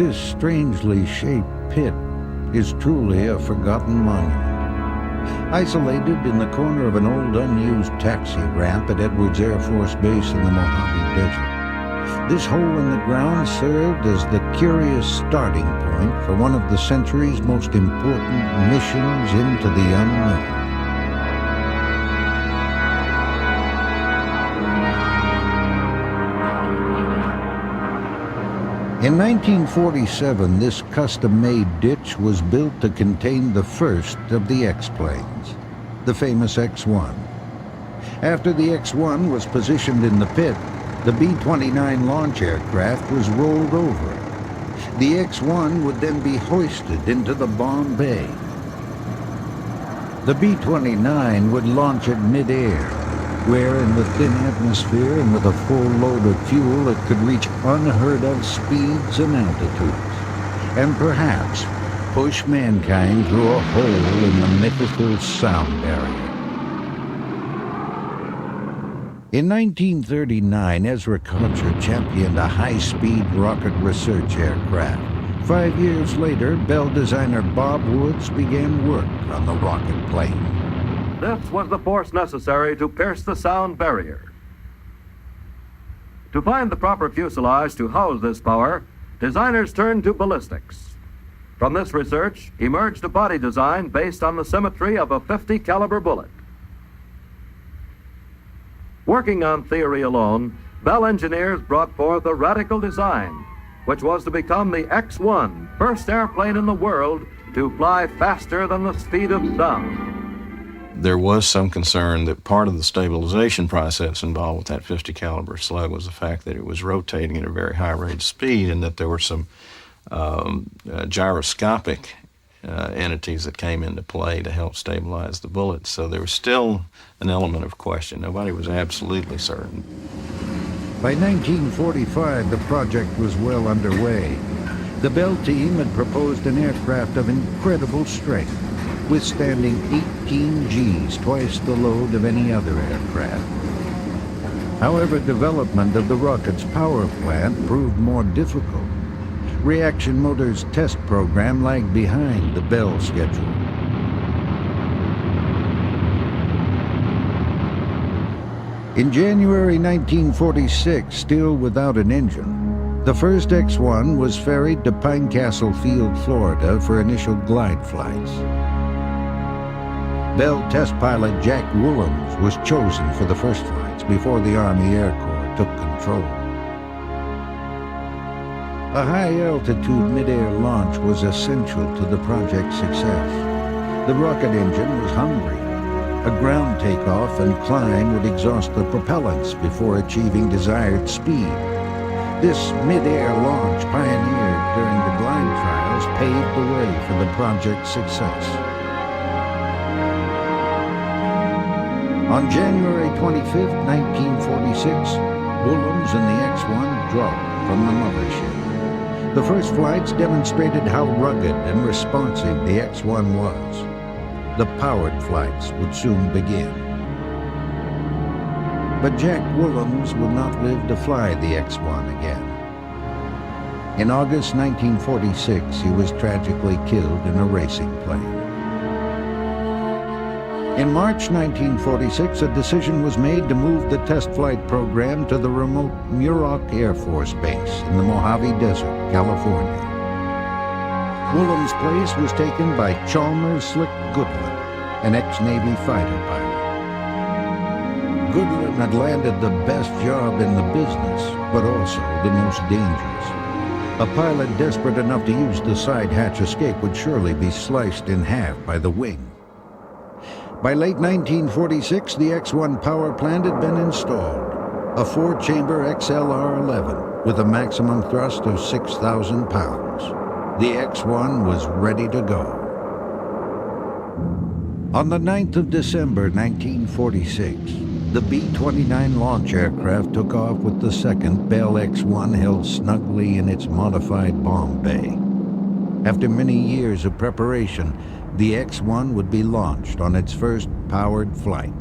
This strangely shaped pit is truly a forgotten monument. Isolated in the corner of an old unused taxi ramp at Edwards Air Force Base in the Mojave Desert, this hole in the ground served as the curious starting point for one of the century's most important missions into the unknown. In 1947, this custom-made ditch was built to contain the first of the X-planes, the famous X-1. After the X-1 was positioned in the pit, the B-29 launch aircraft was rolled over. The X-1 would then be hoisted into the bomb bay. The B-29 would launch at mid-air, where in the thin atmosphere and with a full load of fuel it could reach unheard-of speeds and altitudes, and perhaps push mankind through a hole in the mythical sound barrier. In 1939, Ezra Kocher championed a high-speed rocket research aircraft. 5 years later, Bell designer Bob Woods began work on the rocket plane. This was the force necessary to pierce the sound barrier. To find the proper fuselage to house this power, designers turned to ballistics. From this research emerged a body design based on the symmetry of a .50 caliber bullet. Working on theory alone, Bell engineers brought forth a radical design, which was to become the X-1, first airplane in the world to fly faster than the speed of sound. There was some concern that part of the stabilization process involved with that .50 caliber slug was the fact that it was rotating at a very high rate of speed, and that there were some gyroscopic entities that came into play to help stabilize the bullet. So there was still an element of question. Nobody was absolutely certain. By 1945, the project was well underway. The Bell team had proposed an aircraft of incredible strength, withstanding 18 Gs, twice the load of any other aircraft. However, development of the rocket's power plant proved more difficult. Reaction Motors' test program lagged behind the Bell schedule. In January 1946, still without an engine, the first X-1 was ferried to Pine Castle Field, Florida for initial glide flights. Bell test pilot Jack Willems was chosen for the first flights before the Army Air Corps took control. A high-altitude mid-air launch was essential to the project's success. The rocket engine was hungry. A ground takeoff and climb would exhaust the propellants before achieving desired speed. This mid-air launch, pioneered during the glide trials, paved the way for the project's success. On January 25, 1946, Willems and the X-1 dropped from the mothership. The first flights demonstrated how rugged and responsive the X-1 was. The powered flights would soon begin. But Jack Willems would not live to fly the X-1 again. In August 1946, he was tragically killed in a racing plane. In March 1946, a decision was made to move the test flight program to the remote Muroc Air Force Base in the Mojave Desert, California. Willems' place was taken by Chalmers Slick Goodland, an ex-Navy fighter pilot. Goodland had landed the best job in the business, but also the most dangerous. A pilot desperate enough to use the side hatch escape would surely be sliced in half by the wing. By late 1946, the X-1 power plant had been installed, a 4-chamber XLR-11 with a maximum thrust of 6,000 pounds. The X-1 was ready to go. On the 9th of December 1946, the B-29 launch aircraft took off with the second Bell X-1 held snugly in its modified bomb bay. After many years of preparation, the X-1 would be launched on its first powered flight.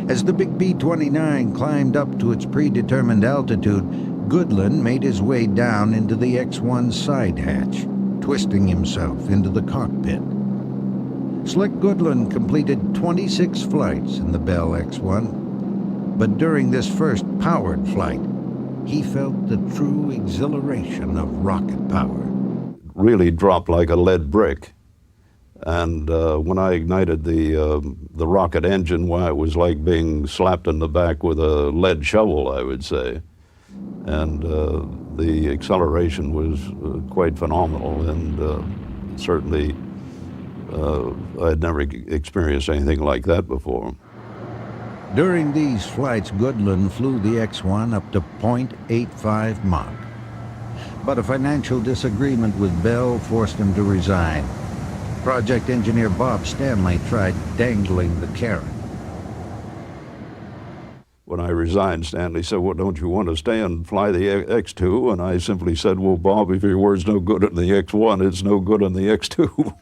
As the big B-29 climbed up to its predetermined altitude, Goodland made his way down into the X-1 side hatch, twisting himself into the cockpit. Slick Goodland completed 26 flights in the Bell X-1, but during this first powered flight, he felt the true exhilaration of rocket power. Really dropped like a lead brick. And when I ignited the rocket engine, why, it was like being slapped in the back with a lead shovel, I would say. And the acceleration was quite phenomenal, and certainly I had never experienced anything like that before. During these flights, Goodland flew the X-1 up to 0.85 Mach. But a financial disagreement with Bell forced him to resign. Project engineer Bob Stanley tried dangling the carrot. When I resigned, Stanley said, "Well, don't you want to stay and fly the X-2? And I simply said, "Well, Bob, if your word's no good in the X-1, it's no good in the X-2.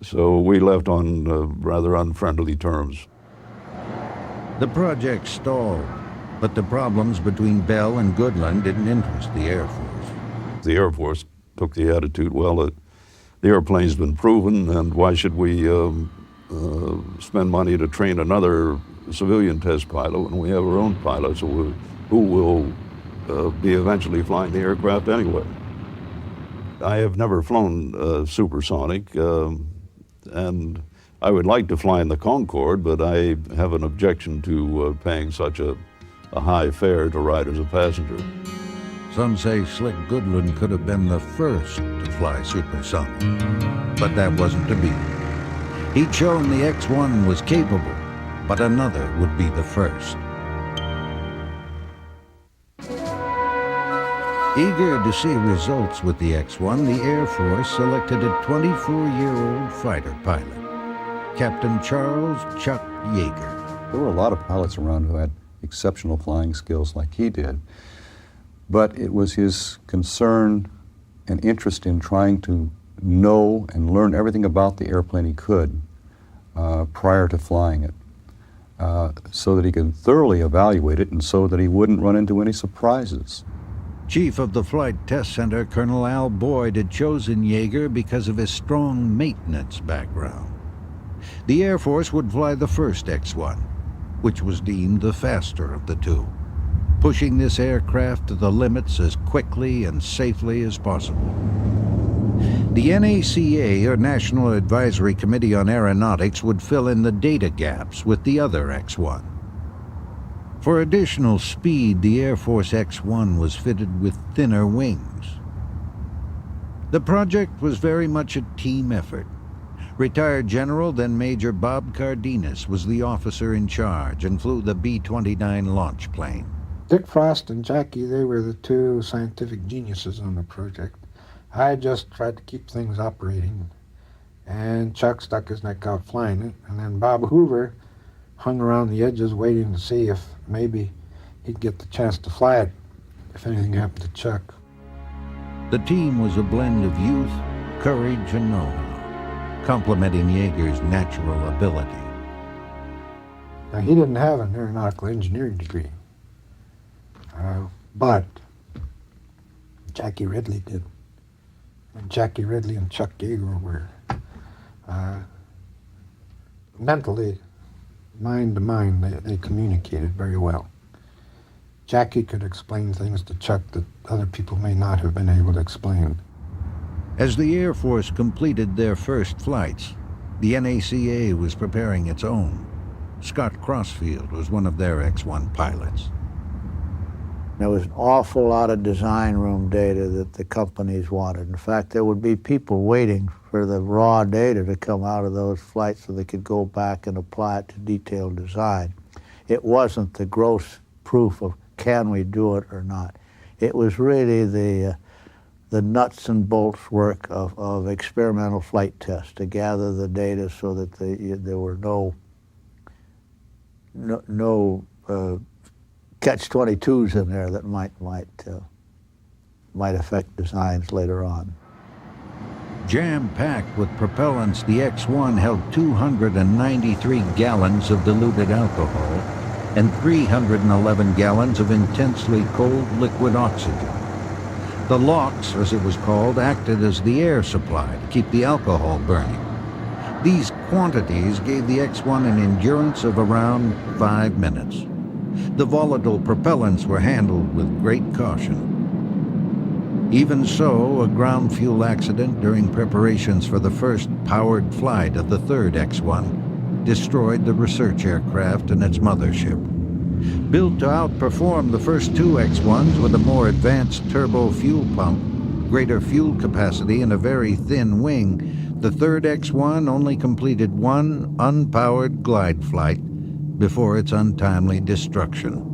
So we left on rather unfriendly terms. The project stalled, but the problems between Bell and Goodland didn't interest the Air Force. The Air Force took the attitude, well, the airplane's been proven, and why should we spend money to train another civilian test pilot when we have our own pilots who will be eventually flying the aircraft anyway. I have never flown supersonic, and I would like to fly in the Concorde, but I have an objection to paying such a high fare to ride as a passenger. Some say Slick Goodland could have been the first to fly supersonic, but that wasn't to be. He'd shown the X-1 was capable, but another would be the first. Eager to see results with the X-1, the Air Force selected a 24-year-old fighter pilot, Captain Charles Chuck Yeager. There were a lot of pilots around who had exceptional flying skills like he did, but it was his concern and interest in trying to know and learn everything about the airplane he could prior to flying it, so that he could thoroughly evaluate it and so that he wouldn't run into any surprises. Chief of the Flight Test Center, Colonel Al Boyd, had chosen Yeager because of his strong maintenance background. The Air Force would fly the first X-1, which was deemed the faster of the two, pushing this aircraft to the limits as quickly and safely as possible. The NACA, or National Advisory Committee on Aeronautics, would fill in the data gaps with the other X-1. For additional speed, the Air Force X-1 was fitted with thinner wings. The project was very much a team effort. Retired General, then Major Bob Cardenas, was the officer in charge and flew the B-29 launch plane. Dick Frost and Jackie, they were the two scientific geniuses on the project. I just tried to keep things operating, and Chuck stuck his neck out flying it, and then Bob Hoover hung around the edges waiting to see if maybe he'd get the chance to fly it if anything happened to Chuck. The team was a blend of youth, courage, and know-how, complementing Yeager's natural ability. Now, he didn't have an aeronautical engineering degree, but Jackie Ridley did. And Jackie Ridley and Chuck Yeager were mentally, mind to mind, they communicated very well. Jackie could explain things to Chuck that other people may not have been able to explain. As the Air Force completed their first flights, the NACA was preparing its own. Scott Crossfield was one of their X-1 pilots. There was an awful lot of design room data that the companies wanted. In fact, there would be people waiting for the raw data to come out of those flights so they could go back and apply it to detailed design. It wasn't the gross proof of can we do it or not. It was really the nuts and bolts work of experimental flight tests to gather the data so that there were no catch-22s in there that might affect designs later on. Jam-packed with propellants, the X-1 held 293 gallons of diluted alcohol and 311 gallons of intensely cold liquid oxygen. The LOX, as it was called, acted as the air supply to keep the alcohol burning. These quantities gave the X-1 an endurance of around 5 minutes. The volatile propellants were handled with great caution. Even so, a ground fuel accident during preparations for the first powered flight of the third X-1 destroyed the research aircraft and its mothership. Built to outperform the first two X-1s with a more advanced turbo fuel pump, greater fuel capacity, and a very thin wing, the third X-1 only completed one unpowered glide flight before its untimely destruction.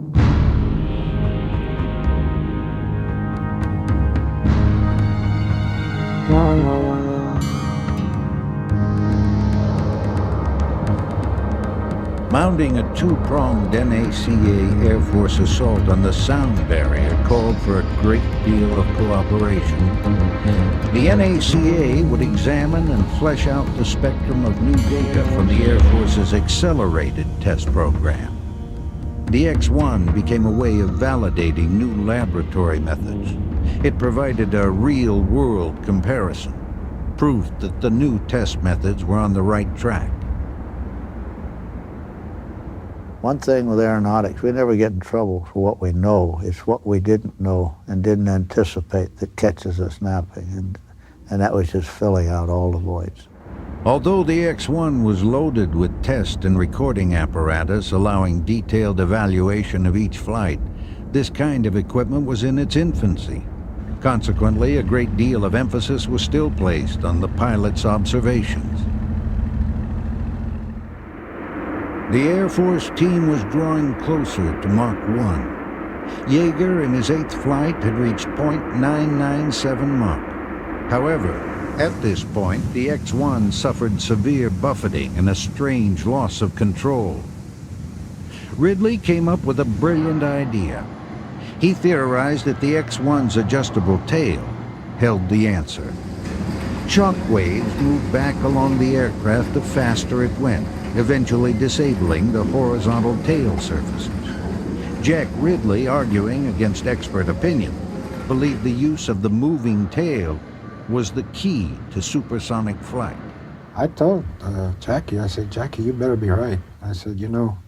Mounting a two-pronged NACA Air Force assault on the sound barrier called for a great deal of cooperation. The NACA would examine and flesh out the spectrum of new data from the Air Force's accelerated test program. The X-1 became a way of validating new laboratory methods. It provided a real-world comparison, proof that the new test methods were on the right track. One thing with aeronautics, we never get in trouble for what we know. It's what we didn't know and didn't anticipate that catches us napping, and that was just filling out all the voids. Although the X-1 was loaded with test and recording apparatus allowing detailed evaluation of each flight, this kind of equipment was in its infancy. Consequently, a great deal of emphasis was still placed on the pilot's observations. The Air Force team was drawing closer to Mach 1. Yeager, in his 8th flight, had reached .997 Mach. However, at this point, the X-1 suffered severe buffeting and a strange loss of control. Ridley came up with a brilliant idea. He theorized that the X-1's adjustable tail held the answer. Shock waves moved back along the aircraft the faster it went, eventually disabling the horizontal tail surfaces. Jack Ridley, arguing against expert opinion, believed the use of the moving tail was the key to supersonic flight. I told Jackie, I said, Jackie, you better be right. I said, you know,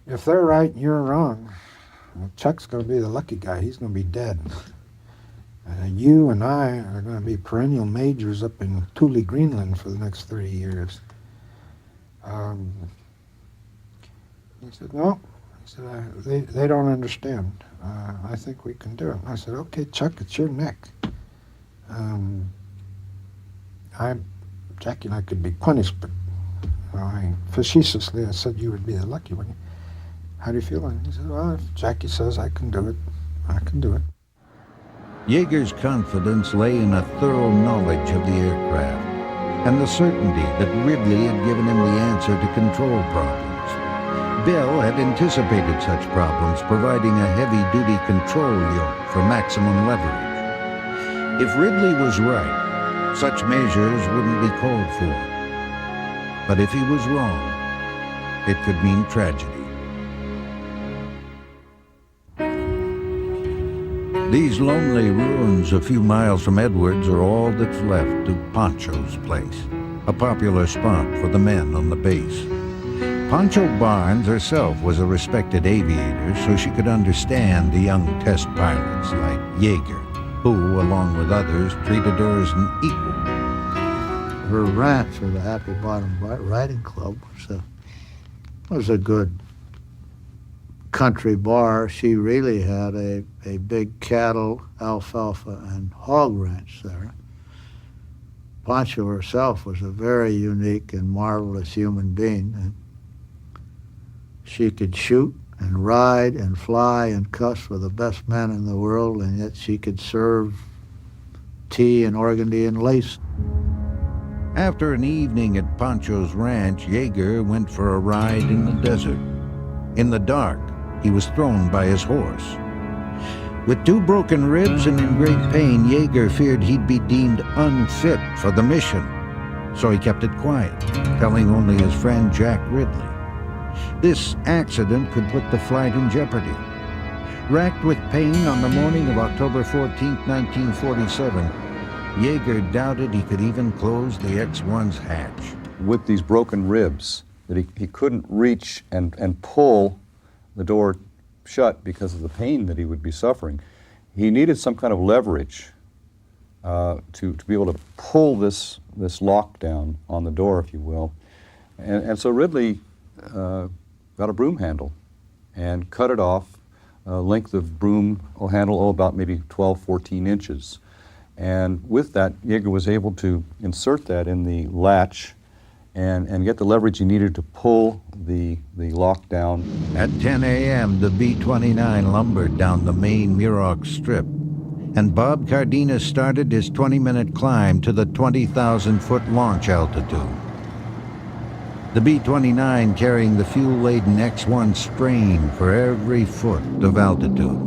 if they're right and you're wrong, Chuck's going to be the lucky guy. He's going to be dead. You and I are going to be perennial majors up in Thule, Greenland for the next 30 years. He said, no. He said, they don't understand. I think we can do it. I said, okay, Chuck, it's your neck. Jackie and I could be punished, but facetiously I said you would be the lucky one. How do you feel? And he said, well, if Jackie says I can do it, I can do it. Yeager's confidence lay in a thorough knowledge of the aircraft and the certainty that Ridley had given him the answer to control problems. Bell had anticipated such problems, providing a heavy-duty control yoke for maximum leverage. If Ridley was right, such measures wouldn't be called for. But if he was wrong, it could mean tragedy. These lonely ruins a few miles from Edwards are all that's left to Poncho's place, a popular spot for the men on the base. Poncho Barnes herself was a respected aviator, so she could understand the young test pilots like Yeager, who, along with others, treated her as an equal. Her ranch, or the Happy Bottom Riding Club, was a good country bar. She really had a big cattle, alfalfa, and hog ranch there. Poncho herself was a very unique and marvelous human being. And she could shoot and ride and fly and cuss for the best men in the world, and yet she could serve tea and organdy and lace. After an evening at Poncho's ranch, Yeager went for a ride in the desert. In the dark, he was thrown by his horse. With 2 broken ribs and in great pain, Yeager feared he'd be deemed unfit for the mission, so he kept it quiet, telling only his friend Jack Ridley. This accident could put the flight in jeopardy. Racked with pain on the morning of October 14, 1947, Yeager doubted he could even close the X-1's hatch. With these broken ribs, that he couldn't reach and pull the door shut because of the pain that he would be suffering. He needed some kind of leverage to be able to pull this lockdown on the door, if you will. And so Ridley got a broom handle and cut it off, length of broom handle, about maybe 12, 14 inches. And with that, Yeager was able to insert that in the latch and get the leverage he needed to pull the lock down. At 10 a.m., the B-29 lumbered down the main Muroc strip, and Bob Cardenas started his 20-minute climb to the 20,000-foot launch altitude. The B-29 carrying the fuel-laden X-1 strained for every foot of altitude.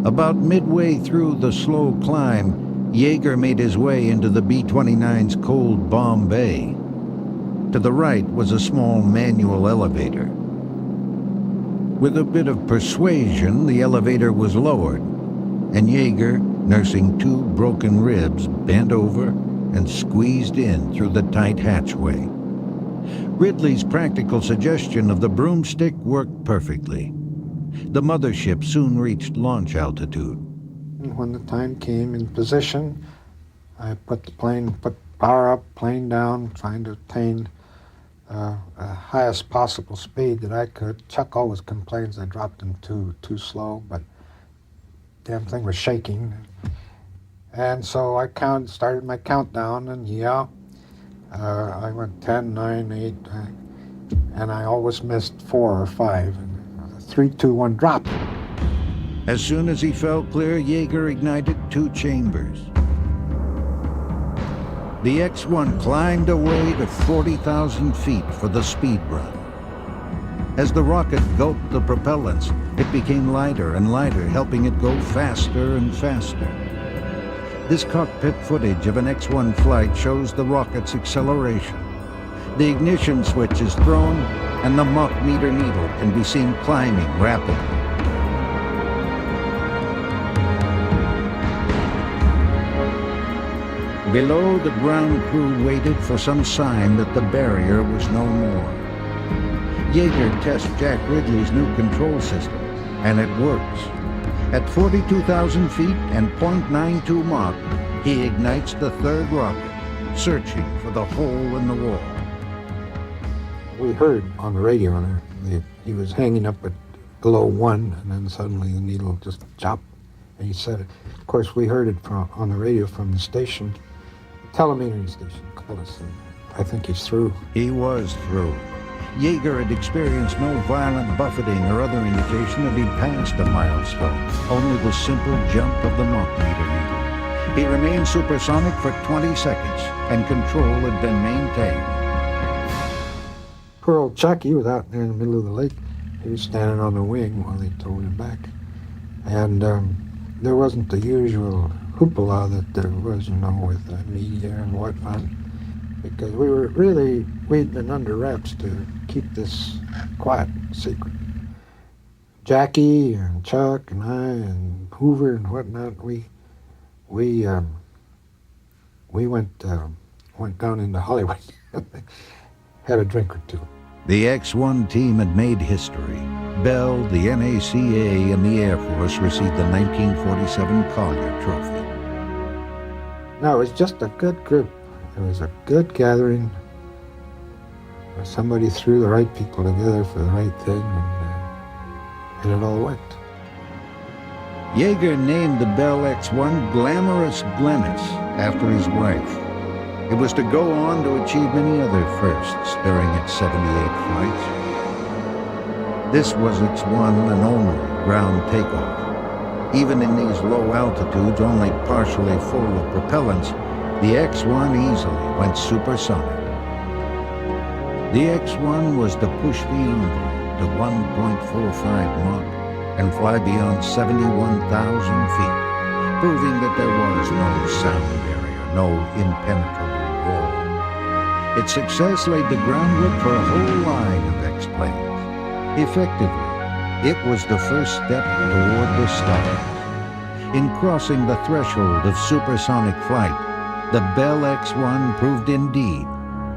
About midway through the slow climb, Yeager made his way into the B-29's cold bomb bay. To the right was a small manual elevator. With a bit of persuasion, the elevator was lowered, and Yeager, nursing two broken ribs, bent over and squeezed in through the tight hatchway. Ridley's practical suggestion of the broomstick worked perfectly. The mothership soon reached launch altitude. When the time came in position, I put power up, plane down, trying to attain the highest possible speed that I could. Chuck always complains I dropped him too slow, but damn thing was shaking. And so I started my countdown, and I went 10, 9, 8, and I always missed 4 or 5. 3, 2, 1, drop. As soon as he felt clear, Yeager ignited 2 chambers. The X-1 climbed away to 40,000 feet for the speed run. As the rocket gulped the propellants, it became lighter and lighter, helping it go faster and faster. This cockpit footage of an X-1 flight shows the rocket's acceleration. The ignition switch is thrown, and the Mach meter needle can be seen climbing rapidly. Below, the ground crew waited for some sign that the barrier was no more. Yeager tests Jack Ridley's new control system, and it works. At 42,000 feet and 0.92 Mach, he ignites the third rocket, searching for the hole in the wall. We heard on the radio he was hanging up at below 1, and then suddenly the needle just chopped, and he said it. Of course, we heard it on the radio from the station, telemetering station, called us, and I think he's through. He was through. Yeager had experienced no violent buffeting or other indication that he'd passed a milestone, only the simple jump of the Mach meter needle. He remained supersonic for 20 seconds, and control had been maintained. Poor old Chuck, he was out there in the middle of the lake. He was standing on the wing while they towed him back. And there wasn't the usual hoopla that there was, with the media and whatnot, because we'd been under wraps to keep this quiet, secret. Jackie and Chuck and I and Hoover and whatnot, we went down into Hollywood, had a drink or two. The X-1 team had made history. Bell, the NACA, and the Air Force received the 1947 Collier Trophy. No, it was just a good group. It was a good gathering. Somebody threw the right people together for the right thing, and it all went. Yeager named the Bell X-1 Glamorous Glennis after his wife. It was to go on to achieve many other firsts during its 78 flights. This was its one and only ground takeoff. Even in these low altitudes, only partially full of propellants, the X-1 easily went supersonic. The X-1 was to push the envelope to 1.45 Mach and fly beyond 71,000 feet, proving that there was no sound barrier, no impenetrable wall. Its success laid the groundwork for a whole line of X-planes. Effectively, it was the first step toward the stars. In crossing the threshold of supersonic flight, the Bell X-1 proved indeed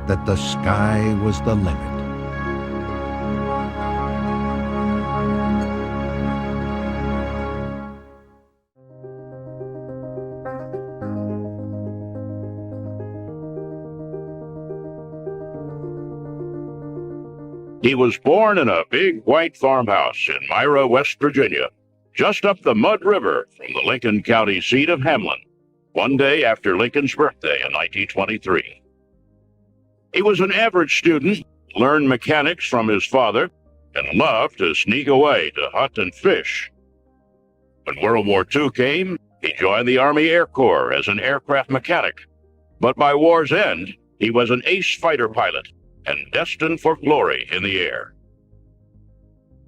that the sky was the limit. He was born in a big white farmhouse in Myra, West Virginia, just up the Mud River from the Lincoln County seat of Hamlin, one day after Lincoln's birthday in 1923. He was an average student, learned mechanics from his father, and loved to sneak away to hunt and fish. When World War II came, he joined the Army Air Corps as an aircraft mechanic. But by war's end, he was an ace fighter pilot and destined for glory in the air.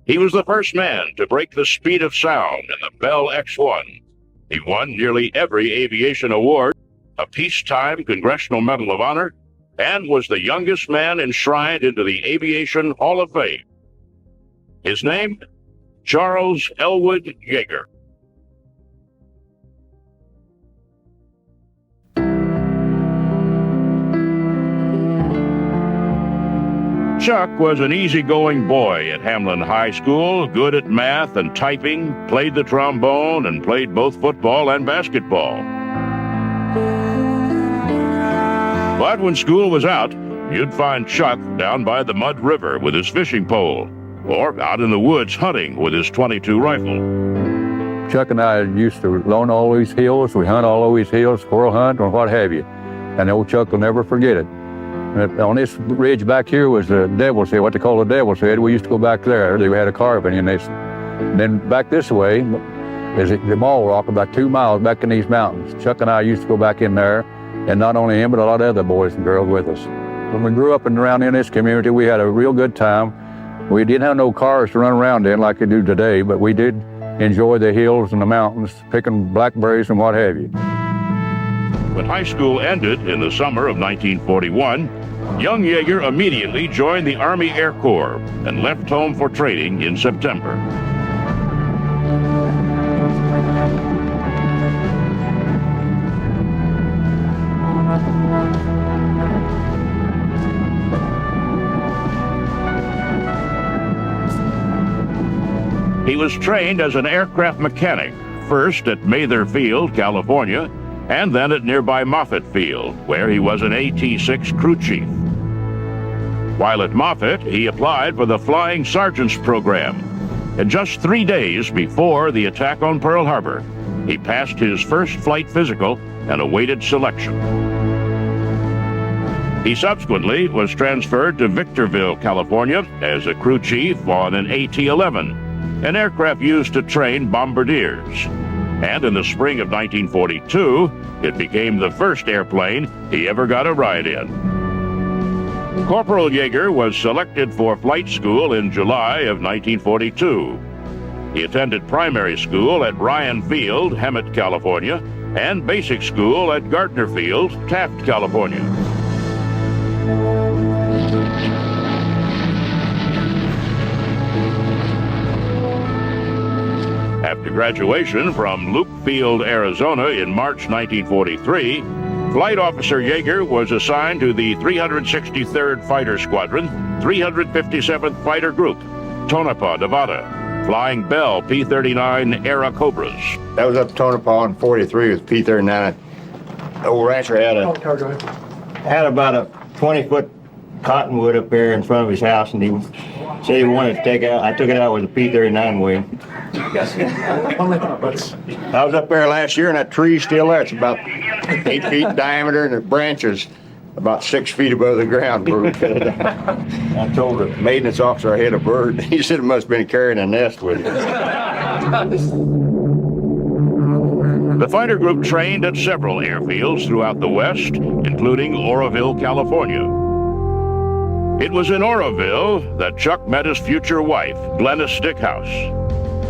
He was the first man to break the speed of sound in the Bell X-1. He won nearly every aviation award, a Peacetime Congressional Medal of Honor, and was the youngest man enshrined into the Aviation Hall of Fame. His name? Charles Elwood Yeager. Chuck was an easygoing boy at Hamlin High School, good at math and typing, played the trombone, and played both football and basketball. But when school was out, you'd find Chuck down by the Mud River with his fishing pole, or out in the woods hunting with his .22 rifle. Chuck and I used to loan all these hills. We hunt all these hills, squirrel hunt or what have you. And old Chuck will never forget it. On this ridge back here was the Devil's Head, what they call the Devil's Head. We used to go back there. They had a carving in this. Then back this way is the Mall Rock, about 2 miles back in these mountains. Chuck and I used to go back in there, and not only him, but a lot of other boys and girls with us. When we grew up and around in this community, we had a real good time. We didn't have no cars to run around in like they do today, but we did enjoy the hills and the mountains, picking blackberries and what have you. When high school ended in the summer of 1941, young Yeager immediately joined the Army Air Corps and left home for training in September. He was trained as an aircraft mechanic, first at Mather Field, California, and then at nearby Moffett Field, where he was an AT-6 crew chief. While at Moffett, he applied for the Flying Sergeant's Program, and just 3 days before the attack on Pearl Harbor, he passed his first flight physical and awaited selection. He subsequently was transferred to Victorville, California, as a crew chief on an AT-11, an aircraft used to train bombardiers. And in the spring of 1942, it became the first airplane he ever got a ride in. Corporal Yeager was selected for flight school in July of 1942. He attended primary school at Ryan Field, Hemet, California, and basic school at Gardner Field, Taft, California. After graduation from Luke Field, Arizona in March 1943, Flight Officer Yeager was assigned to the 363rd Fighter Squadron, 357th Fighter Group, Tonopah, Nevada, flying Bell P-39 Era Cobras. That was up Tonopah in 43 with P-39. The old rancher had about a 20-foot cottonwood up there in front of his house, and he said he wanted to take it out. I took it out with a P-39 wing. I was up there last year, and that tree's still there. It's about 8 feet in diameter, and the branches about 6 feet above the ground. I told the maintenance officer I had a bird. He said it must have been carrying a nest with it. The fighter group trained at several airfields throughout the West, including Oroville, California. It was in Oroville that Chuck met his future wife, Glennis Stickhouse.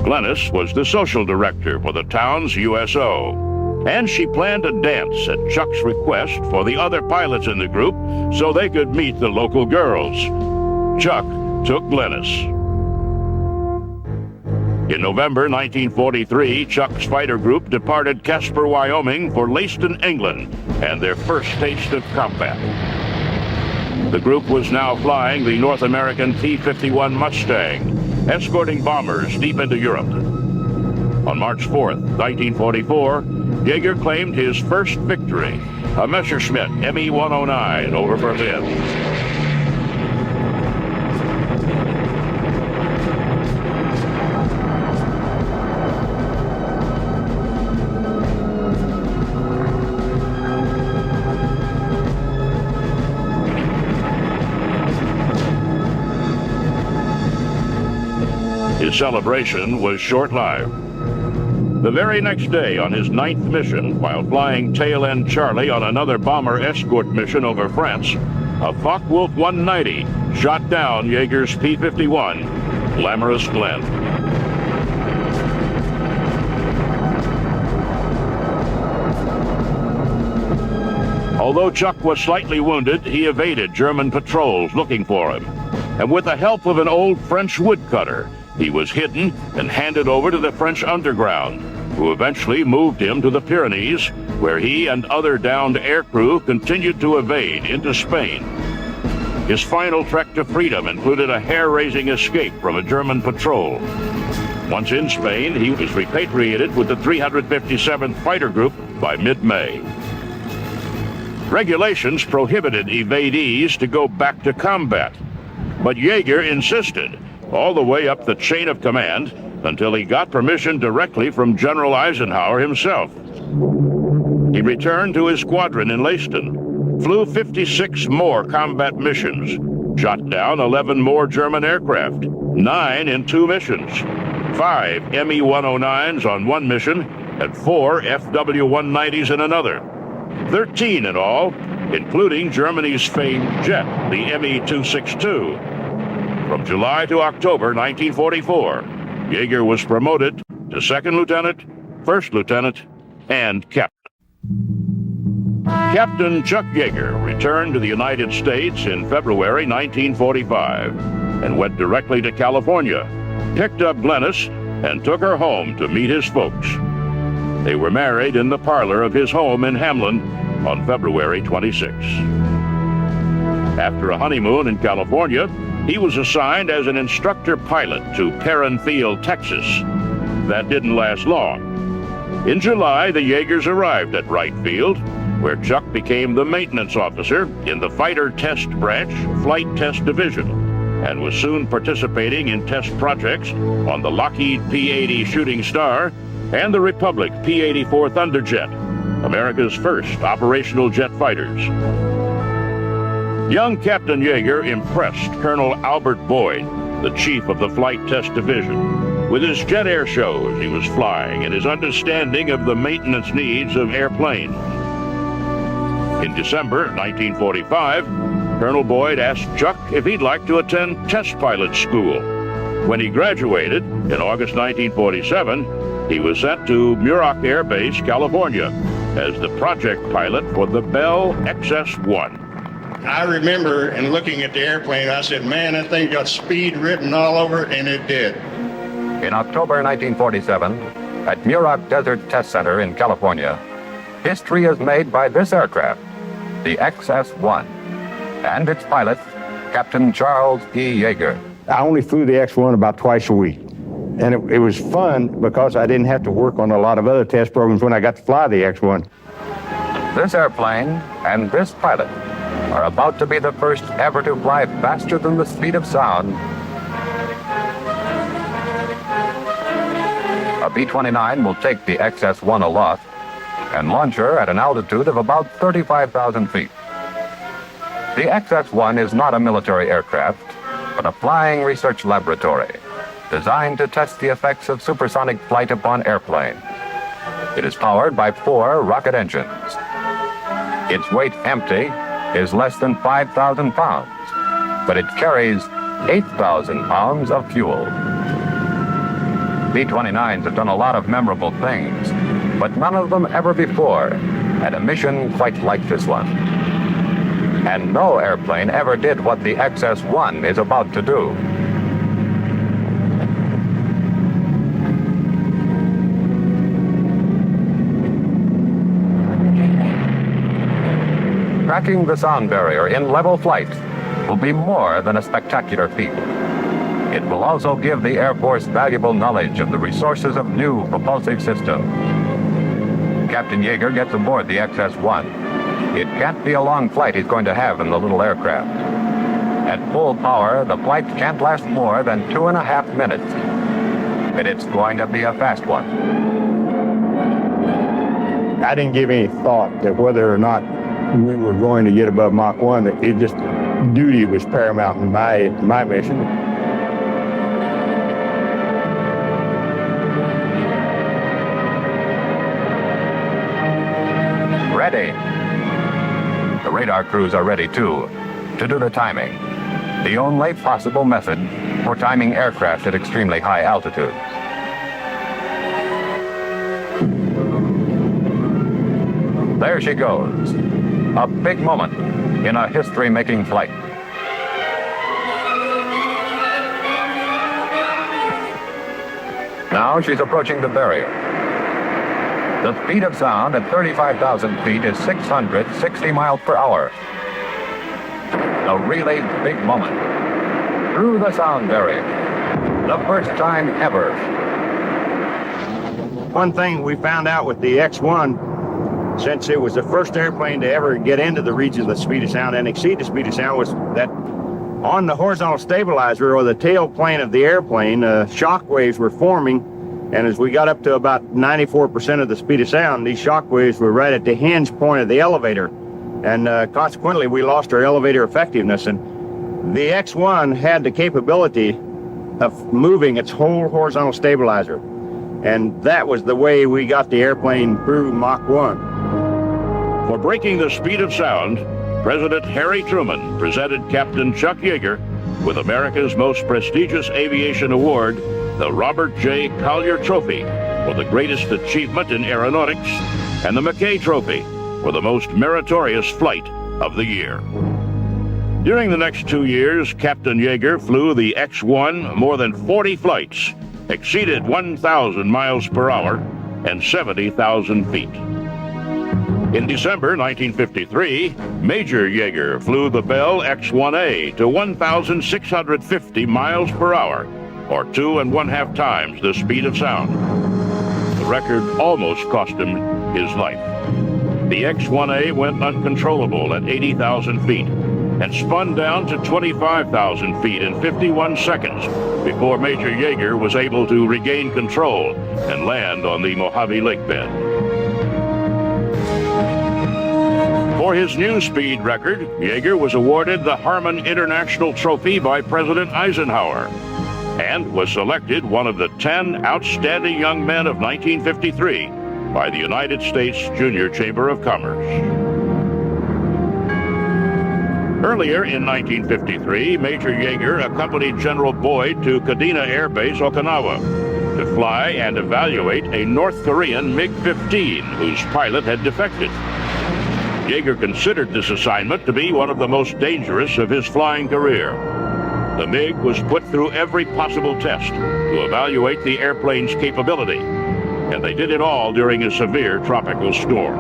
Glennis was the social director for the town's USO. And she planned a dance at Chuck's request for the other pilots in the group so they could meet the local girls. Chuck took Glennis. In November 1943, Chuck's fighter group departed Casper, Wyoming for Leiston, England, and their first taste of combat. The group was now flying the North American P-51 Mustang, escorting bombers deep into Europe. On March 4th, 1944, Yeager claimed his first victory, a Messerschmitt Me-109 over Berlin. His celebration was short-lived. The very next day, on his 9th mission, while flying Tail End Charlie on another bomber escort mission over France, a Focke-Wulf 190 shot down Yeager's P-51, Glamorous Glen. Although Chuck was slightly wounded, he evaded German patrols looking for him. And with the help of an old French woodcutter, he was hidden and handed over to the French underground, who eventually moved him to the Pyrenees, where he and other downed aircrew continued to evade into Spain. His final trek to freedom included a hair-raising escape from a German patrol. Once in Spain, he was repatriated with the 357th Fighter Group by mid-May. Regulations prohibited evadees to go back to combat, but Yeager insisted, all the way up the chain of command until he got permission directly from General Eisenhower himself. He returned to his squadron in Leiston, flew 56 more combat missions, shot down 11 more German aircraft, 9 in 2 missions, 5 Me-109s on 1 mission, and 4 FW-190s in another. 13 in all, including Germany's famed jet, the Me-262. From July to October 1944, Yeager was promoted to second lieutenant, first lieutenant, and captain. Captain Chuck Yeager returned to the United States in February 1945 and went directly to California, picked up Glennis, and took her home to meet his folks. They were married in the parlor of his home in Hamlin on February 26. After a honeymoon in California, he was assigned as an instructor pilot to Perrin Field, Texas. That didn't last long. In July, the Yeagers arrived at Wright Field, where Chuck became the maintenance officer in the Fighter Test Branch Flight Test Division, and was soon participating in test projects on the Lockheed P-80 Shooting Star and the Republic P-84 Thunderjet, America's first operational jet fighters. Young Captain Yeager impressed Colonel Albert Boyd, the chief of the Flight Test Division, with his jet air shows he was flying and his understanding of the maintenance needs of airplanes. In December 1945, Colonel Boyd asked Chuck if he'd like to attend test pilot school. When he graduated in August 1947, he was sent to Muroc Air Base, California, as the project pilot for the Bell XS-1. I remember, and looking at the airplane, I said, man, that thing got speed written all over it, and it did. In October 1947, at Muroc Desert Test Center in California, history is made by this aircraft, the XS-1, and its pilot, Captain Charles E. Yeager. I only flew the X-1 about twice a week. And it was fun because I didn't have to work on a lot of other test programs when I got to fly the X-1. This airplane and this pilot are about to be the first ever to fly faster than the speed of sound. A B-29 will take the XS-1 aloft and launch her at an altitude of about 35,000 feet. The XS-1 is not a military aircraft, but a flying research laboratory designed to test the effects of supersonic flight upon airplanes. It is powered by 4 rocket engines. Its weight empty is less than 5,000 pounds, but it carries 8,000 pounds of fuel. B-29s have done a lot of memorable things, but none of them ever before had a mission quite like this one. And no airplane ever did what the XS-1 is about to do. Cracking the sound barrier in level flight will be more than a spectacular feat. It will also give the Air Force valuable knowledge of the resources of new propulsive systems. Captain Yeager gets aboard the XS-1. It can't be a long flight he's going to have in the little aircraft. At full power, the flight can't last more than 2.5 minutes. But it's going to be a fast one. I didn't give any thought to whether or not we were going to get above Mach 1. It just, duty was paramount in my mission. Ready. The radar crews are ready too, to do the timing. The only possible method for timing aircraft at extremely high altitudes. There she goes. A big moment in a history-making flight. Now she's approaching the barrier. The speed of sound at 35,000 feet is 660 miles per hour. A really big moment. Through the sound barrier. The first time ever. One thing we found out with the X-1, since it was the first airplane to ever get into the region of the speed of sound and exceed the speed of sound, was that on the horizontal stabilizer, or the tail plane of the airplane, shock waves were forming, and as we got up to about 94% of the speed of sound, these shock waves were right at the hinge point of the elevator, and consequently we lost our elevator effectiveness. And the X-1 had the capability of moving its whole horizontal stabilizer, and that was the way we got the airplane through Mach 1. For breaking the speed of sound, President Harry Truman presented Captain Chuck Yeager with America's most prestigious aviation award, the Robert J. Collier Trophy, for the greatest achievement in aeronautics, and the McKay Trophy for the most meritorious flight of the year. During the next 2 years, Captain Yeager flew the X-1 more than 40 flights, exceeded 1,000 miles per hour, and 70,000 feet. In December 1953, Major Yeager flew the Bell X-1A to 1,650 miles per hour, or 2.5 times the speed of sound. The record almost cost him his life. The X-1A went uncontrollable at 80,000 feet and spun down to 25,000 feet in 51 seconds before Major Yeager was able to regain control and land on the Mojave Lake bed. For his new speed record, Yeager was awarded the Harmon International Trophy by President Eisenhower and was selected one of the 10 outstanding young men of 1953 by the United States Junior Chamber of Commerce. Earlier in 1953, Major Yeager accompanied General Boyd to Kadena Air Base, Okinawa, to fly and evaluate a North Korean MiG-15 whose pilot had defected. Yeager considered this assignment to be one of the most dangerous of his flying career. The MiG was put through every possible test to evaluate the airplane's capability, and they did it all during a severe tropical storm.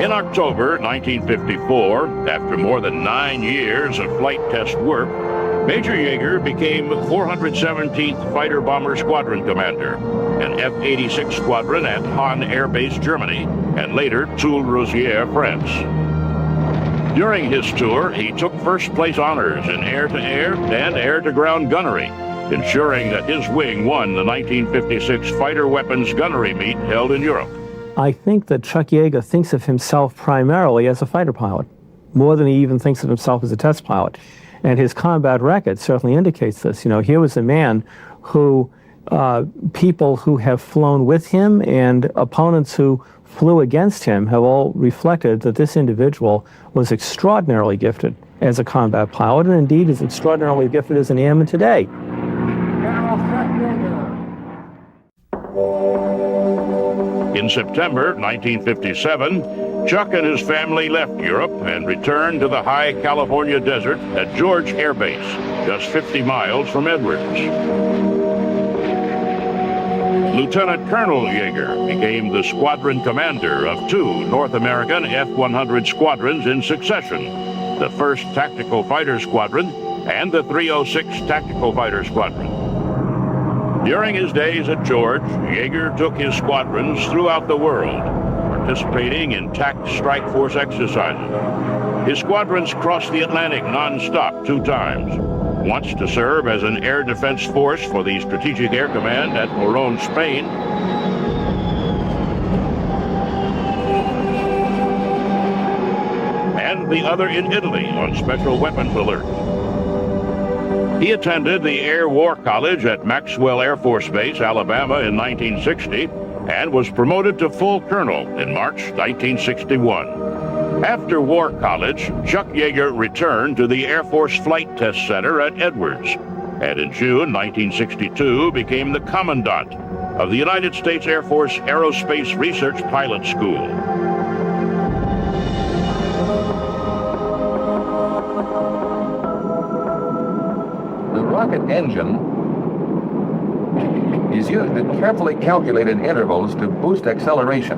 In October 1954, after more than 9 years of flight test work, Major Yeager became 417th Fighter Bomber Squadron Commander, an F-86 squadron at Hahn Air Base, Germany, and later Toul-Rosières, France. During his tour, he took first place honors in air-to-air and air-to-ground gunnery, ensuring that his wing won the 1956 fighter weapons gunnery meet held in Europe. I think that Chuck Yeager thinks of himself primarily as a fighter pilot, more than he even thinks of himself as a test pilot. And his combat record certainly indicates this. You know, here was a man who, people who have flown with him and opponents who flew against him have all reflected that this individual was extraordinarily gifted as a combat pilot, and indeed is extraordinarily gifted as an airman today. In September 1957, Chuck and his family left Europe and returned to the high California desert at George Air Base, just 50 miles from Edwards. Lieutenant Colonel Yeager became the squadron commander of 2 North American F-100 squadrons in succession, the 1st Tactical Fighter Squadron and the 306 Tactical Fighter Squadron. During his days at George, Yeager took his squadrons throughout the world, participating in TAC Strike Force exercises. His squadrons crossed the Atlantic non-stop 2 times, once to serve as an air defense force for the Strategic Air Command at Oron, Spain, and the other in Italy on special weapons alert. He attended the Air War College at Maxwell Air Force Base, Alabama in 1960 and was promoted to full colonel in March 1961. After War College, Chuck Yeager returned to the Air Force Flight Test Center at Edwards, and in June 1962 became the commandant of the United States Air Force Aerospace Research Pilot School. The rocket engine is used at carefully calculated intervals to boost acceleration.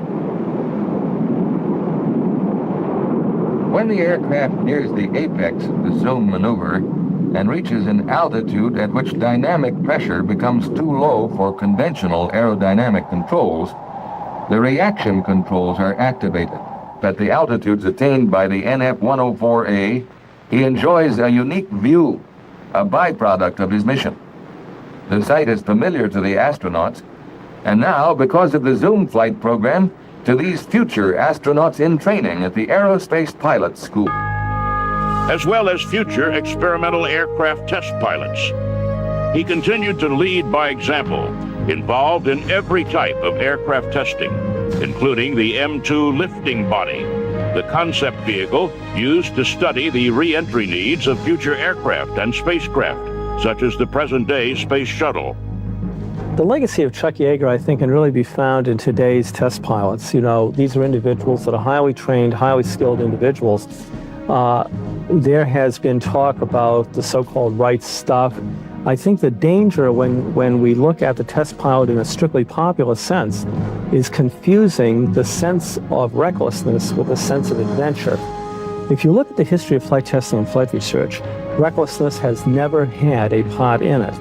When the aircraft nears the apex of the zoom maneuver and reaches an altitude at which dynamic pressure becomes too low for conventional aerodynamic controls, the reaction controls are activated. At the altitudes attained by the NF-104A, he enjoys a unique view, a byproduct of his mission. The sight is familiar to the astronauts, and now, because of the Zoom flight program, to these future astronauts in training at the Aerospace Pilot School, as well as future experimental aircraft test pilots. He continued to lead by example, involved in every type of aircraft testing, including the M2 lifting body, the concept vehicle used to study the re-entry needs of future aircraft and spacecraft, such as the present-day Space Shuttle. The legacy of Chuck Yeager, I think, can really be found in today's test pilots. You know, these are individuals that are highly trained, highly skilled individuals. There has been talk about the so-called right stuff. I think the danger when we look at the test pilot in a strictly popular sense is confusing the sense of recklessness with a sense of adventure. If you look at the history of flight testing and flight research, recklessness has never had a part in it.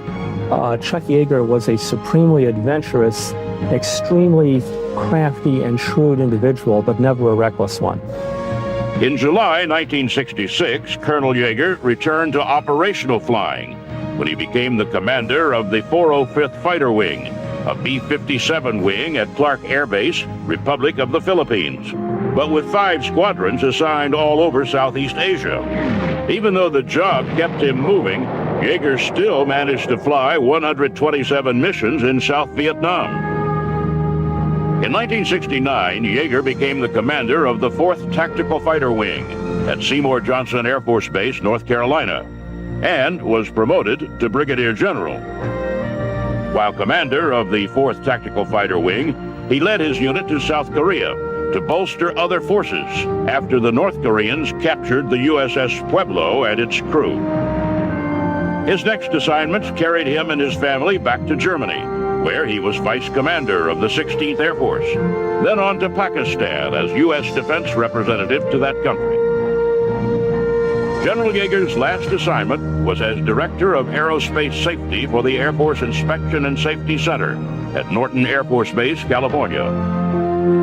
Chuck Yeager was a supremely adventurous, extremely crafty and shrewd individual, but never a reckless one. In July 1966, Colonel Yeager returned to operational flying when he became the commander of the 405th Fighter Wing, a B-57 wing at Clark Air Base, Republic of the Philippines, but with 5 squadrons assigned all over Southeast Asia. Even though the job kept him moving, Yeager still managed to fly 127 missions in South Vietnam. In 1969, Yeager became the commander of the 4th Tactical Fighter Wing at Seymour Johnson Air Force Base, North Carolina, and was promoted to Brigadier General. While commander of the 4th Tactical Fighter Wing, he led his unit to South Korea to bolster other forces after the North Koreans captured the USS Pueblo and its crew. His next assignments carried him and his family back to Germany, where he was vice commander of the 16th Air Force, then on to Pakistan as U.S. defense representative to that country. General Yeager's last assignment was as Director of Aerospace Safety for the Air Force Inspection and Safety Center at Norton Air Force Base, California.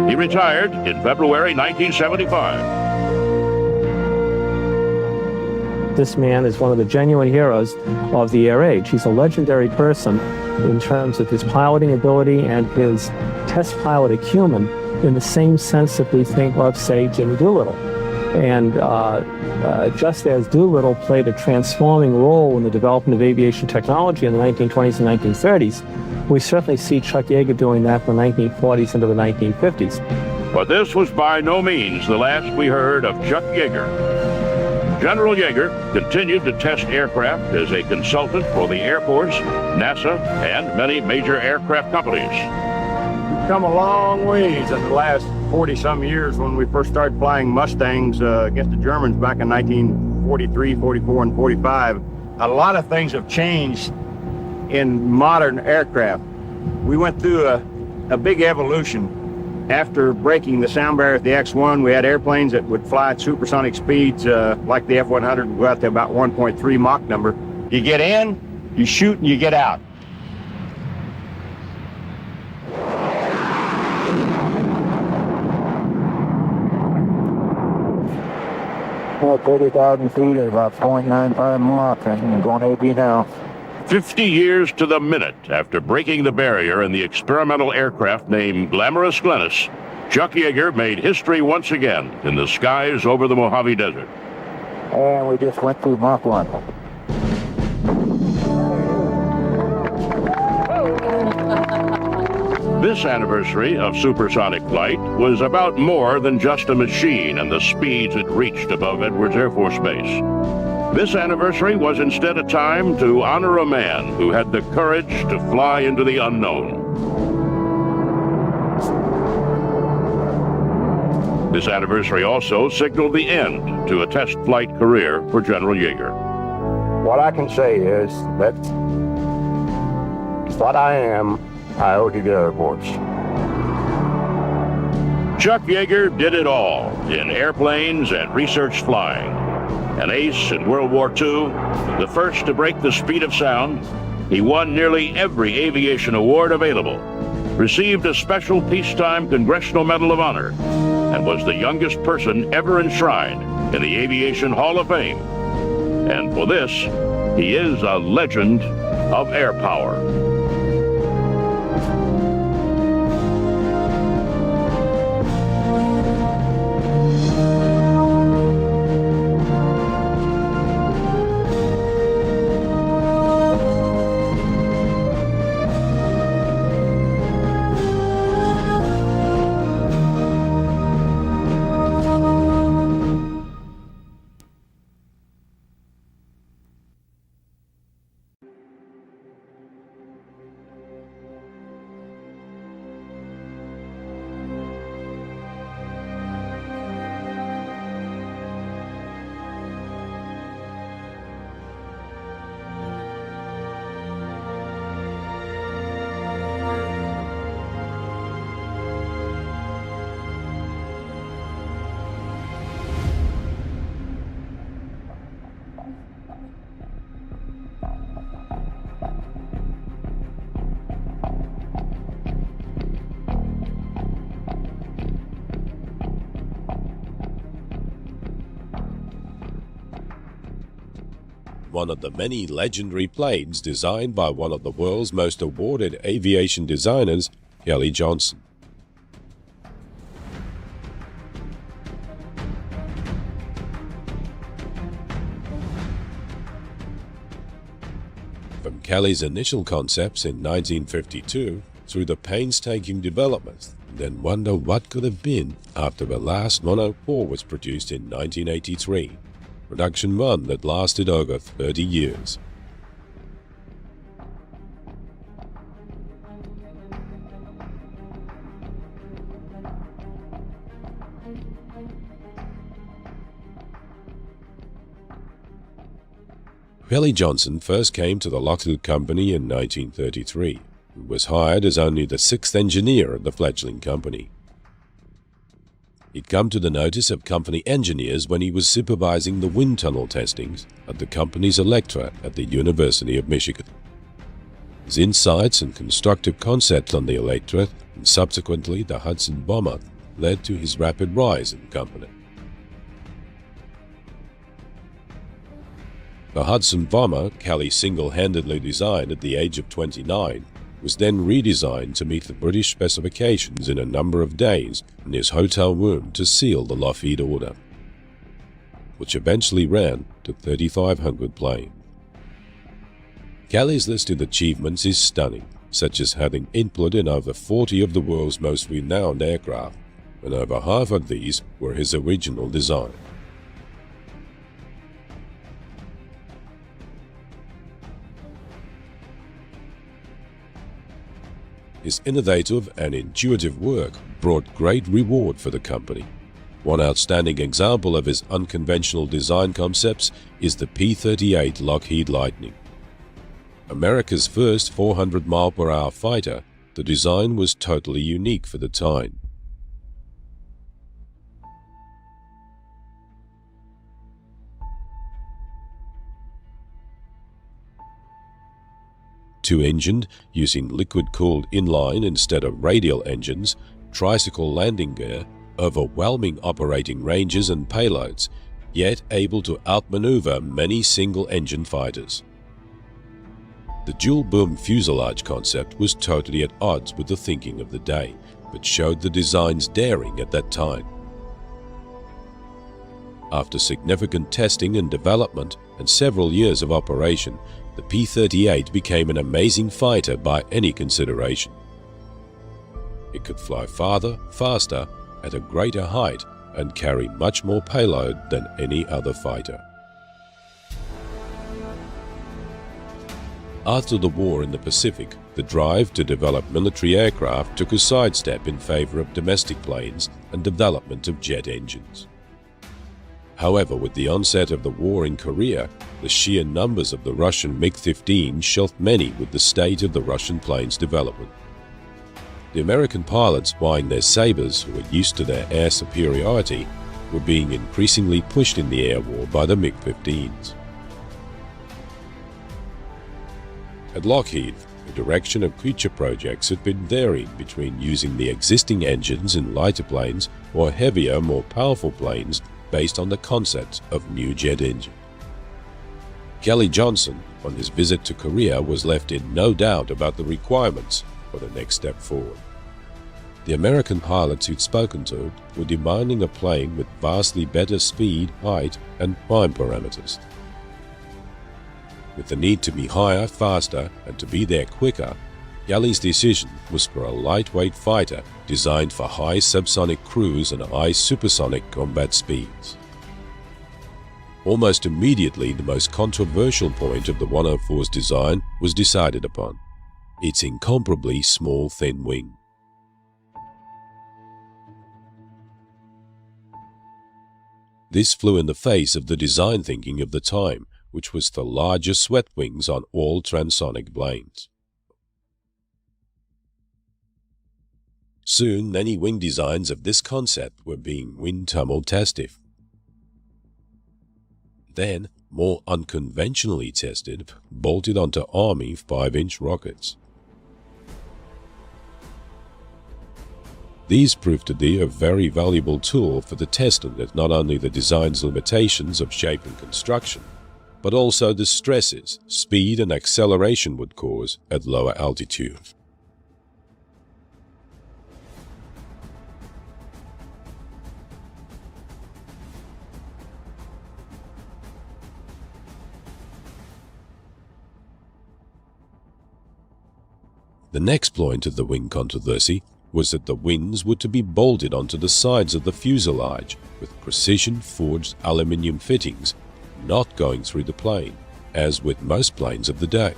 He retired in February 1975. This man is one of the genuine heroes of the air age. He's a legendary person in terms of his piloting ability and his test pilot acumen in the same sense that we think of, say, Jimmy Doolittle. And just as Doolittle played a transforming role in the development of aviation technology in the 1920s and 1930s, we certainly see Chuck Yeager doing that from the 1940s into the 1950s. But this was by no means the last we heard of Chuck Yeager. General Yeager continued to test aircraft as a consultant for the Air Force, NASA, and many major aircraft companies. come a long ways in the last 40-some years when we first started flying Mustangs against the Germans back in 1943, 44, and 45. A lot of things have changed in modern aircraft. We went through a big evolution. After breaking the sound barrier at the X-1, we had airplanes that would fly at supersonic speeds like the F-100 would go out to about 1.3 Mach number. You get in, you shoot, and you get out. Well, 30,000 feet at about 0.95 Mach, and I'm going AB now. 50 years to the minute after breaking the barrier in the experimental aircraft named Glamorous Glennis, Chuck Yeager made history once again in the skies over the Mojave Desert. And we just went through Mach 1. This anniversary of supersonic flight was about more than just a machine and the speeds it reached above Edwards Air Force Base. This anniversary was instead a time to honor a man who had the courage to fly into the unknown. This anniversary also signaled the end to a test flight career for General Yeager. What I can say is that what I am, I owe to the Air Force. Chuck Yeager did it all in airplanes and research flying. An ace in World War II, the first to break the speed of sound, he won nearly every aviation award available, received a special Peacetime Congressional Medal of Honor, and was the youngest person ever enshrined in the Aviation Hall of Fame. And for this, he is a legend of air power. One of the many legendary planes designed by one of the world's most awarded aviation designers, Kelly Johnson. From Kelly's initial concepts in 1952 through the painstaking development, then wonder what could have been after the last 104 was produced in 1983. Production run that lasted over 30 years. Kelly Johnson first came to the Lockheed Company in 1933 and was hired as only the sixth engineer of the fledgling company. He'd come to the notice of company engineers when he was supervising the wind tunnel testings at the company's Electra at the University of Michigan. His insights and constructive concepts on the Electra and subsequently the Hudson bomber led to his rapid rise in the company. The Hudson bomber, Kelly single-handedly designed at the age of 29, was then redesigned to meet the British specifications in a number of days in his hotel room to seal the Lockheed order, which eventually ran to 3,500 planes. Kelly's listed achievements is stunning, such as having input in over 40 of the world's most renowned aircraft, and over half of these were his original design. his innovative and intuitive work brought great reward for the company. One outstanding example of his unconventional design concepts is the P-38 Lockheed Lightning. America's first 400-mile-per-hour fighter, the design was totally unique for the time. Two-engined, using liquid-cooled inline instead of radial engines, tricycle landing gear, overwhelming operating ranges and payloads, yet able to outmaneuver many single-engine fighters. The dual-boom fuselage concept was totally at odds with the thinking of the day, but showed the design's daring at that time. After significant testing and development and several years of operation, the P-38 became an amazing fighter by any consideration. It could fly farther, faster, at a greater height, and carry much more payload than any other fighter. After the war in the Pacific, the drive to develop military aircraft took a sidestep in favor of domestic planes and development of jet engines. However, with the onset of the war in Korea, the sheer numbers of the Russian MiG-15 shelved many with the state of the Russian planes' development. The American pilots flying their Sabres, who were used to their air superiority, were being increasingly pushed in the air war by the MiG-15s. At Lockheed, the direction of future projects had been varying between using the existing engines in lighter planes or heavier, more powerful planes based on the concept of new jet engine. Kelly Johnson, on his visit to Korea, was left in no doubt about the requirements for the next step forward. The American pilots who'd spoken to were demanding a plane with vastly better speed, height, and climb parameters. With the need to be higher, faster, and to be there quicker, Kelly's decision was for a lightweight fighter designed for high subsonic cruise and high supersonic combat speeds. Almost immediately, the most controversial point of the 104's design was decided upon: its incomparably small, thin wing. This flew in the face of the design thinking of the time, which was the larger swept wings on all transonic planes. Soon, many wing designs of this concept were being wind-tunnel tested. Then, more unconventionally tested, bolted onto Army 5-inch rockets. These proved to be a very valuable tool for the testing of not only the design's limitations of shape and construction, but also the stresses speed and acceleration would cause at lower altitude. The next point of the wing controversy was that the wings were to be bolted onto the sides of the fuselage with precision-forged aluminium fittings, not going through the plane, as with most planes of the day.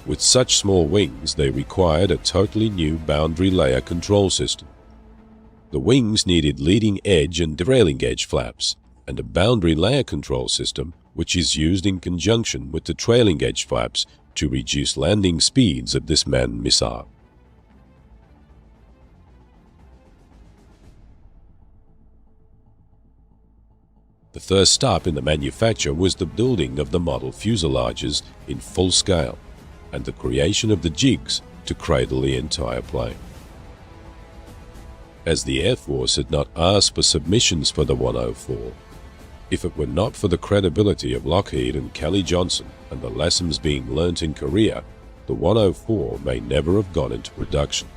With such small wings, they required a totally new boundary layer control system. The wings needed leading edge and trailing edge flaps, and a boundary layer control system which is used in conjunction with the trailing edge flaps to reduce landing speeds of this manned missile. The first stop in the manufacture was the building of the model fuselages in full scale and the creation of the jigs to cradle the entire plane. As the Air Force had not asked for submissions for the 104, if it were not for the credibility of Lockheed and Kelly Johnson and the lessons being learnt in Korea, the 104 may never have gone into production.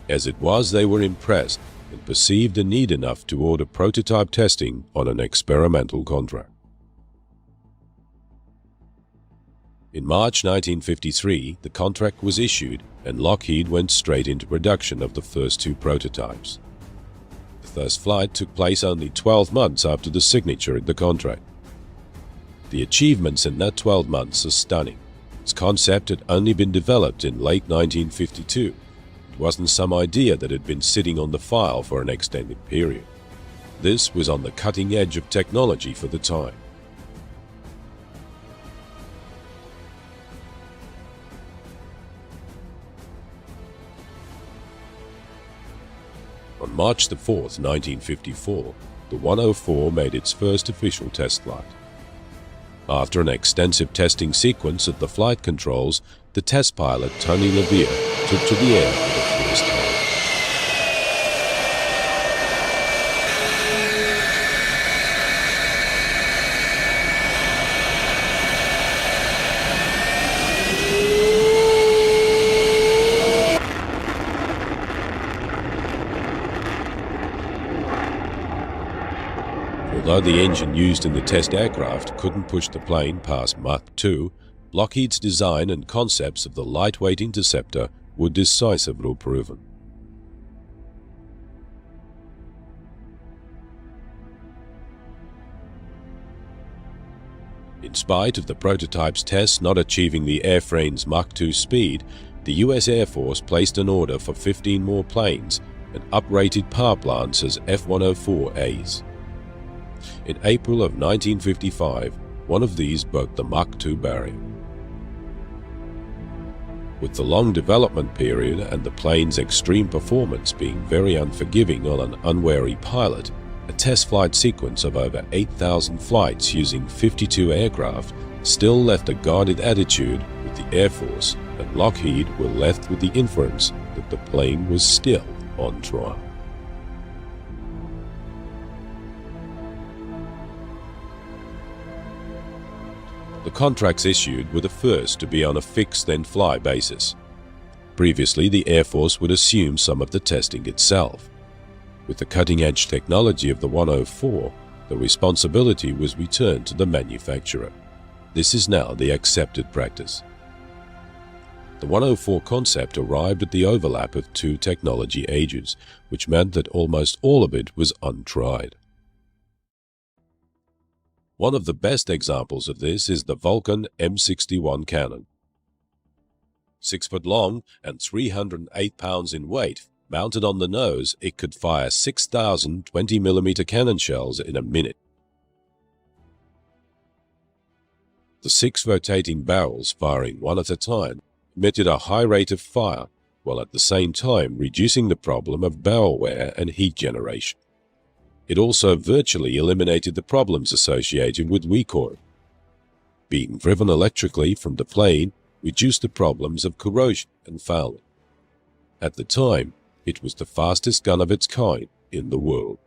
As it was, they were impressed and perceived a need enough to order prototype testing on an experimental contract. In March 1953, the contract was issued and Lockheed went straight into production of the first two prototypes. The first flight took place only 12 months after the signature of the contract. The achievements in that 12 months are stunning. Its concept had only been developed in late 1952. It wasn't some idea that had been sitting on the file for an extended period. This was on the cutting edge of technology for the time. On March 4, 1954, the 104 made its first official test flight. After an extensive testing sequence at the flight controls, the test pilot, Tony LaVia, took to the air for the first time. Although the engine used in the test aircraft couldn't push the plane past Mach 2, Lockheed's design and concepts of the lightweight interceptor were decisively proven. In spite of the prototype's tests not achieving the airframe's Mach 2 speed, the US Air Force placed an order for 15 more planes and uprated power plants as F-104As. In April of 1955, one of these broke the Mach 2 barrier. With the long development period and the plane's extreme performance being very unforgiving on an unwary pilot, a test flight sequence of over 8,000 flights using 52 aircraft still left a guarded attitude with the Air Force, and Lockheed were left with the inference that the plane was still on trial. The contracts issued were the first to be on a fix-then-fly basis. Previously, the Air Force would assume some of the testing itself. With the cutting-edge technology of the 104, the responsibility was returned to the manufacturer. This is now the accepted practice. The 104 concept arrived at the overlap of two technology ages, which meant that almost all of it was untried. One of the best examples of this is the Vulcan M61 cannon. 6 foot long and 308 pounds in weight, mounted on the nose, it could fire 6,000 20mm cannon shells in a minute. The 6 rotating barrels, firing one at a time, emitted a high rate of fire, while at the same time reducing the problem of barrel wear and heat generation. It also virtually eliminated the problems associated with recoil. Being driven electrically from the plane reduced the problems of corrosion and fouling. At the time, it was the fastest gun of its kind in the world.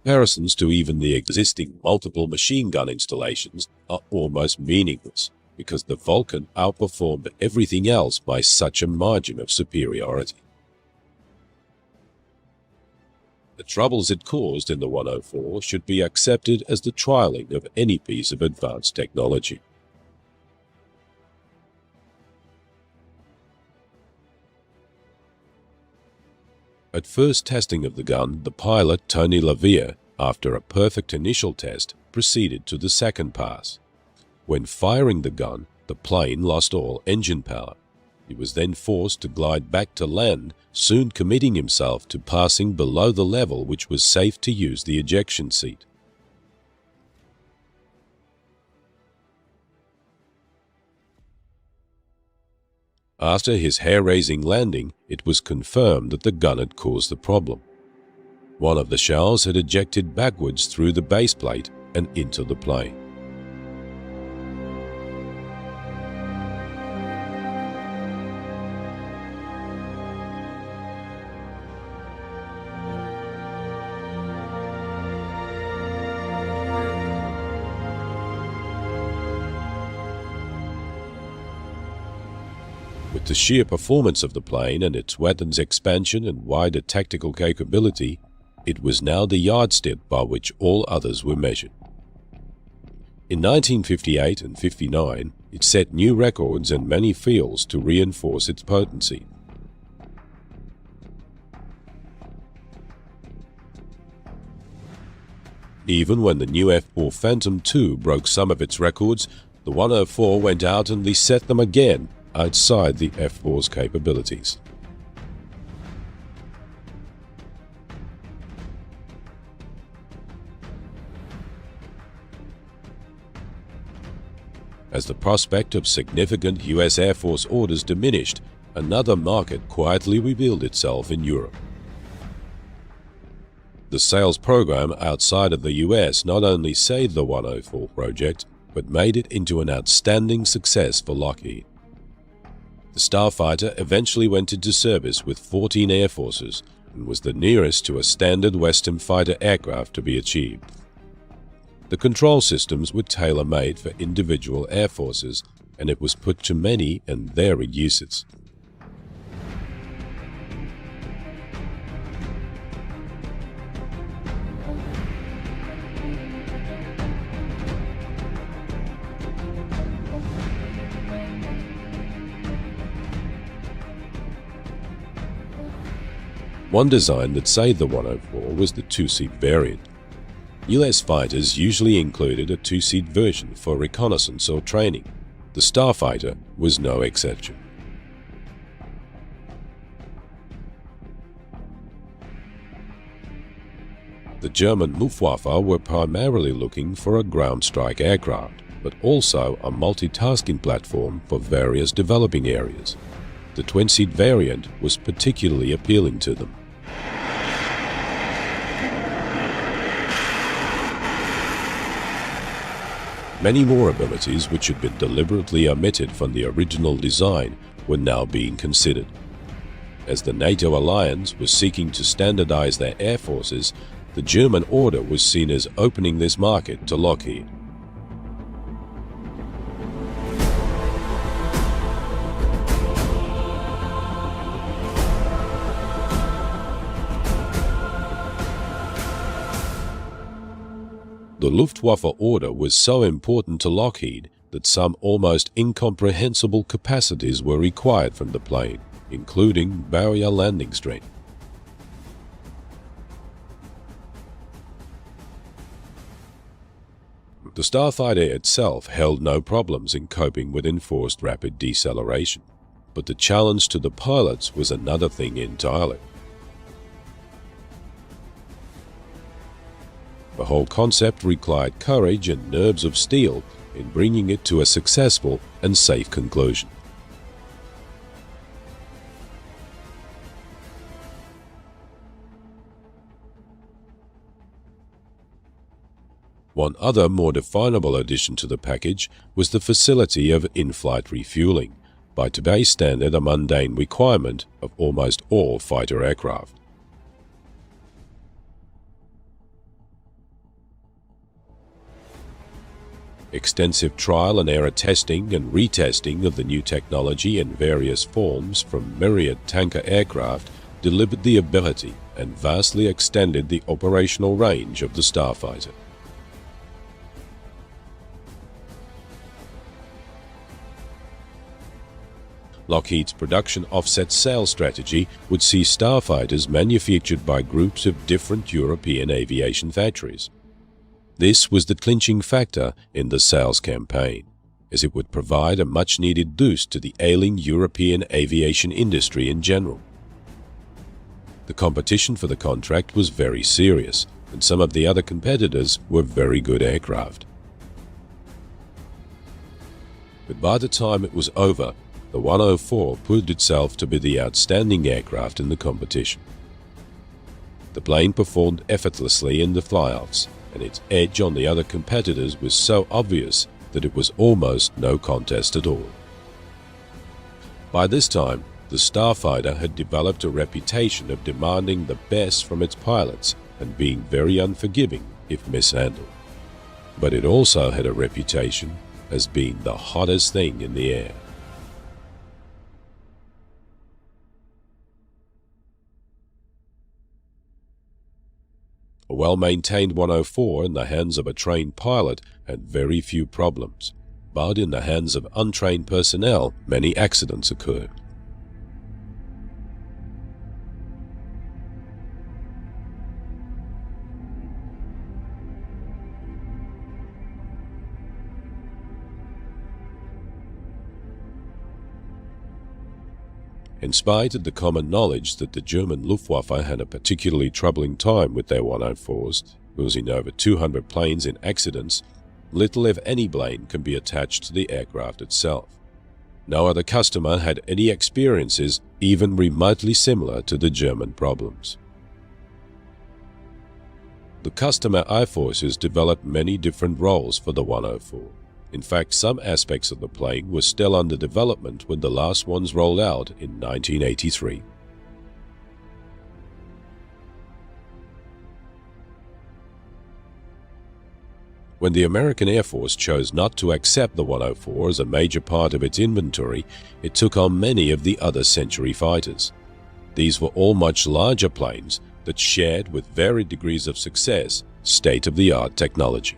Comparisons to even the existing multiple machine gun installations are almost meaningless, because the Vulcan outperformed everything else by such a margin of superiority. The troubles it caused in the 104 should be accepted as the trialing of any piece of advanced technology. At first testing of the gun, the pilot, Tony LaVia, after a perfect initial test, proceeded to the second pass. When firing the gun, the plane lost all engine power. He was then forced to glide back to land, soon committing himself to passing below the level which was safe to use the ejection seat. After his hair-raising landing, it was confirmed that the gun had caused the problem. One of the shells had ejected backwards through the base plate and into the plane. With the sheer performance of the plane and its weapons expansion and wider tactical capability, it was now the yardstick by which all others were measured. In 1958 and 59, it set new records in many fields to reinforce its potency. Even when the new F-4 Phantom II broke some of its records, the 104 went out and set them again outside the F-4's capabilities. As the prospect of significant US Air Force orders diminished, another market quietly revealed itself in Europe. The sales program outside of the US not only saved the 104 project, but made it into an outstanding success for Lockheed. The Starfighter eventually went into service with 14 air forces and was the nearest to a standard Western fighter aircraft to be achieved. The control systems were tailor-made for individual air forces, and it was put to many and varied uses. One design that saved the 104 was the two-seat variant. US fighters usually included a two-seat version for reconnaissance or training. The Starfighter was no exception. The German Luftwaffe were primarily looking for a ground strike aircraft, but also a multitasking platform for various developing areas. The twin-seat variant was particularly appealing to them. Many more abilities which had been deliberately omitted from the original design were now being considered. As the NATO alliance was seeking to standardize their air forces, the German order was seen as opening this market to Lockheed. The Luftwaffe order was so important to Lockheed that some almost incomprehensible capacities were required from the plane, including barrier landing strength. The Starfighter itself held no problems in coping with enforced rapid deceleration, but the challenge to the pilots was another thing entirely. The whole concept required courage and nerves of steel in bringing it to a successful and safe conclusion. One other more definable addition to the package was the facility of in-flight refueling, by today's standard a mundane requirement of almost all fighter aircraft. Extensive trial and error testing and retesting of the new technology in various forms from myriad tanker aircraft delivered the ability and vastly extended the operational range of the Starfighter. Lockheed's production offset sales strategy would see Starfighters manufactured by groups of different European aviation factories. This was the clinching factor in the sales campaign, as it would provide a much-needed boost to the ailing European aviation industry in general. The competition for the contract was very serious, and some of the other competitors were very good aircraft. But by the time it was over, the 104 proved itself to be the outstanding aircraft in the competition. The plane performed effortlessly in the flyouts, and its edge on the other competitors was so obvious that it was almost no contest at all. By this time, the Starfighter had developed a reputation of demanding the best from its pilots and being very unforgiving if mishandled. But it also had a reputation as being the hottest thing in the air. A well-maintained 104 in the hands of a trained pilot had very few problems, but in the hands of untrained personnel, many accidents occurred. In spite of the common knowledge that the German Luftwaffe had a particularly troubling time with their 104s, losing over 200 planes in accidents, little if any blame can be attached to the aircraft itself. No other customer had any experiences even remotely similar to the German problems. The customer air forces developed many different roles for the 104. In fact, some aspects of the plane were still under development when the last ones rolled out in 1983. When the American Air Force chose not to accept the 104 as a major part of its inventory, it took on many of the other Century fighters. These were all much larger planes that shared, with varied degrees of success, state-of-the-art technology.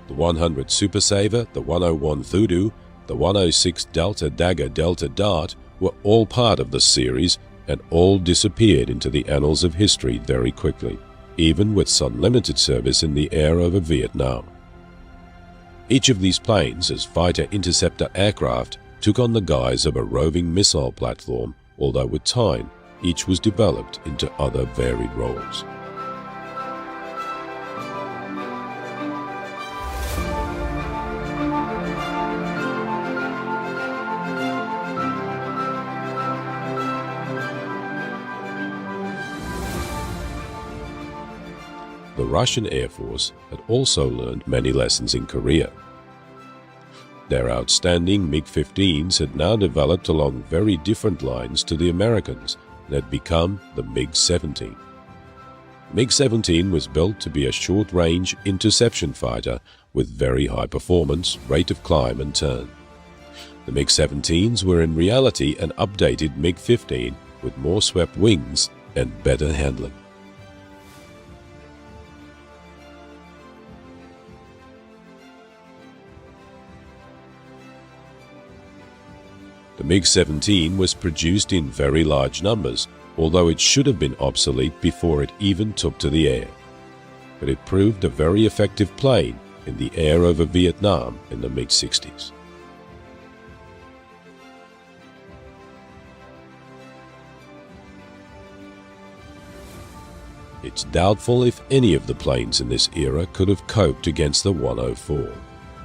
The 100 Super Saver, the 101 Thudu, the 106 Delta Dagger Delta Dart were all part of the series and all disappeared into the annals of history very quickly, even with some limited service in the air over Vietnam. Each of these planes, as fighter interceptor aircraft, took on the guise of a roving missile platform, although with time, each was developed into other varied roles. The Russian Air Force had also learned many lessons in Korea. Their outstanding MiG-15s had now developed along very different lines to the Americans and had become the MiG-17. MiG-17 was built to be a short-range interception fighter with very high performance, rate of climb and turn. The MiG-17s were in reality an updated MiG-15 with more swept wings and better handling. The MiG-17 was produced in very large numbers, although it should have been obsolete before it even took to the air. But it proved a very effective plane in the air over Vietnam in the mid-60s. It's doubtful if any of the planes in this era could have coped against the 104.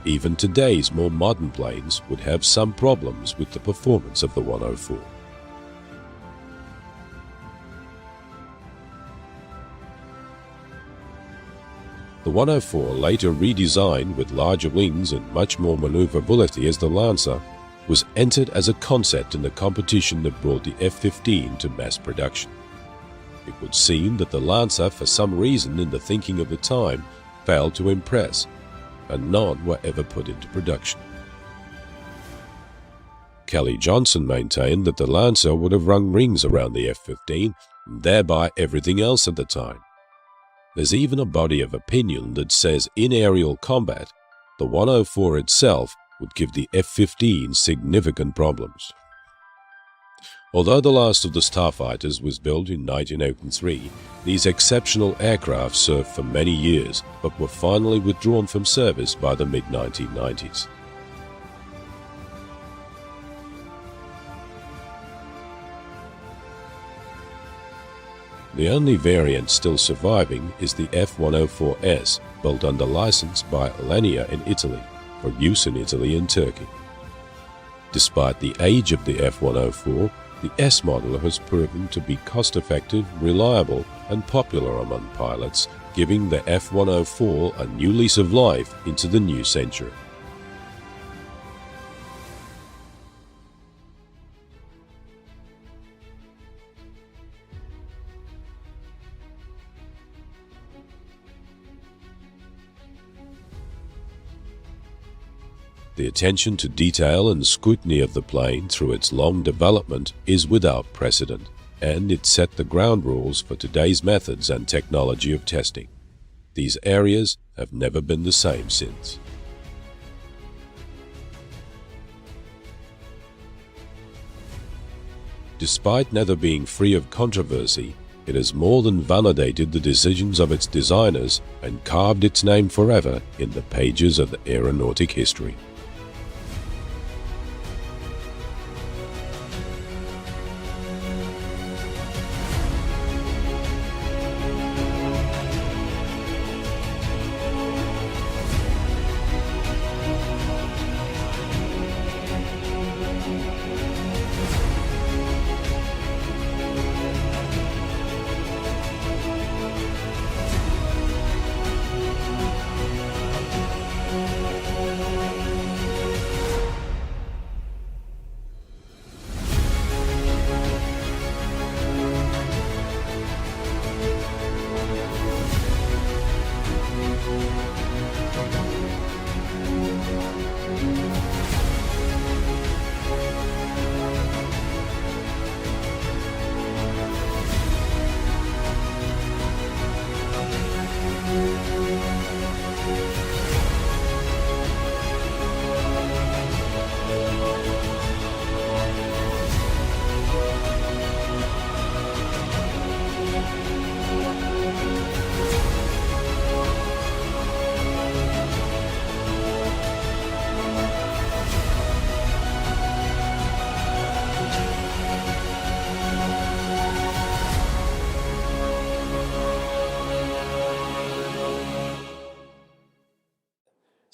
Even today's more modern planes would have some problems with the performance of the 104. The 104, later redesigned with larger wings and much more maneuverability as the Lancer, was entered as a concept in the competition that brought the F-15 to mass production. It would seem that the Lancer, for some reason in the thinking of the time, failed to impress, and none were ever put into production. Kelly Johnson maintained that the Lancer would have rung rings around the F-15 and thereby everything else at the time. There's even a body of opinion that says in aerial combat, the 104 itself would give the F-15 significant problems. Although the last of the Starfighters was built in 1903, these exceptional aircraft served for many years but were finally withdrawn from service by the mid-1990s. The only variant still surviving is the F-104S, built under license by Alenia in Italy, for use in Italy and Turkey. Despite the age of the F-104, the S model has proven to be cost-effective, reliable, and popular among pilots, giving the F-104 a new lease of life into the new century. The attention to detail and scrutiny of the plane through its long development is without precedent, and it set the ground rules for today's methods and technology of testing. These areas have never been the same since. Despite never being free of controversy, it has more than validated the decisions of its designers and carved its name forever in the pages of the aeronautic history.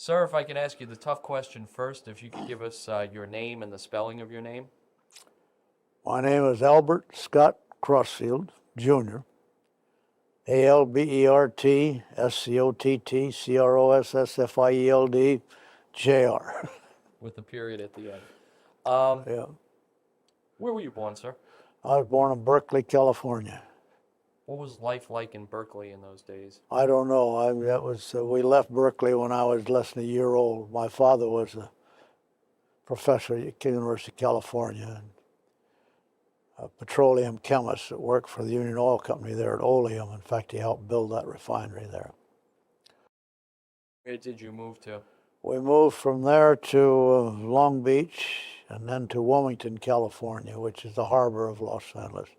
Sir, if I can ask you the tough question first, if you could give us your name and the spelling of your name. My name is Albert Scott Crossfield, Jr. ALBERT SCOTT CROSSFIELD With the period at the end. Yeah. Where were you born, sir? I was born in Berkeley, California. What was life like in Berkeley in those days? I don't know. We left Berkeley when I was less than a year old. My father was a professor at University of California, and a petroleum chemist that worked for the Union Oil Company there at Oleum. In fact, he helped build that refinery there. Where did you move to? We moved from there to Long Beach and then to Wilmington, California, which is the harbor of Los Angeles.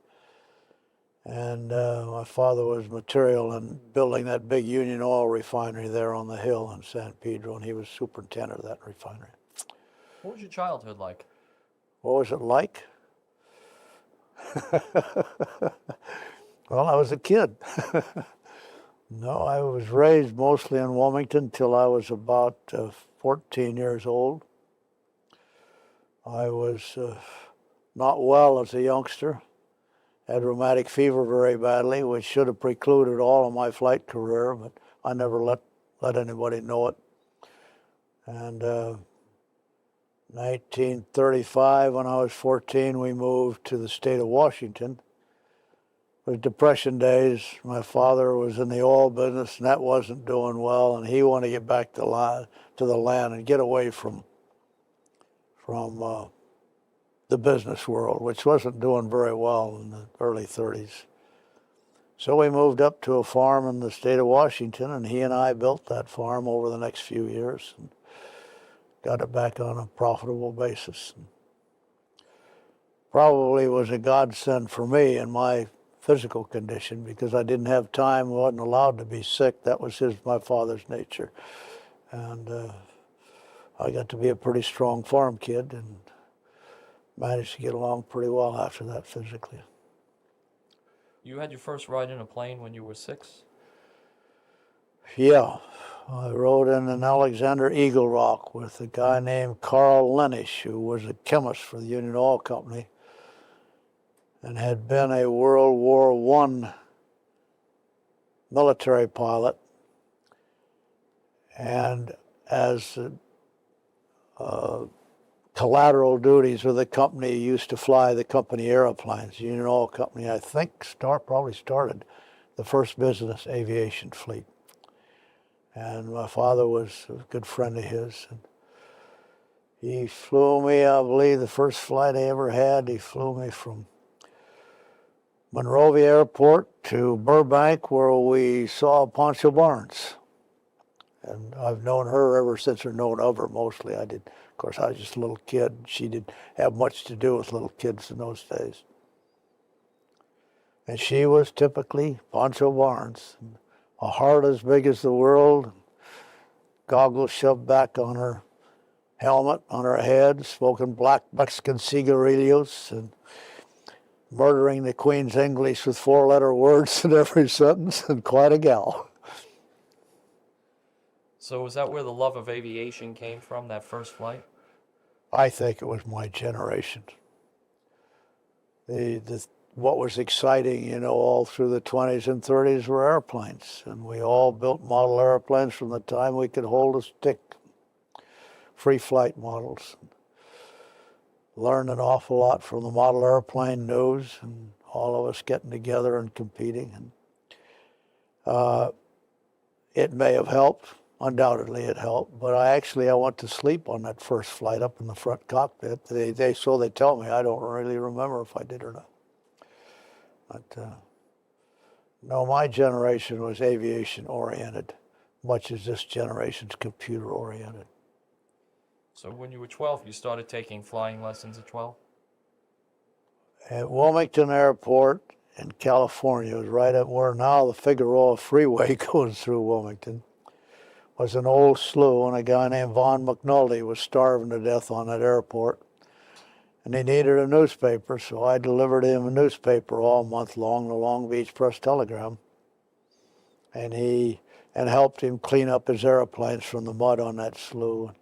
And my father was material in building that big Union Oil refinery there on the hill in San Pedro, and he was superintendent of that refinery. What was your childhood like? What was it like? Well, I was a kid. No, I was raised mostly in Wilmington till I was about 14 years old. I was not well as a youngster. Had rheumatic fever very badly, which should have precluded all of my flight career, but I never let anybody know it. And 1935, when I was 14, we moved to the state of Washington. It was Depression days. My father was in the oil business, and that wasn't doing well, and he wanted to get back to the land and get away from the business world, which wasn't doing very well in the early 30s. So we moved up to a farm in the state of Washington, and he and I built that farm over the next few years and got it back on a profitable basis. Probably was a godsend for me in my physical condition because I didn't have time, wasn't allowed to be sick. That was my father's nature. And I got to be a pretty strong farm kid and managed to get along pretty well after that physically. You had your first ride in a plane when you were 6? Yeah, I rode in an Alexander Eagle Rock with a guy named Carl Lenish, who was a chemist for the Union Oil Company and had been a World War I military pilot. And as collateral duties of the company, he used to fly the company airplanes. The Union Oil Company, I think, probably started the first business aviation fleet. And my father was a good friend of his. And he flew me, I believe, the first flight I ever had, he flew me from Monrovia Airport to Burbank, where we saw Poncho Barnes. And I've known her ever since, or known of her mostly. I did. Of course, I was just a little kid. She didn't have much to do with little kids in those days. And she was typically Poncho Barnes. A heart as big as the world, goggles shoved back on her helmet, on her head, smoking black Mexican cigarillos, and murdering the Queen's English with 4-letter words in every sentence, and quite a gal. So was that where the love of aviation came from, that first flight? I think it was my generation. What was exciting, all through the 20s and 30s were airplanes. And we all built model airplanes from the time we could hold a stick. Free flight models. Learned an awful lot from the model airplane news and all of us getting together and competing. And it may have helped. Undoubtedly it helped. But I went to sleep on that first flight up in the front cockpit. So they tell me. I don't really remember if I did or not. But no, my generation was aviation-oriented, much as this generation's computer-oriented. So when you were 12, you started taking flying lessons at 12? At Wilmington Airport in California, it was right up where now the Figueroa Freeway goes through Wilmington, was an old slough, and a guy named Von McNulty was starving to death on that airport. And he needed a newspaper, so I delivered him a newspaper all month long, the Long Beach Press Telegram. And he and helped him clean up his airplanes from the mud on that slough.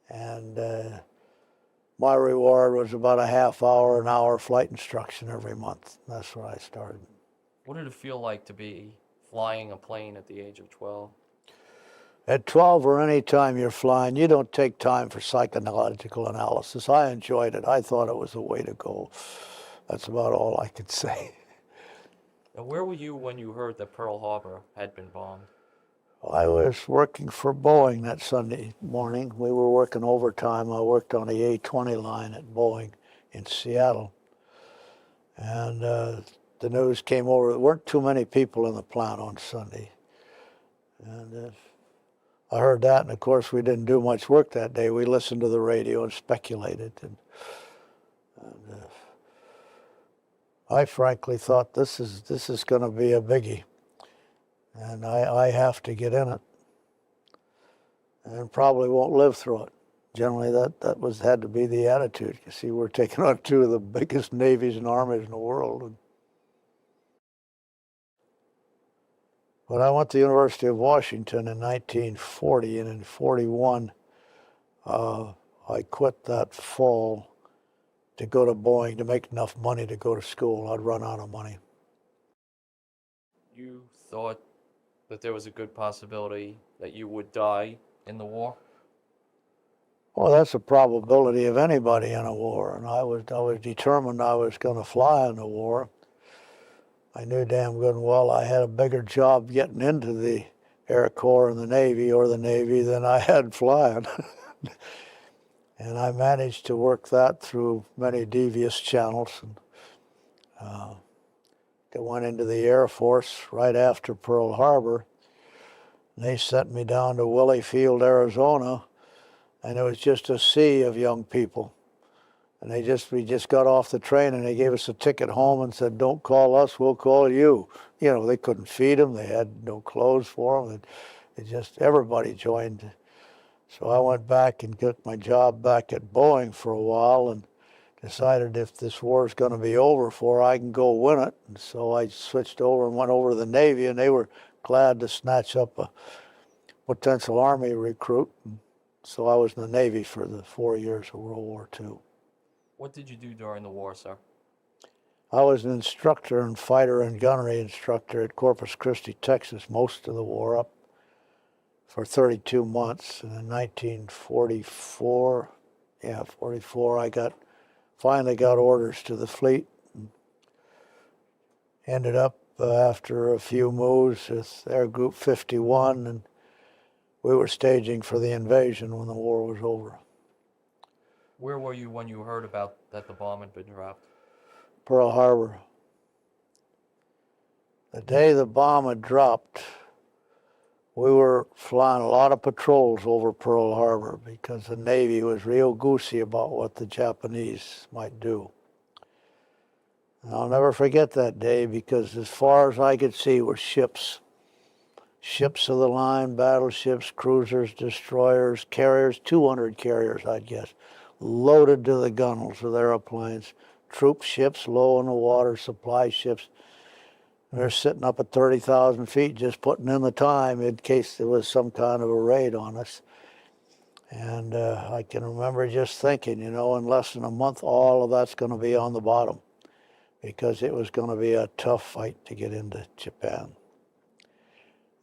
And my reward was about a half hour, an hour flight instruction every month. That's where I started. What did it feel like to be flying a plane at the age of 12? At 12 or any time you're flying, you don't take time for psychological analysis. I enjoyed it. I thought it was the way to go. That's about all I could say. Now, where were you when you heard that Pearl Harbor had been bombed? I was working for Boeing that Sunday morning. We were working overtime. I worked on the A-20 line at Boeing in Seattle. And the news came over. There weren't too many people in the plant on Sunday. And I heard that, and of course we didn't do much work that day. We listened to the radio and speculated. And I frankly thought this is going to be a biggie. And I have to get in it, and probably won't live through it. Generally, that had to be the attitude. You see, we're taking on two of the biggest navies and armies in the world. But I went to the University of Washington in 1940, and in 41, I quit that fall to go to Boeing to make enough money to go to school. I'd run out of money. You thought that there was a good possibility that you would die in the war? Well, that's a probability of anybody in a war, and I was determined I was going to fly in the war. I knew damn good and well I had a bigger job getting into the Air Corps and the Navy than I had flying. And I managed to work that through many devious channels. And I went into the Air Force right after Pearl Harbor. And they sent me down to Willie Field, Arizona, and it was just a sea of young people. And we just got off the train, and they gave us a ticket home and said, "Don't call us, we'll call you." You know, they couldn't feed them, they had no clothes for them. Everybody joined. So I went back and got my job back at Boeing for a while, and decided if this war is going to be over for, I can go win it. And so I switched over and went over to the Navy, and they were glad to snatch up a potential Army recruit. And so I was in the Navy for the 4 years of World War II. What did you do during the war, sir? I was an instructor and fighter and gunnery instructor at Corpus Christi, Texas, most of the war, up for 32 months. And in 1944, 44, I finally got orders to the fleet. And ended up after a few moves with Air Group 51, and we were staging for the invasion when the war was over. Where were you when you heard about that the bomb had been dropped? Pearl Harbor. The day the bomb had dropped, we were flying a lot of patrols over Pearl Harbor because the Navy was real goosey about what the Japanese might do. And I'll never forget that day, because as far as I could see were ships. Ships of the line, battleships, cruisers, destroyers, carriers, 200 carriers, I'd guess, loaded to the gunnels with airplanes, troop ships low in the water, supply ships. They're sitting up at 30,000 feet just putting in the time in case there was some kind of a raid on us. And I can remember just thinking, in less than a month, all of that's going to be on the bottom, because it was going to be a tough fight to get into Japan.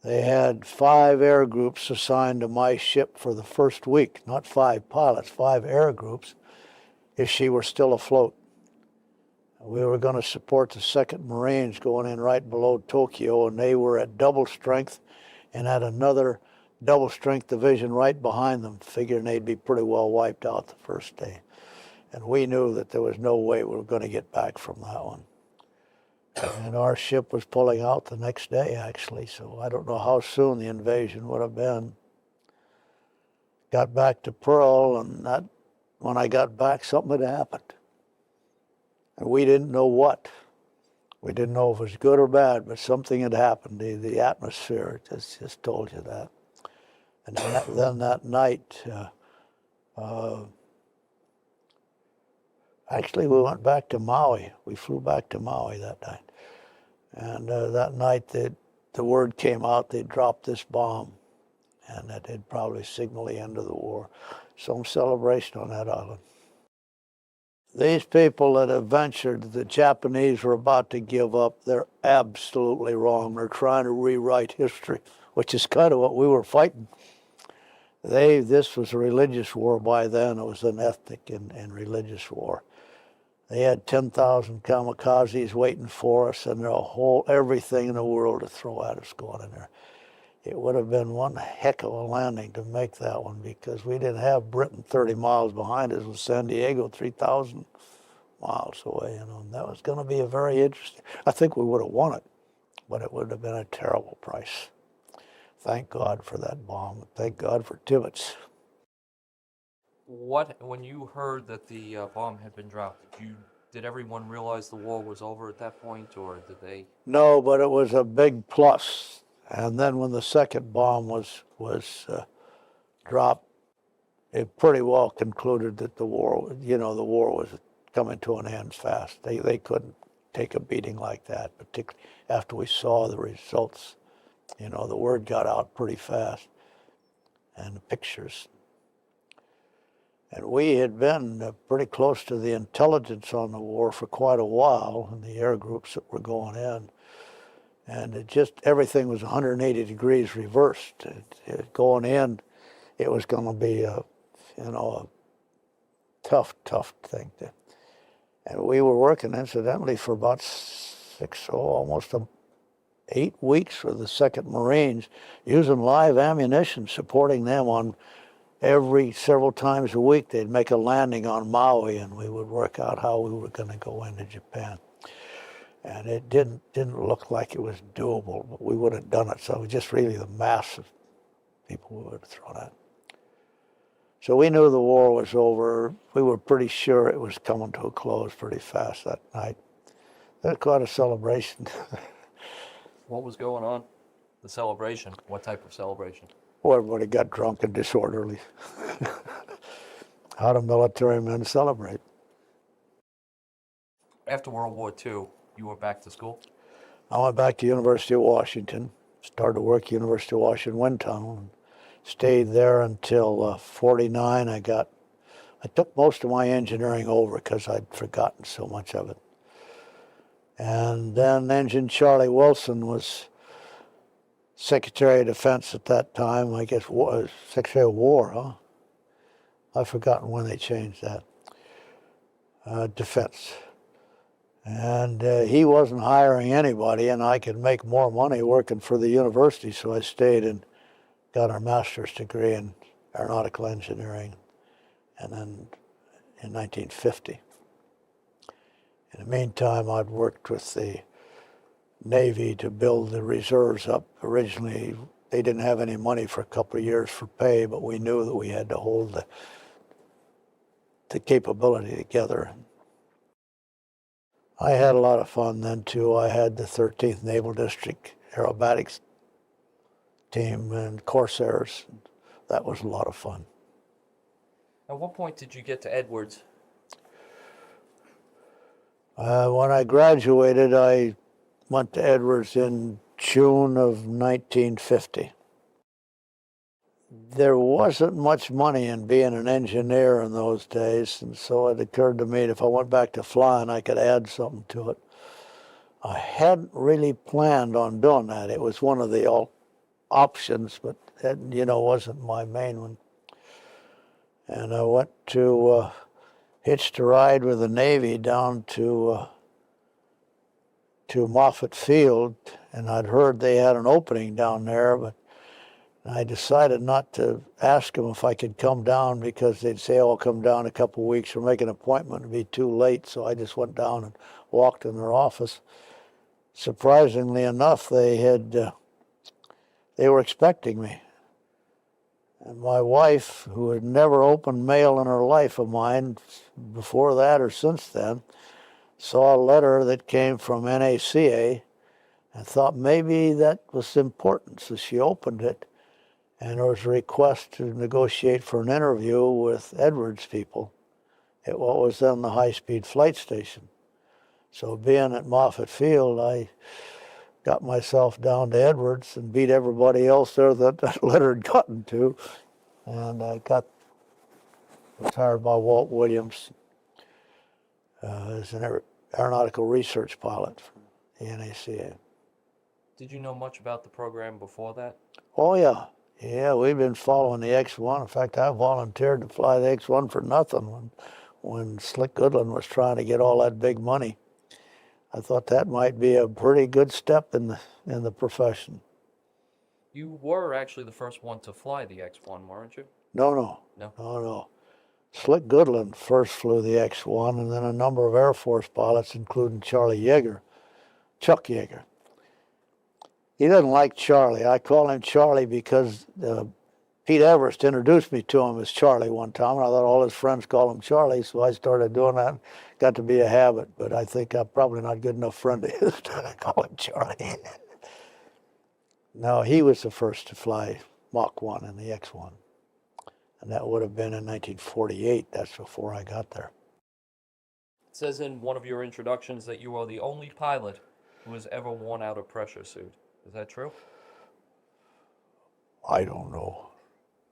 They had 5 air groups assigned to my ship for the first week, not 5 pilots, 5 air groups, if she were still afloat. We were going to support the 2nd Marines going in right below Tokyo, and they were at double strength and had another double strength division right behind them, figuring they'd be pretty well wiped out the first day. And we knew that there was no way we were going to get back from that one. And our ship was pulling out the next day, actually, so I don't know how soon the invasion would have been. Got back to Pearl, and when I got back, something had happened. And we didn't know what. We didn't know if it was good or bad, but something had happened. The atmosphere just told you that. And then that night, actually, we went back to Maui. We flew back to Maui that night. And that night, the word came out they dropped this bomb, and that had probably signaled the end of the war. Some celebration on that island. These people that have ventured, the Japanese were about to give up. They're absolutely wrong. They're trying to rewrite history, which is kind of what we were fighting. This was a religious war by then. It was an ethnic and religious war. They had 10,000 kamikazes waiting for us, and everything in the world to throw at us going in there. It would have been one heck of a landing to make that one, because we didn't have Britain 30 miles behind us with San Diego 3,000 miles away, you know. And that was going to be a very interesting. I think we would have won it, but it would have been a terrible price. Thank God for that bomb. Thank God for Tibbets. When you heard that the bomb had been dropped, did everyone realize the war was over at that point, or did they? No, but it was a big plus. And then when the second bomb was dropped, it pretty well concluded that the war was coming to an end fast. They couldn't take a beating like that, particularly after we saw the results. You know, the word got out pretty fast, and the pictures. And we had been pretty close to the intelligence on the war for quite a while, and the air groups that were going in. And it just, everything was 180 degrees reversed. Going in, it was going to be a tough thing. And we were working, incidentally, for about almost 8 weeks with the 2nd Marines, using live ammunition, supporting them on several times a week. They'd make a landing on Maui, and we would work out how we were going to go into Japan. And it didn't look like it was doable, but we would have done it. So it was just really the mass of people we would have thrown at. So we knew the war was over. We were pretty sure it was coming to a close pretty fast that night. That was quite a celebration. What was going on? The celebration? What type of celebration? Well, everybody got drunk and disorderly. How do military men celebrate? After World War II, you were back to school? I went back to University of Washington, started to work at University of Washington wind tunnel, and stayed there until 49. I took most of my engineering over because I'd forgotten so much of it. And then Engine Charlie Wilson was Secretary of Defense at that time, I guess Secretary of War, huh? I've forgotten when they changed that. Defense. And he wasn't hiring anybody, and I could make more money working for the university, so I stayed and got our master's degree in aeronautical engineering, and then in 1950. In the meantime, I'd worked with the Navy to build the reserves up. Originally, they didn't have any money for a couple of years for pay, but we knew that we had to hold the capability together. I had a lot of fun then, too. I had the 13th Naval District aerobatics team and Corsairs. That was a lot of fun. At what point did you get to Edwards? When I graduated, I went to Edwards in June of 1950. There wasn't much money in being an engineer in those days, and so it occurred to me that if I went back to flying, I could add something to it. I hadn't really planned on doing that. It was one of the options, but it, wasn't my main one. And I went to hitched a ride with the Navy down to Moffett Field, and I'd heard they had an opening down there, but I decided not to ask them if I could come down because they'd say, "Oh, I'll come down in a couple of weeks or make an appointment." It'd be too late, so I just went down and walked in their office. Surprisingly enough, they were expecting me. And my wife, who had never opened mail in her life of mine before that or since then, saw a letter that came from NACA and thought maybe that was important, so she opened it. And there was a request to negotiate for an interview with Edwards people at what was then the high-speed flight station. So being at Moffett Field, I got myself down to Edwards and beat everybody else there that letter had gotten to. And I was hired by Walt Williams as an aeronautical research pilot from the NACA. Did you know much about the program before that? Oh, yeah. Yeah, we've been following the X-1. In fact, I volunteered to fly the X-1 for nothing when Slick Goodland was trying to get all that big money. I thought that might be a pretty good step in the profession. You were actually the first one to fly the X-1, weren't you? No. Slick Goodland first flew the X-1, and then a number of Air Force pilots, including Chuck Yeager. He doesn't like Charlie. I call him Charlie because Pete Everest introduced me to him as Charlie one time, and I thought all his friends call him Charlie, so I started doing that. Got to be a habit, but I think I'm probably not a good enough friend of his to call him Charlie. No, he was the first to fly Mach 1 in the X-1, and that would have been in 1948. That's before I got there. It says in one of your introductions that you are the only pilot who has ever worn out a pressure suit. Is that true? I don't know.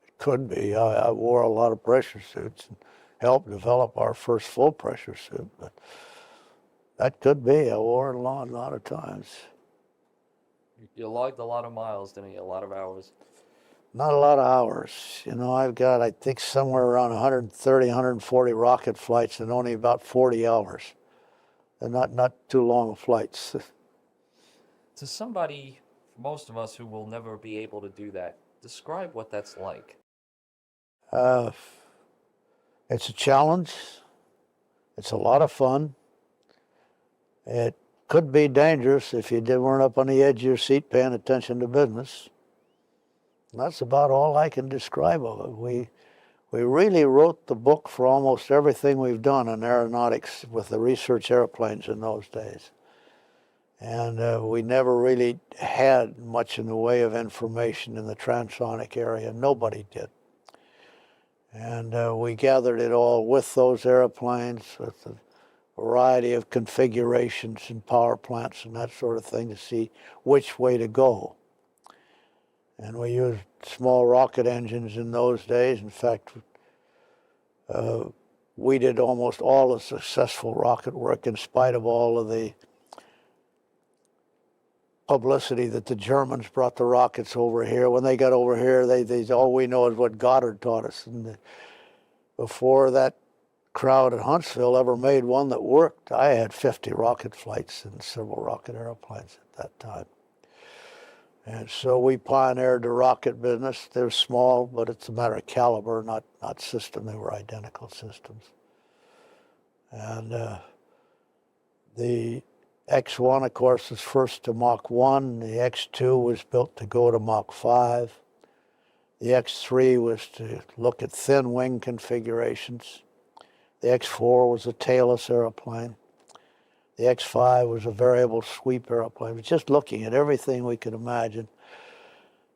It could be. I wore a lot of pressure suits and helped develop our first full pressure suit, but that could be. I wore it a lot of times. You logged a lot of miles, didn't you? A lot of hours. Not a lot of hours. You know, I've got, I think, somewhere around 130, 140 rocket flights and only about 40 hours. They're not too long flights. To somebody, for most of us, who will never be able to do that, describe what that's like. It's a challenge. It's a lot of fun. It could be dangerous if you weren't up on the edge of your seat paying attention to business. And that's about all I can describe of it. We really wrote the book for almost everything we've done in aeronautics with the research airplanes in those days. And we never really had much in the way of information in the transonic area. Nobody did. And we gathered it all with those airplanes, with a variety of configurations and power plants and that sort of thing to see which way to go. And we used small rocket engines in those days. In fact, we did almost all the successful rocket work in spite of all of the publicity that the Germans brought the rockets over here. When they got over here, they all we know is what Goddard taught us. And before that crowd at Huntsville ever made one that worked, I had 50 rocket flights and several rocket airplanes at that time. And so we pioneered the rocket business. They're small, but it's a matter of caliber, not system. They were identical systems. And the X-1, of course, was first to Mach 1. The X-2 was built to go to Mach 5. The X-3 was to look at thin wing configurations. The X-4 was a tailless airplane. The X-5 was a variable sweep airplane. It was just looking at everything we could imagine.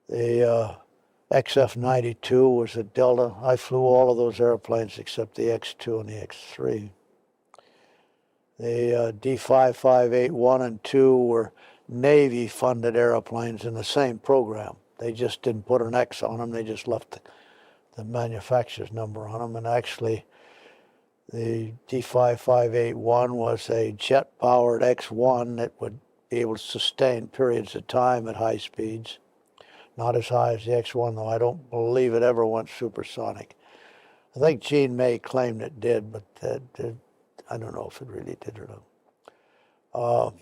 The XF-92 was a Delta. I flew all of those airplanes except the X-2 and the X-3. The D-5581 and 2 were Navy-funded airplanes in the same program. They just didn't put an X on them. They just left the manufacturer's number on them. And actually, the D-5581 was a jet-powered X-1 that would be able to sustain periods of time at high speeds. Not as high as the X-1, though. I don't believe it ever went supersonic. I think Gene May claimed it did, but I don't know if it really did or not.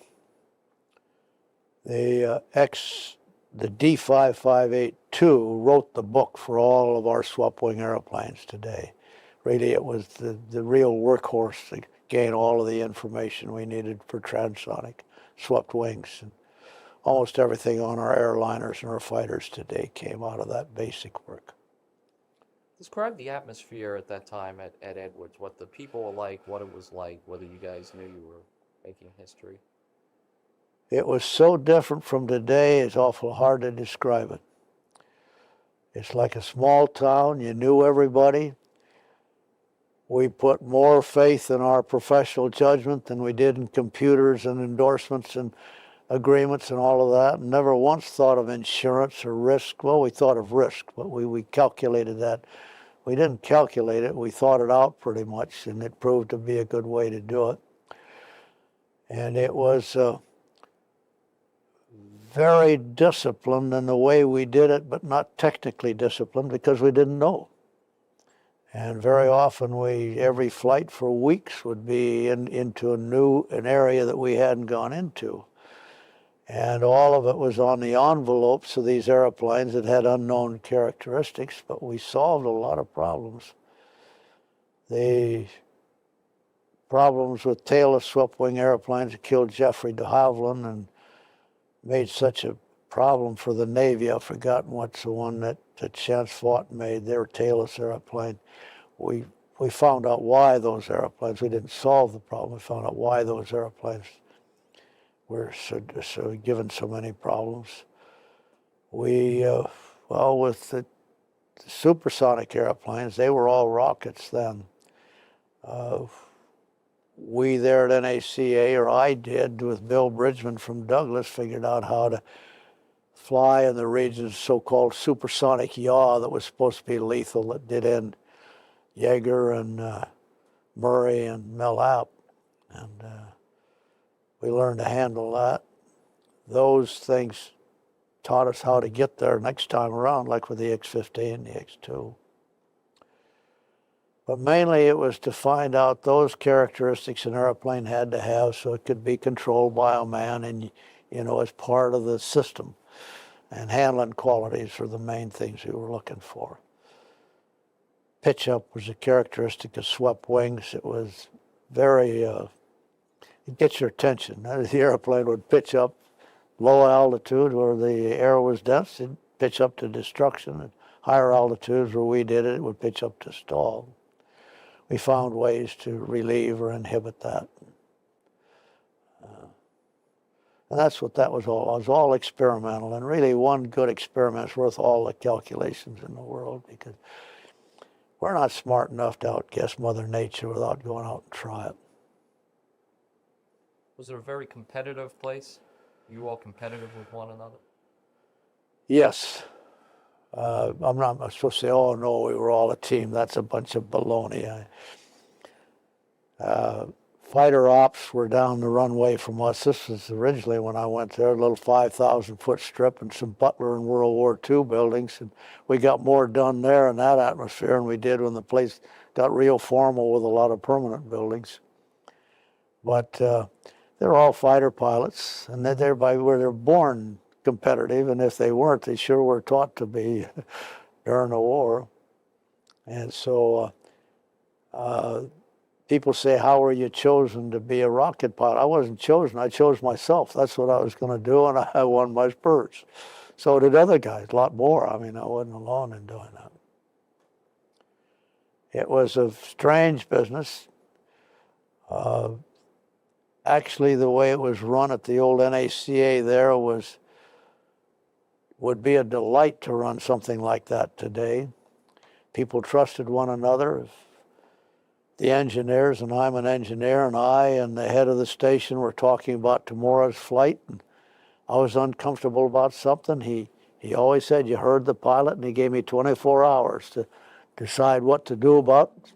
The D-5582 wrote the book for all of our swept-wing airplanes today. Really, it was the real workhorse to gain all of the information we needed for transonic swept wings. And almost everything on our airliners and our fighters today came out of that basic work. Describe the atmosphere at that time at Edwards, what the people were like, what it was like, whether you guys knew you were making history. It was so different from today, it's awful hard to describe it. It's like a small town, you knew everybody. We put more faith in our professional judgment than we did in computers and endorsements and agreements and all of that. Never once thought of insurance or risk. Well, we thought of risk, but we calculated that. We didn't calculate it. We thought it out pretty much, and it proved to be a good way to do it. And it was very disciplined in the way we did it, but not technically disciplined because we didn't know. And very often every flight for weeks would be into an area that we hadn't gone into. And all of it was on the envelopes of these airplanes that had unknown characteristics, but we solved a lot of problems. The problems with tailless swept-wing airplanes that killed Jeffrey de Havilland and made such a problem for the Navy. I've forgotten what's the one that Chance Vaught made, their tailless airplane. We found out why those airplanes, we didn't solve the problem, we found out why those airplanes were given so many problems. Well, with the supersonic airplanes, they were all rockets then. We there at NACA, or I did, with Bill Bridgman from Douglas, figured out how to fly in the region of so-called supersonic yaw that was supposed to be lethal, that did end Yeager and Murray and Mel App. And we learned to handle that. Those things taught us how to get there next time around, like with the X-15 and the X-2. But mainly it was to find out those characteristics an airplane had to have so it could be controlled by a man and, as part of the system. And handling qualities were the main things we were looking for. Pitch up was a characteristic of swept wings. It was very, it gets your attention. The airplane would pitch up low altitude where the air was dense, it'd pitch up to destruction. At higher altitudes where we did it, it would pitch up to stall. We found ways to relieve or inhibit that. And that's what that was all. It was all experimental, and really one good experiment is worth all the calculations in the world, because we're not smart enough to outguess Mother Nature without going out and try it. Was it a very competitive place? You all competitive with one another? Yes. I'm not supposed to say, oh no, we were all a team. That's a bunch of baloney. Fighter ops were down the runway from us. This was originally when I went there, a little 5,000-foot strip and some Butler and World War II buildings. And we got more done there in that atmosphere than we did when the place got real formal with a lot of permanent buildings. But they're all fighter pilots, and they're born competitive, and if they weren't, they sure were taught to be during the war. And so people say, how were you chosen to be a rocket pilot? I wasn't chosen, I chose myself. That's what I was going to do, and I won my spurs. So did other guys, a lot more. I mean, I wasn't alone in doing that. It was a strange business. Actually, the way it was run at the old NACA there would be a delight to run something like that today. People trusted one another. The engineers, and I'm an engineer, and I and the head of the station were talking about tomorrow's flight, and I was uncomfortable about something. He always said, you heard the pilot, and he gave me 24 hours to decide what to do about it,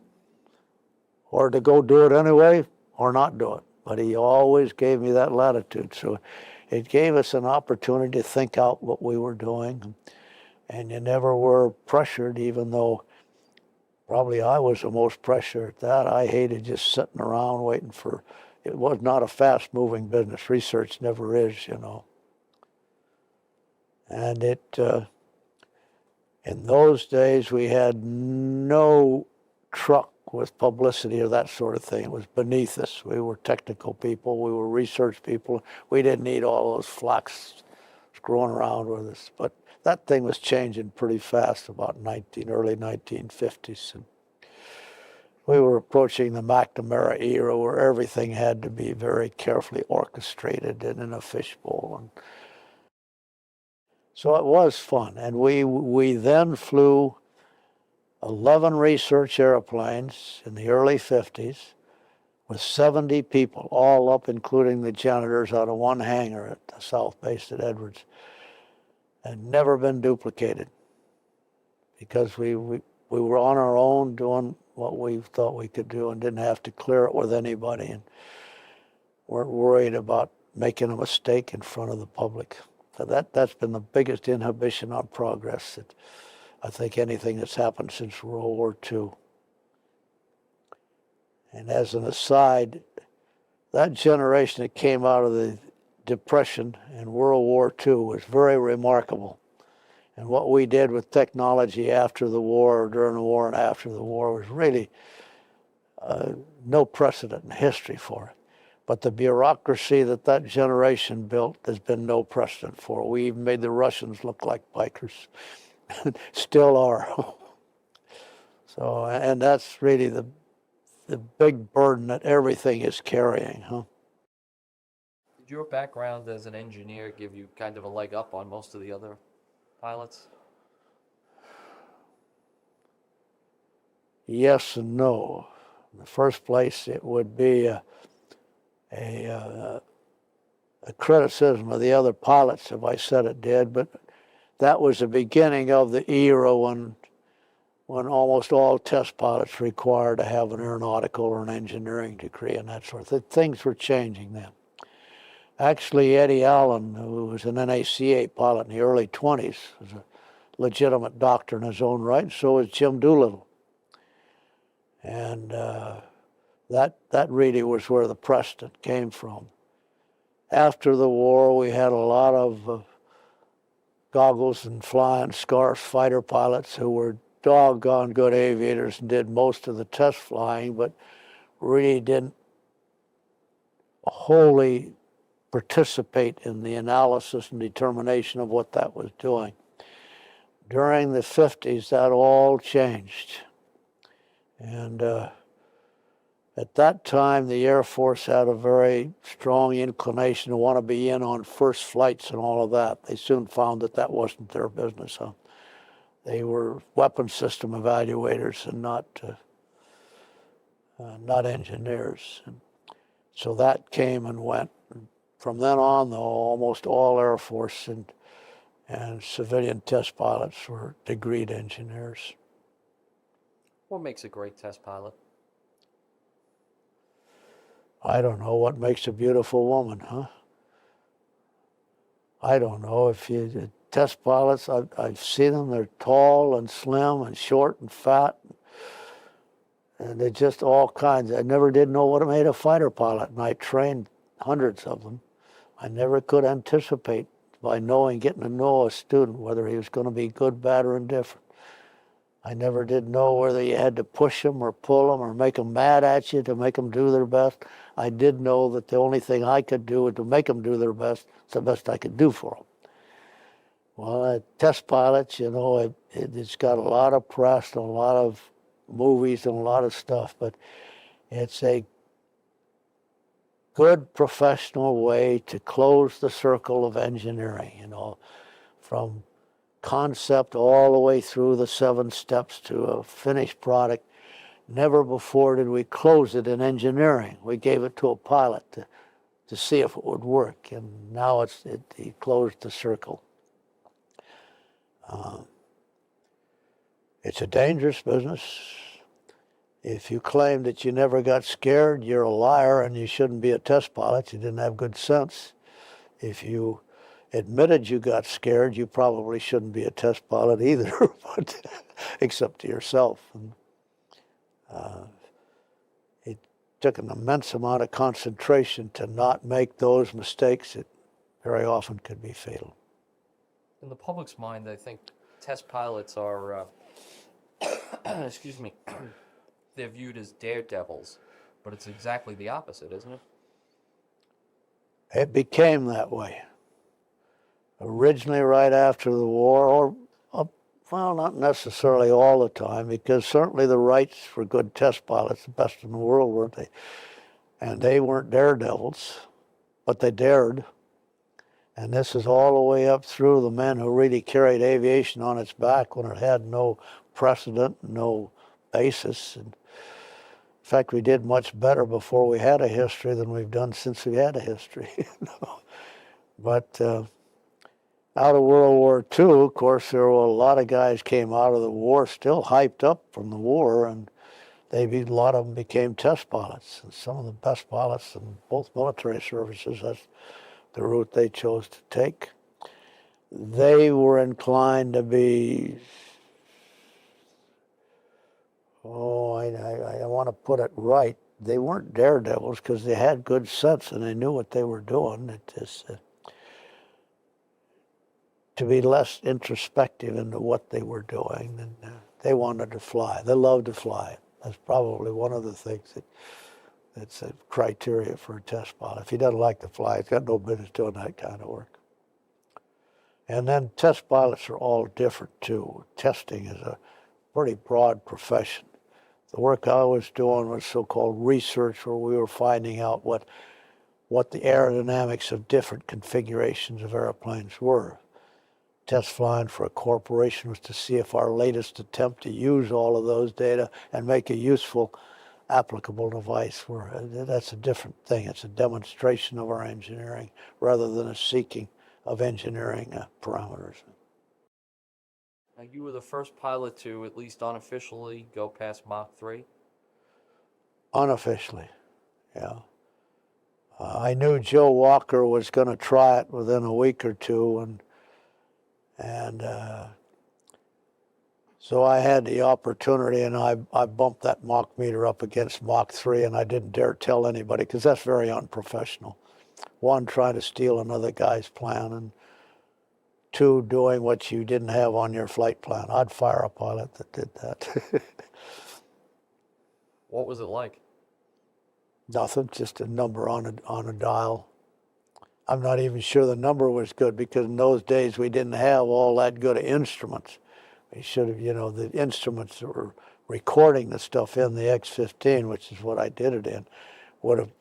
or to go do it anyway, or not do it. But he always gave me that latitude. So it gave us an opportunity to think out what we were doing. And you never were pressured, even though probably I was the most pressured at that. I hated just sitting around waiting for, it was not a fast-moving business. Research never is, And in those days, we had no truck with publicity or that sort of thing. It was beneath us. We were technical people. We were research people. We didn't need all those flocks screwing around with us. But that thing was changing pretty fast about early 1950s. And we were approaching the McNamara era where everything had to be very carefully orchestrated and in a fishbowl. And so it was fun. And we then flew 11 research airplanes in the early 50s. with 70 people, all up, including the janitors, out of one hangar at the South Base at Edwards. Had never been duplicated because we were on our own doing what we thought we could do and didn't have to clear it with anybody and weren't worried about making a mistake in front of the public. So that's been the biggest inhibition on progress that I think anything that's happened since World War II. And as an aside, that generation that came out of the Depression and World War II was very remarkable. And what we did with technology after the war, during the war and after the war was really no precedent in history for it. But the bureaucracy that that generation built, there's been no precedent for. We even made the Russians look like bikers. Still are. So, and that's really the big burden that everything is carrying, huh? Did your background as an engineer give you kind of a leg up on most of the other pilots? Yes and no. In the first place, it would be a criticism of the other pilots if I said it did, but that was the beginning of the era when almost all test pilots required to have an aeronautical or an engineering degree and that sort of thing. Things were changing then. Actually, Eddie Allen, who was an NACA pilot in the early 20s, was a legitimate doctor in his own right, and so was Jim Doolittle. And that really was where the precedent came from. After the war, we had a lot of goggles and flying scarf fighter pilots who were doggone good aviators and did most of the test flying, but really didn't wholly participate in the analysis and determination of what that was doing. During the 50s, that all changed. And at that time, the Air Force had a very strong inclination to want to be in on first flights and all of that. They soon found that that wasn't their business. Huh? They were weapons system evaluators and not engineers. And so that came and went. And from then on, though, almost all Air Force and civilian test pilots were degreed engineers. What makes a great test pilot? I don't know what makes a beautiful woman, huh? I don't know. If you test pilots, I've seen them. They're tall and slim and short and fat. And they're just all kinds. I never did know what made a fighter pilot, and I trained hundreds of them. I never could anticipate by getting to know a student, whether he was going to be good, bad, or indifferent. I never did know whether you had to push them or pull them or make them mad at you to make them do their best. I did know that the only thing I could do was to make them do their best. It's the best I could do for them. Well, test pilots, you know, it's got a lot of press and a lot of movies and a lot of stuff, but it's a good professional way to close the circle of engineering, you know, from concept all the way through the 7 steps to a finished product. Never before did we close it in engineering. We gave it to a pilot to see if it would work, and now he closed the circle. It's a dangerous business. If you claim that you never got scared, you're a liar and you shouldn't be a test pilot. You didn't have good sense. If you admitted you got scared, you probably shouldn't be a test pilot either, but except to yourself. And, it took an immense amount of concentration to not make those mistakes that very often could be fatal. In the public's mind, I think test pilots are, excuse me, they're viewed as daredevils, but it's exactly the opposite, isn't it? It became that way. Originally, right after the war, or, well, not necessarily all the time, because certainly the Wrights were good test pilots, the best in the world, weren't they? And they weren't daredevils, but they dared. And this is all the way up through the men who really carried aviation on its back when it had no precedent, no basis. And In fact, we did much better before we had a history than we've done since we had a history. But out of World War II, of course, there were a lot of guys came out of the war still hyped up from the war, and a lot of them became test pilots. And some of the best pilots in both military services, that's the route they chose to take. They were inclined to be, I want to put it right, they weren't daredevils because they had good sense and they knew what they were doing. It is to be less introspective into what they were doing, and they wanted to fly. They loved to fly. That's probably one of the things that's a criteria for a test pilot. If he doesn't like to fly, he's got no business doing that kind of work. And then test pilots are all different too. Testing is a pretty broad profession. The work I was doing was so-called research, where we were finding out what the aerodynamics of different configurations of airplanes were. Test flying for a corporation was to see if our latest attempt to use all of those data and make a useful, applicable device were. That's a different thing. It's a demonstration of our engineering rather than a seeking of engineering parameters. Now, you were the first pilot to, at least unofficially, go past Mach 3? Unofficially, yeah. I knew Joe Walker was going to try it within a week or two, and so I had the opportunity, and I bumped that Mach meter up against Mach 3, and I didn't dare tell anybody, because that's very unprofessional. One, trying to steal another guy's plan, and two, doing what you didn't have on your flight plan. I'd fire a pilot that did that. What was it like? Nothing, just a number on a dial. I'm not even sure the number was good, because in those days we didn't have all that good of instruments. We should have, the instruments that were recording the stuff in the X-15, which is what I did it in, would have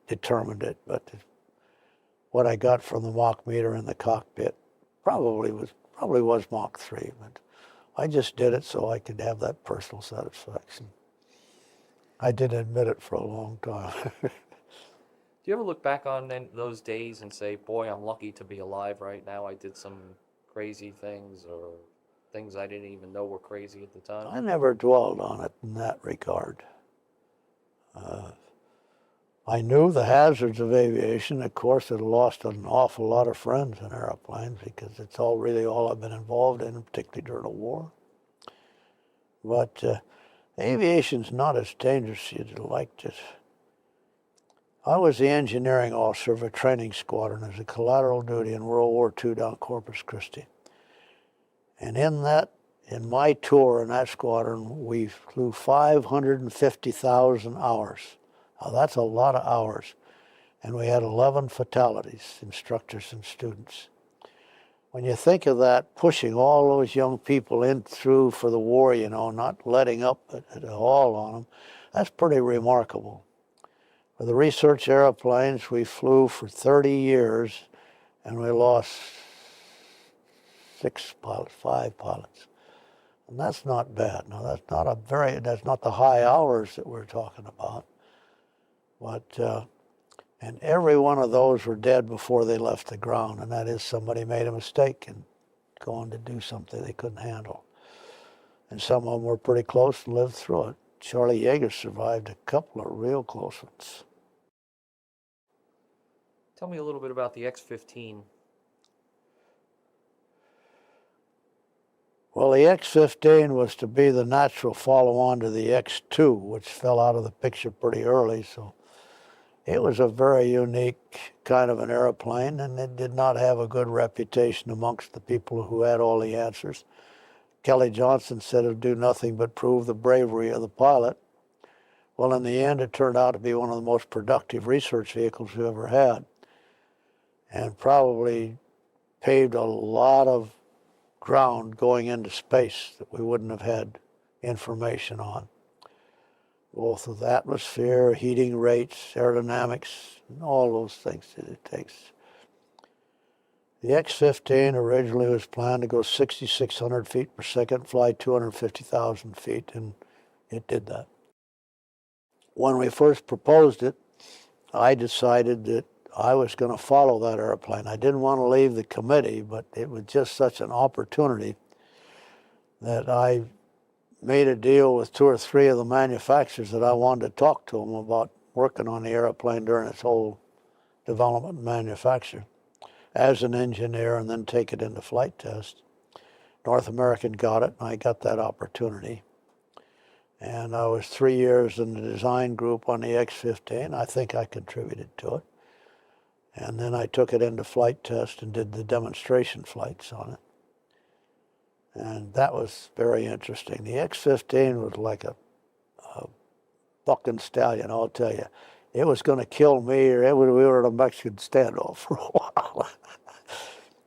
determined it. But what I got from the Mach meter in the cockpit probably was Mach 3. But I just did it so I could have that personal satisfaction. I didn't admit it for a long time. Do you ever look back on those days and say, boy, I'm lucky to be alive right now. I did some crazy things, or things I didn't even know were crazy at the time? I never dwelled on it in that regard. I knew the hazards of aviation. Of course, I'd lost an awful lot of friends in airplanes, because it's really all I've been involved in, particularly during the war. But aviation's not as dangerous as you'd like to. I was the engineering officer of a training squadron as a collateral duty in World War II down Corpus Christi. And in my tour in that squadron, we flew 550,000 hours. Now, that's a lot of hours. And we had 11 fatalities, instructors and students. When you think of that, pushing all those young people in through for the war, not letting up at all on them, that's pretty remarkable. For the research airplanes, we flew for 30 years, and we lost 5 pilots. And that's not bad. Now, that's not the high hours that we're talking about. But, and every one of those were dead before they left the ground, and that is, somebody made a mistake and going to do something they couldn't handle. And some of them were pretty close and lived through it. Charlie Yeager survived a couple of real close ones. Tell me a little bit about the X-15. Well, the X-15 was to be the natural follow-on to the X-2, which fell out of the picture pretty early, so it was a very unique kind of an airplane, and it did not have a good reputation amongst the people who had all the answers. Kelly Johnson said it would do nothing but prove the bravery of the pilot. Well, in the end, it turned out to be one of the most productive research vehicles we ever had, and probably paved a lot of ground going into space that we wouldn't have had information on, both with atmosphere, heating rates, aerodynamics, and all those things that it takes. The X-15 originally was planned to go 6,600 feet per second, fly 250,000 feet, and it did that. when we first proposed it, I decided that I was going to follow that airplane. I didn't want to leave the committee, but it was just such an opportunity that I made a deal with 2 or 3 of the manufacturers that I wanted to talk to them about working on the airplane during its whole development and manufacture as an engineer, and then take it into flight test. North American got it, and I got that opportunity. And I was 3 years in the design group on the X-15. I think I contributed to it. And then I took it into flight test and did the demonstration flights on it. And that was very interesting. The X-15 was like a bucking stallion, I'll tell you. It was going to kill me, or we were in a Mexican standoff for a while.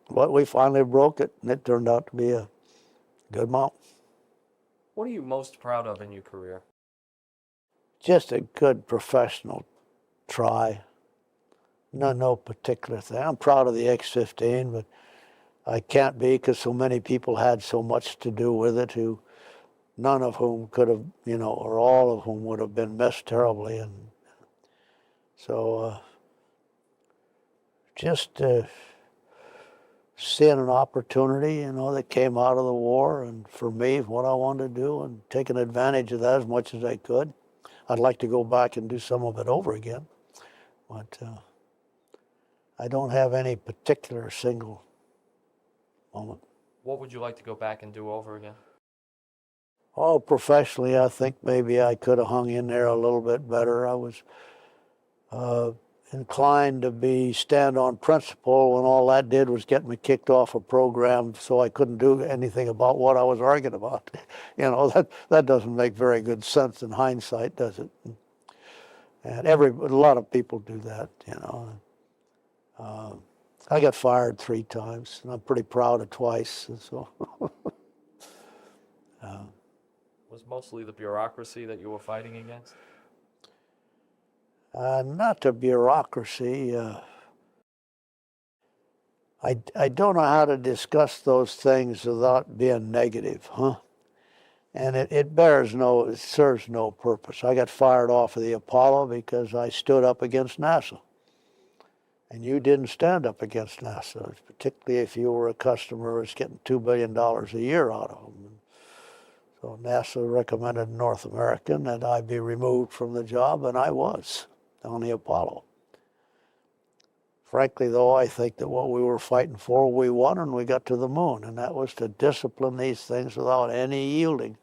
But we finally broke it, and it turned out to be a good mount. What are you most proud of in your career? Just a good professional try. No particular thing. I'm proud of the X-15, but I can't be, because so many people had so much to do with it, who none of whom could have, or all of whom would have been missed terribly. And so just seeing an opportunity, that came out of the war, and for me, what I wanted to do, and taking advantage of that as much as I could. I'd like to go back and do some of it over again, but I don't have any particular single moment. What would you like to go back and do over again? Oh, professionally, I think maybe I could have hung in there a little bit better. I was inclined to stand on principle when all that did was get me kicked off a program, so I couldn't do anything about what I was arguing about. That doesn't make very good sense in hindsight, does it? And a lot of people do that, I got fired 3 times, and I'm pretty proud of twice. And so, Was mostly the bureaucracy that you were fighting against? not the bureaucracy. I don't know how to discuss those things without being negative, And it serves no purpose. I got fired off of the Apollo because I stood up against NASA. And you didn't stand up against NASA, particularly if you were a customer who was getting $2 billion a year out of them. So NASA recommended North American that I be removed from the job, and I was on the Apollo. Frankly, though, I think that what we were fighting for, we won, and we got to the moon, and that was to discipline these things without any yielding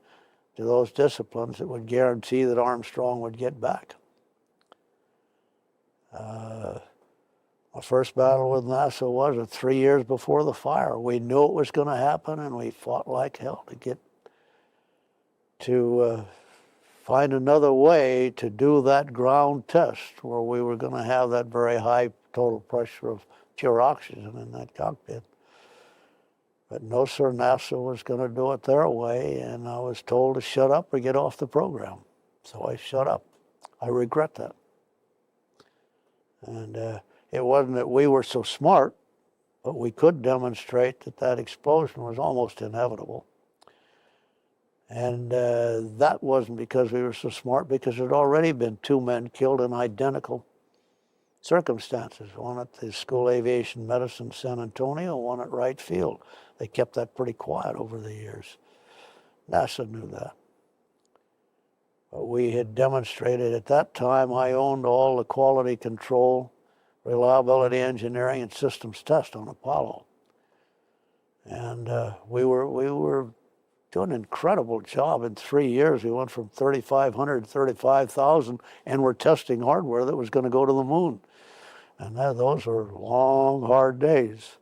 to those disciplines that would guarantee that Armstrong would get back. My first battle with NASA was 3 years before the fire. We knew it was going to happen, and we fought like hell to find another way to do that ground test where we were going to have that very high total pressure of pure oxygen in that cockpit. But no, sir, NASA was going to do it their way, and I was told to shut up or get off the program. So I shut up. I regret that. And it wasn't that we were so smart, but we could demonstrate that explosion was almost inevitable. And that wasn't because we were so smart, because there had already been 2 men killed in identical circumstances, one at the School of Aviation Medicine, San Antonio, one at Wright Field. They kept that pretty quiet over the years. NASA knew that. But we had demonstrated at that time, I owned all the quality control, reliability engineering, and systems test on Apollo. And we were doing an incredible job. In 3 years, we went from 3,500 to 35,000, and we're testing hardware that was going to go to the moon. And those were long, hard days.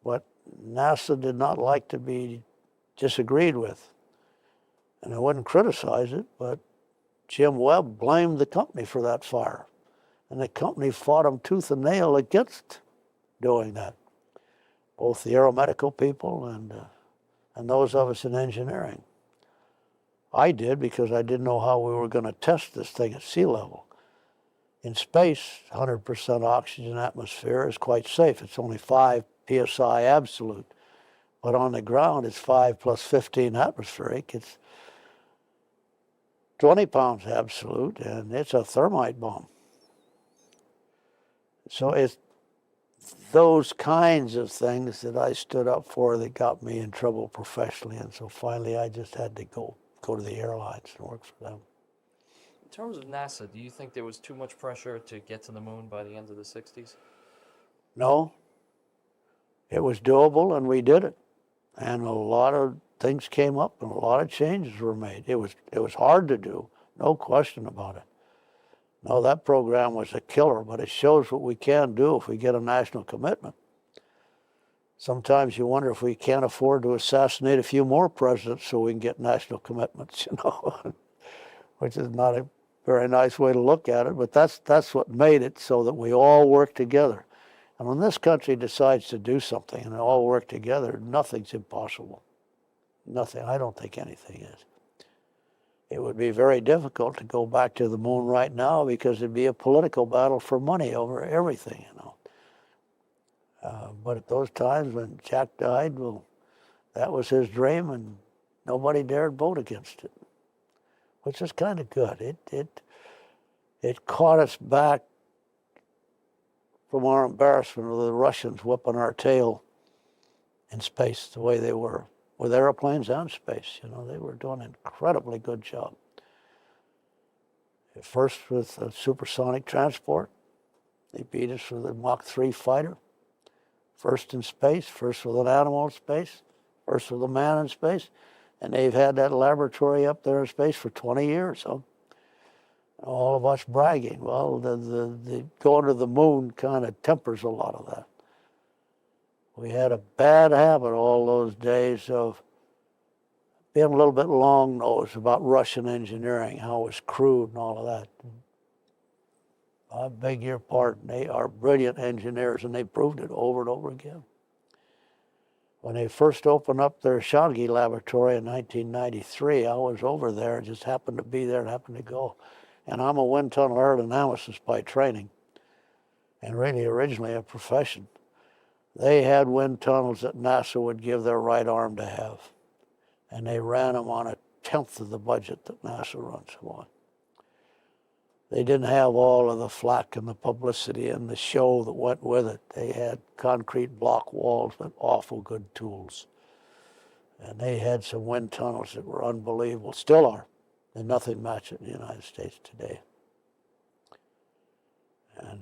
But NASA did not like to be disagreed with. And I wouldn't criticize it, but Jim Webb blamed the company for that fire. And the company fought him tooth and nail against doing that. Both the aeromedical people and those of us in engineering. I did because I didn't know how we were going to test this thing at sea level. In space, 100% oxygen atmosphere is quite safe. It's only 5 psi absolute. But on the ground, it's 5 plus 15 atmospheric. It's 20 pounds absolute, and it's a thermite bomb. So it's those kinds of things that I stood up for that got me in trouble professionally, and so finally I just had to go to the airlines and work for them. In terms of NASA, do you think there was too much pressure to get to the moon by the end of the 60s? No. It was doable, and we did it. And a lot of things came up, and a lot of changes were made. It was hard to do, no question about it. No, that program was a killer, but it shows what we can do if we get a national commitment. Sometimes you wonder if we can't afford to assassinate a few more presidents so we can get national commitments, you know, which is not a very nice way to look at it, but that's what made it so that we all work together. And when this country decides to do something and they all work together, nothing's impossible. Nothing. I don't think anything is. It would be very difficult to go back to the moon right now because it'd be a political battle for money over everything, you know. But at those times when Jack died, well, that was his dream, and nobody dared vote against it, which is kind of good. It caught us back from our embarrassment of the Russians whipping our tail in space the way they were, with airplanes and space. You know, they were doing an incredibly good job. At first with supersonic transport, they beat us with a Mach 3 fighter. First in space, first with an animal in space, first with a man in space, and they've had that laboratory up there in space for 20 years. So all of us bragging. Well, the going to the moon kind of tempers a lot of that. We had a bad habit all those days of being a little bit long-nosed about Russian engineering, how it was crude and all of that. I beg your pardon, they are brilliant engineers, and they proved it over and over again. When they first opened up their Shanghai laboratory in 1993, I was over there, just happened to be there and happened to go. And I'm a wind tunnel aerodynamicist by training, and really originally a profession. They had wind tunnels that NASA would give their right arm to have, and they ran them on 1/10 of the budget that NASA runs them on. They didn't have all of the flack and the publicity and the show that went with it. They had concrete block walls with awful good tools. And they had some wind tunnels that were unbelievable, still are, and nothing matches in the United States today. And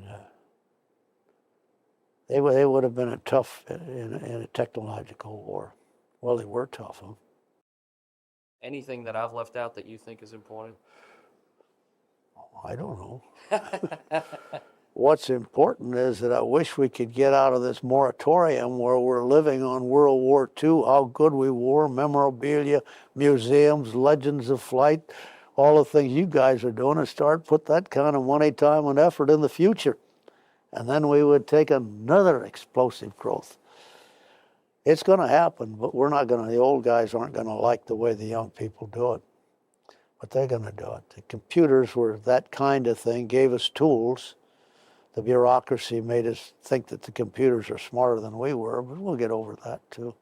they would have been tough in a technological war. Well, they were tough, huh? Anything that I've left out that you think is important? I don't know. What's important is that I wish we could get out of this moratorium where we're living on World War II, how good we were, memorabilia, museums, legends of flight, all the things you guys are doing, and put that kind of money, time, and effort in the future. And then we would take another explosive growth. It's going to happen, but the old guys aren't going to like the way the young people do it. But they're going to do it. The computers were that kind of thing, gave us tools. The bureaucracy made us think that the computers are smarter than we were, but we'll get over that too.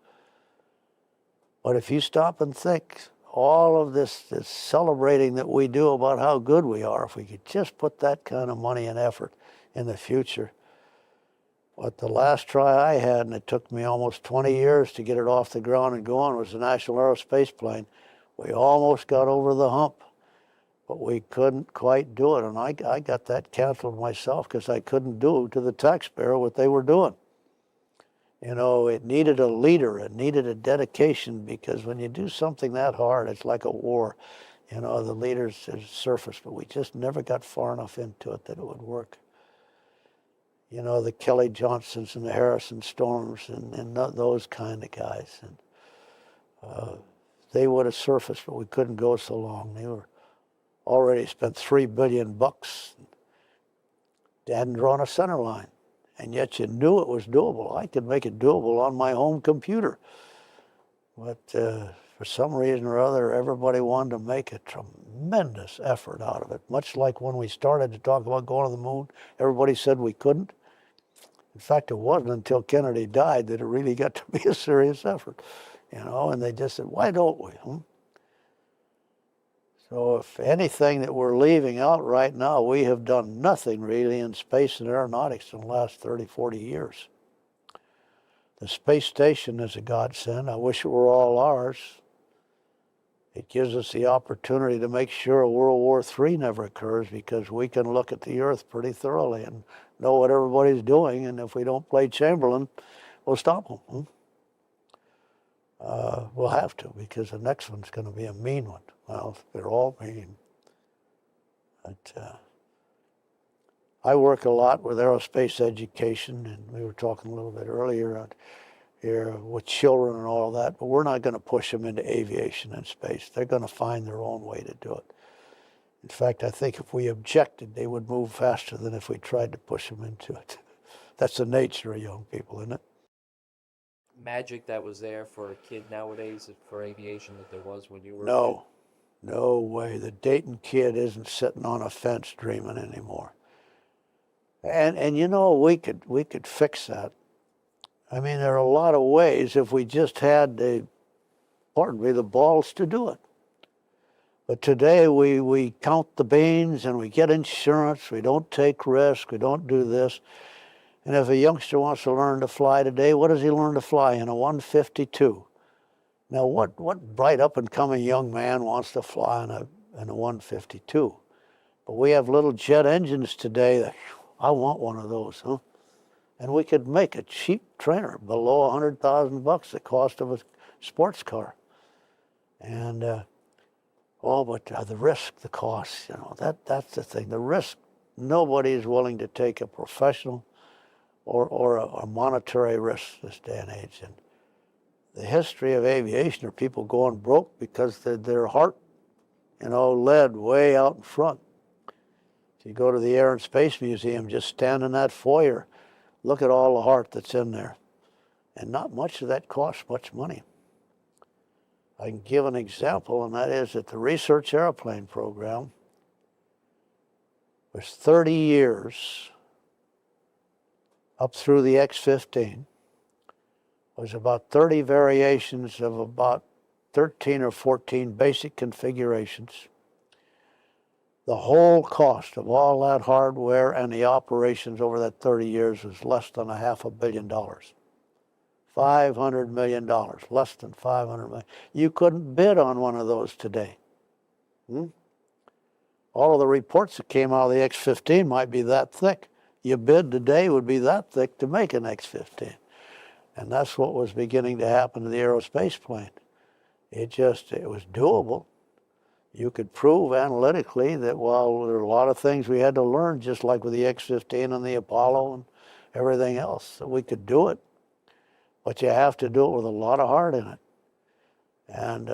But if you stop and think, all of this celebrating that we do about how good we are, if we could just put that kind of money and effort in the future. But the last try I had, and it took me almost 20 years to get it off the ground and going, was the National Aerospace Plane. We almost got over the hump, but we couldn't quite do it. And I got that canceled myself because I couldn't do to the taxpayer what they were doing. You know, it needed a leader. It needed a dedication, because when you do something that hard, it's like a war. You know, the leaders surface, but we just never got far enough into it that it would work. You know, the Kelly Johnsons and the Harrison Storms and those kind of guys. And they would have surfaced, but we couldn't go so long. They were already spent $3 billion. They hadn't drawn a center line. And yet you knew it was doable. I could make it doable on my home computer. But for some reason or other, everybody wanted to make a tremendous effort out of it. Much like when we started to talk about going to the moon, everybody said we couldn't. In fact, it wasn't until Kennedy died that it really got to be a serious effort. You know, and they just said, why don't we? So if anything that we're leaving out right now, we have done nothing really in space and aeronautics in the last 30, 40 years. The space station is a godsend. I wish it were all ours. It gives us the opportunity to make sure World War III never occurs, because we can look at the Earth pretty thoroughly and know what everybody's doing, and if we don't play Chamberlain, we'll stop them. We'll have to, because the next one's going to be a mean one. Well, they're all mean. But I work a lot with aerospace education, and we were talking a little bit earlier out here with children and all that, but we're not going to push them into aviation and space. They're going to find their own way to do it. In fact, I think if we objected, they would move faster than if we tried to push them into it. That's the nature of young people, isn't it? Magic that was there for a kid nowadays for aviation that there was when you were No, no way. The Dayton kid isn't sitting on a fence dreaming anymore. And you know, we could fix that. I mean, there are a lot of ways if we just had the balls to do it. But today we count the beans and we get insurance, we don't take risks, we don't do this. And if a youngster wants to learn to fly today, what does he learn to fly in? A 152. Now, what bright up-and-coming young man wants to fly in a 152? But we have little jet engines today that, I want one of those, huh? And we could make a cheap trainer below $100,000, the cost of a sports car. And, but the risk, the cost, that's the thing. The risk, nobody is willing to take a professional or a monetary risk this day and age. And the history of aviation are people going broke because their heart, led way out in front. If you go to the Air and Space Museum, just stand in that foyer, look at all the heart that's in there. And not much of that costs much money. I can give an example, and that is that the research airplane program was 30 years up through the X-15. Was about 30 variations of about 13 or 14 basic configurations. The whole cost of all that hardware and the operations over that 30 years was less than $500 million. $500 million, less than $500 million. You couldn't bid on one of those today. All of the reports that came out of the X-15 might be that thick. Your bid today would be that thick to make an X-15. And that's what was beginning to happen to the aerospace plane. It was doable. You could prove analytically that while there are a lot of things we had to learn, just like with the X-15 and the Apollo and everything else, that we could do it. But you have to do it with a lot of heart in it. And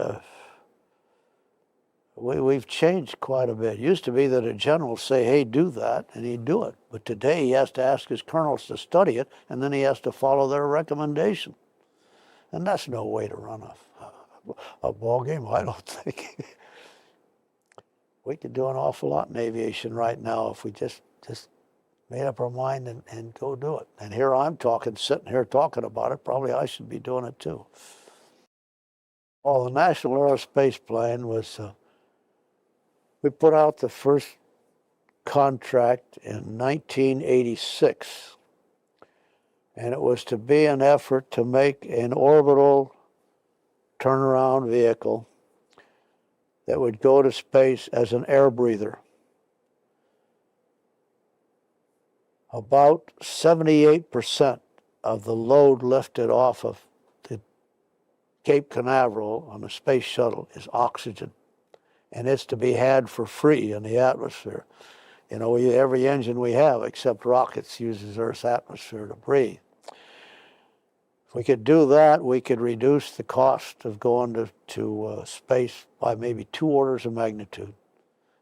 we've changed quite a bit. It used to be that a general would say, hey, do that, and he'd do it. But today he has to ask his colonels to study it, and then he has to follow their recommendation. And that's no way to run a ball game, I don't think. We could do an awful lot in aviation right now if we just made up our mind and go do it. And here I'm sitting here talking about it. Probably I should be doing it too. The National Aerospace Plan was, we put out the first contract in 1986. And it was to be an effort to make an orbital turnaround vehicle that would go to space as an air breather. About 78% of the load lifted off of the Cape Canaveral on the Space Shuttle is oxygen. And it's to be had for free in the atmosphere. Every engine we have, except rockets, uses Earth's atmosphere to breathe. If we could do that, we could reduce the cost of going to space by maybe 2 orders of magnitude.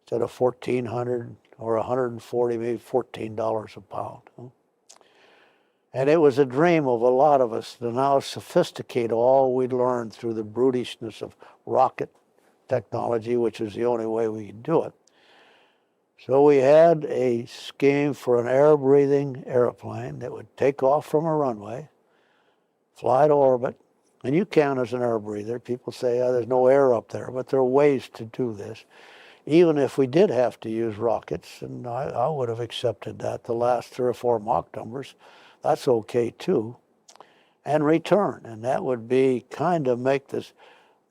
Instead of $1,400 or $140, maybe $14 a pound. And it was a dream of a lot of us to now sophisticate all we'd learned through the brutishness of rocket technology, which is the only way we could do it. So we had a scheme for an air-breathing airplane that would take off from a runway, fly to orbit, and you can as an air breather. People say, there's no air up there, but there are ways to do this. even if we did have to use rockets, and I would have accepted that, the last 3 or 4 Mach numbers, that's okay too, and return. And that would be kind of make the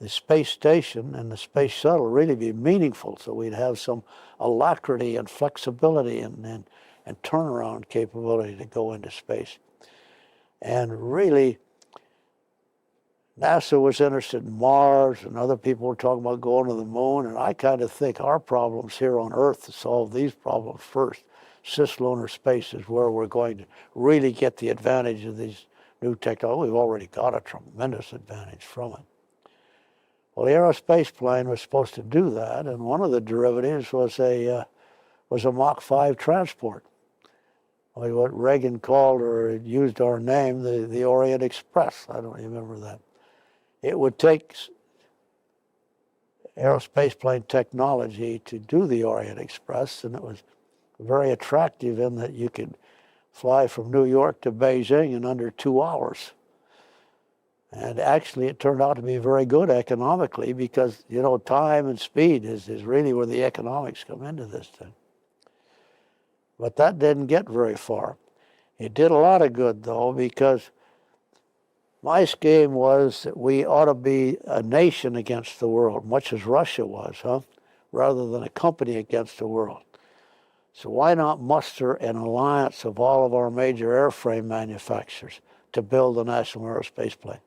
space station and the space shuttle really be meaningful, so we'd have some alacrity and flexibility and turnaround capability to go into space. And really, NASA was interested in Mars, and other people were talking about going to the moon, and I kind of think our problems here on Earth to solve these problems first. Cislunar space is where we're going to really get the advantage of these new technology. We've already got a tremendous advantage from it. Well, the aerospace plane was supposed to do that, and one of the derivatives was a Mach 5 transport. What Reagan called, or used our name, the Orient Express. I don't remember that. It would take aerospace plane technology to do the Orient Express, and it was very attractive in that you could fly from New York to Beijing in under 2 hours. And actually, it turned out to be very good economically because, you know, time and speed is really where the economics come into this thing. But that didn't get very far. It did a lot of good, though, because my scheme was that we ought to be a nation against the world, much as Russia was, rather than a company against the world. So why not muster an alliance of all of our major airframe manufacturers to build a national aerospace plane?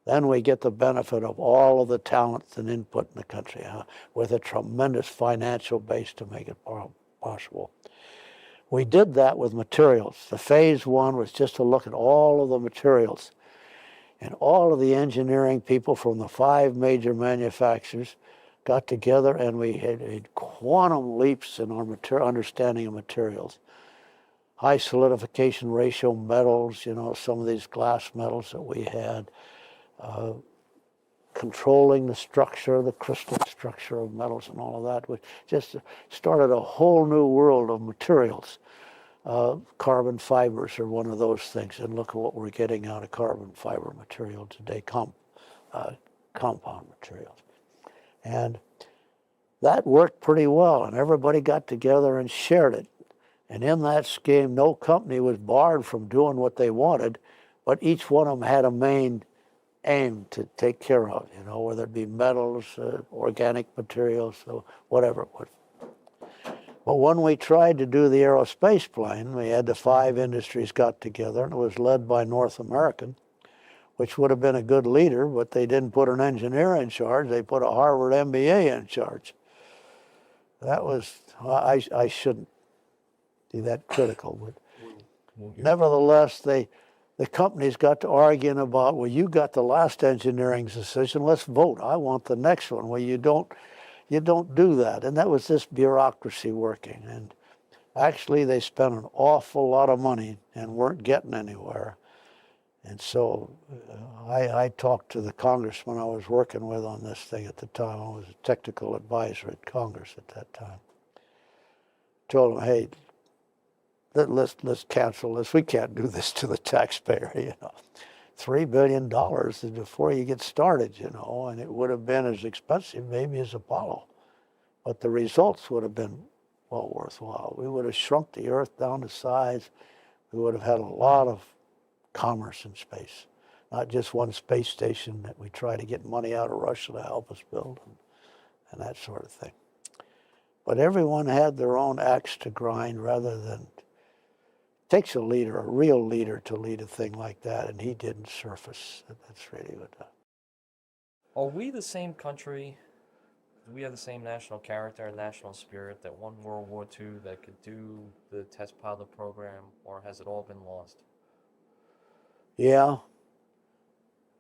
Then we get the benefit of all of the talent and input in the country, with a tremendous financial base to make it possible. We did that with materials. The phase 1 was just to look at all of the materials. And all of the engineering people from the 5 major manufacturers got together, and we had quantum leaps in our understanding of materials. High solidification ratio metals, you know, some of these glass metals that we had, controlling the structure, the crystal structure of metals and all of that, which just started a whole new world of materials. Carbon fibers are one of those things, and look at what we're getting out of carbon fiber material today, compound materials. And that worked pretty well, and everybody got together and shared it. And in that scheme, no company was barred from doing what they wanted, but each one of them had a main aim to take care of, you know, whether it be metals, organic materials, so whatever it was. But when we tried to do the aerospace plane, we had the 5 industries got together, and it was led by North American, which would have been a good leader, but they didn't put an engineer in charge. They put a Harvard MBA in charge. That was, I shouldn't be that critical, but nevertheless, the companies got to arguing about, well, you got the last engineering decision, let's vote. I want the next one. Well, you don't do that. And that was this bureaucracy working. And actually, they spent an awful lot of money and weren't getting anywhere. And so I talked to the congressman I was working with on this thing at the time. I was a technical advisor at Congress at that time. Told him, hey, let's cancel this. We can't do this to the taxpayer, you know. $3 billion before you get started, you know, and it would have been as expensive maybe as Apollo. But the results would have been well worthwhile. We would have shrunk the Earth down to size. We would have had a lot of commerce in space, not just one space station that we try to get money out of Russia to help us build and that sort of thing. But everyone had their own axe to grind rather than takes a leader, a real leader, to lead a thing like that, and he didn't surface. That's really what. Are we the same country? Do we have the same national character and national spirit that won World War II that could do the test pilot program, or has it all been lost? Yeah.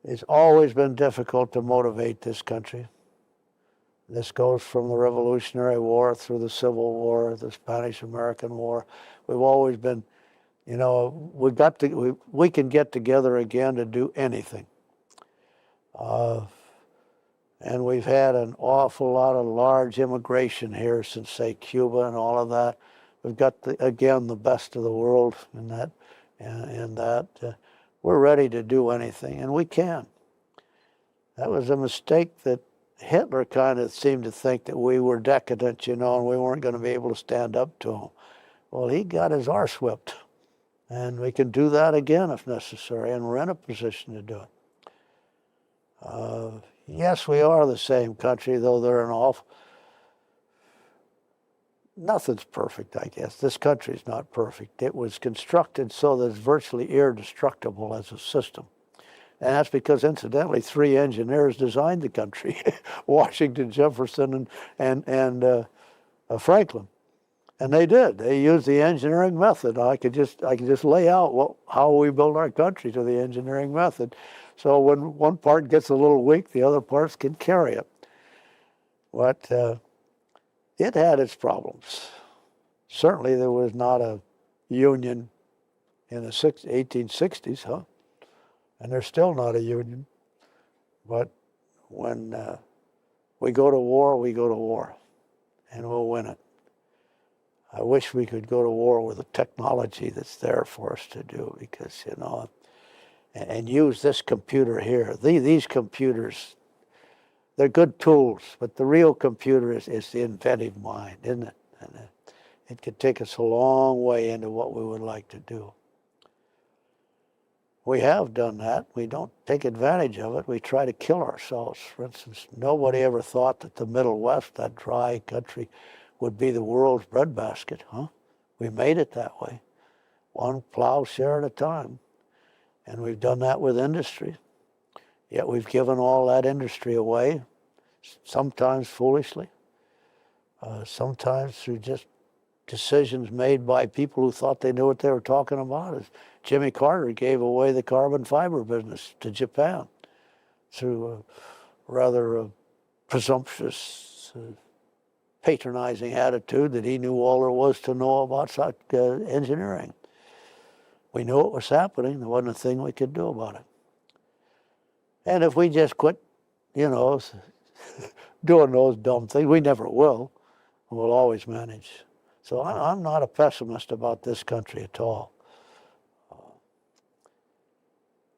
It's always been difficult to motivate this country. This goes from the Revolutionary War through the Civil War, the Spanish-American War. We've always been, you know, we can get together again to do anything. And we've had an awful lot of large immigration here since, say, Cuba and all of that. We've got, again, the best of the world in that. We're ready to do anything, and we can. That was a mistake that Hitler kind of seemed to think that we were decadent, and we weren't going to be able to stand up to him. Well, he got his arse whipped, and we can do that again if necessary, and we're in a position to do it. Yes, we are the same country, though they're an awful... Nothing's perfect, I guess. This country's not perfect. It was constructed so that it's virtually indestructible as a system. And that's because, incidentally, 3 engineers designed the country, Washington, Jefferson, and Franklin. And they did. They used the engineering method. I could just lay out how we build our country to the engineering method. So when one part gets a little weak, the other parts can carry it. But it had its problems. Certainly there was not a union in the 1860s, huh? And there's still not a union. But when we go to war, we go to war, and we'll win it. I wish we could go to war with the technology that's there for us to do, because, and use this computer here. These computers, they're good tools, but the real computer is the inventive mind, isn't it? And it could take us a long way into what we would like to do. We have done that. We don't take advantage of it. We try to kill ourselves. For instance, nobody ever thought that the Middle West, that dry country, would be the world's breadbasket, huh? We made it that way, one plowshare at a time. And we've done that with industry. Yet we've given all that industry away, sometimes foolishly, sometimes through just decisions made by people who thought they knew what they were talking about. As Jimmy Carter gave away the carbon fiber business to Japan through a rather presumptuous, patronizing attitude that he knew all there was to know about such engineering. We knew it was happening. There wasn't a thing we could do about it. And if we just quit, doing those dumb things, we never will. We'll always manage. So I'm not a pessimist about this country at all.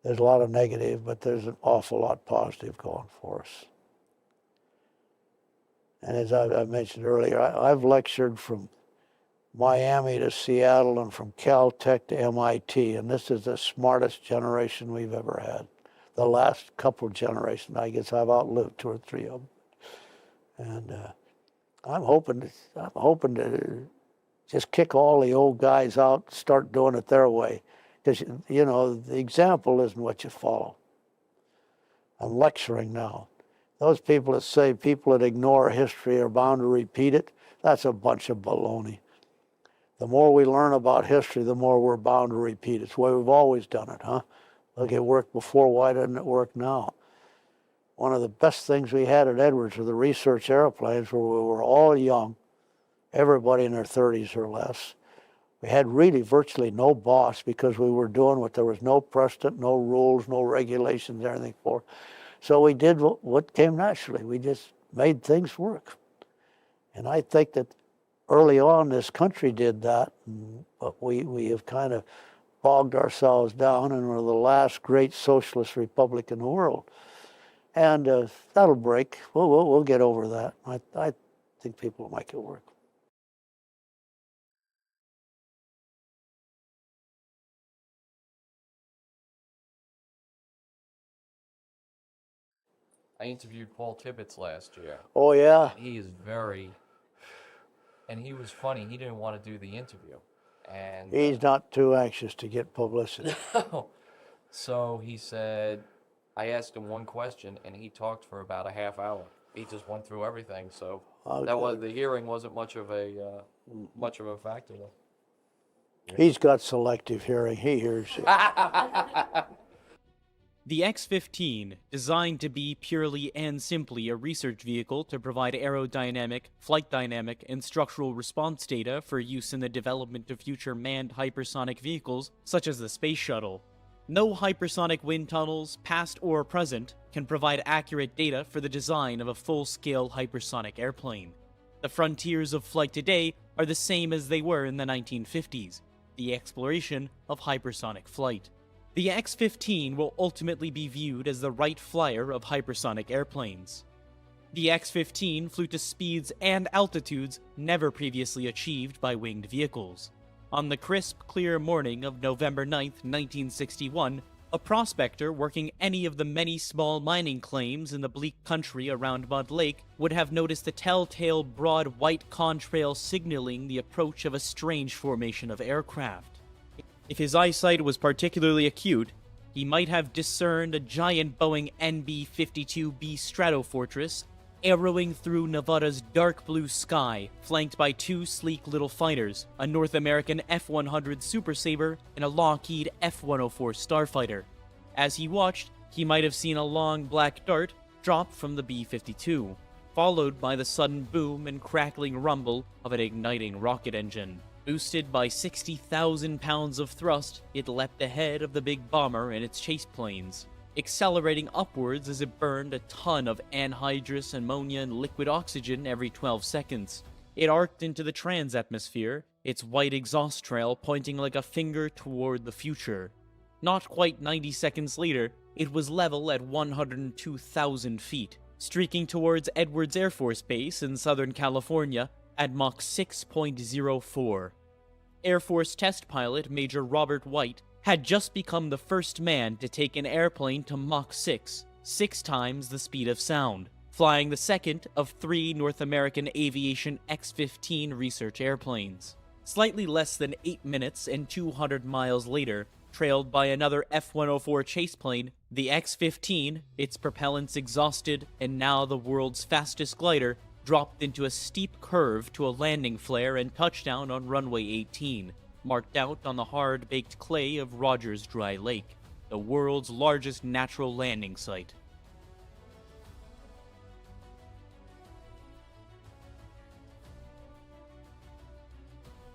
There's a lot of negative, but there's an awful lot positive going for us. And as I mentioned earlier, I've lectured from Miami to Seattle and from Caltech to MIT, and this is the smartest generation we've ever had. The last couple of generations, I guess I've outlived 2 or 3 of them. And I'm hoping to just kick all the old guys out, start doing it their way. Because, the example isn't what you follow. I'm lecturing now. Those people that say people that ignore history are bound to repeat it, that's a bunch of baloney. The more we learn about history, the more we're bound to repeat it. It's the way we've always done it, huh? Look, it worked before, why doesn't it work now? One of the best things we had at Edwards were the research airplanes where we were all young, everybody in their 30s or less. We had really virtually no boss because we were doing what there was no precedent, no rules, no regulations, anything for. So we did what came naturally. We just made things work. And I think that early on this country did that, but we have kind of bogged ourselves down and we're the last great socialist republic in the world. And that'll break. We'll get over that. I think people will make it work. I interviewed Paul Tibbets last year. Oh, yeah? And he is and he was funny. He didn't want to do the interview. And he's not too anxious to get publicity. No. So he said, I asked him one question, and he talked for about a half hour. He just went through everything. So the hearing wasn't much of a factor. He's got selective hearing. He hears you. The X-15, designed to be purely and simply a research vehicle to provide aerodynamic, flight dynamic, and structural response data for use in the development of future manned hypersonic vehicles such as the Space Shuttle. No hypersonic wind tunnels, past or present, can provide accurate data for the design of a full-scale hypersonic airplane. The frontiers of flight today are the same as they were in the 1950s, the exploration of hypersonic flight. The X-15 will ultimately be viewed as the Wright Flyer of hypersonic airplanes. The X-15 flew to speeds and altitudes never previously achieved by winged vehicles. On the crisp, clear morning of November 9, 1961, a prospector working any of the many small mining claims in the bleak country around Mud Lake would have noticed the telltale broad white contrail signaling the approach of a strange formation of aircraft. If his eyesight was particularly acute, he might have discerned a giant Boeing NB-52B Stratofortress arrowing through Nevada's dark blue sky, flanked by two sleek little fighters, a North American F-100 Super Sabre and a Lockheed F-104 Starfighter. As he watched, he might have seen a long black dart drop from the B-52, followed by the sudden boom and crackling rumble of an igniting rocket engine. Boosted by 60,000 pounds of thrust, it leapt ahead of the big bomber and its chase planes, accelerating upwards as it burned a ton of anhydrous ammonia and liquid oxygen every 12 seconds. It arced into the trans-atmosphere, its white exhaust trail pointing like a finger toward the future. Not quite 90 seconds later, it was level at 102,000 feet, streaking towards Edwards Air Force Base in Southern California at Mach 6.04. Air Force test pilot Major Robert White had just become the first man to take an airplane to Mach 6, 6 times the speed of sound, flying the second of 3 North American Aviation X-15 research airplanes. Slightly less than 8 minutes and 200 miles later, trailed by another F-104 chase plane, the X-15, its propellants exhausted and now the world's fastest glider, dropped into a steep curve to a landing flare and touchdown on runway 18. Marked out on the hard-baked clay of Rogers Dry Lake, the world's largest natural landing site.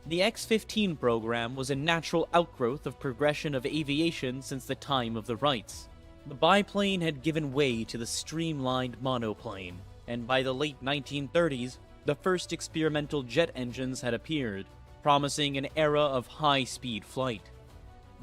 The X-15 program was a natural outgrowth of progression of aviation since the time of the Wrights. The biplane had given way to the streamlined monoplane, and by the late 1930s, the first experimental jet engines had appeared, promising an era of high-speed flight.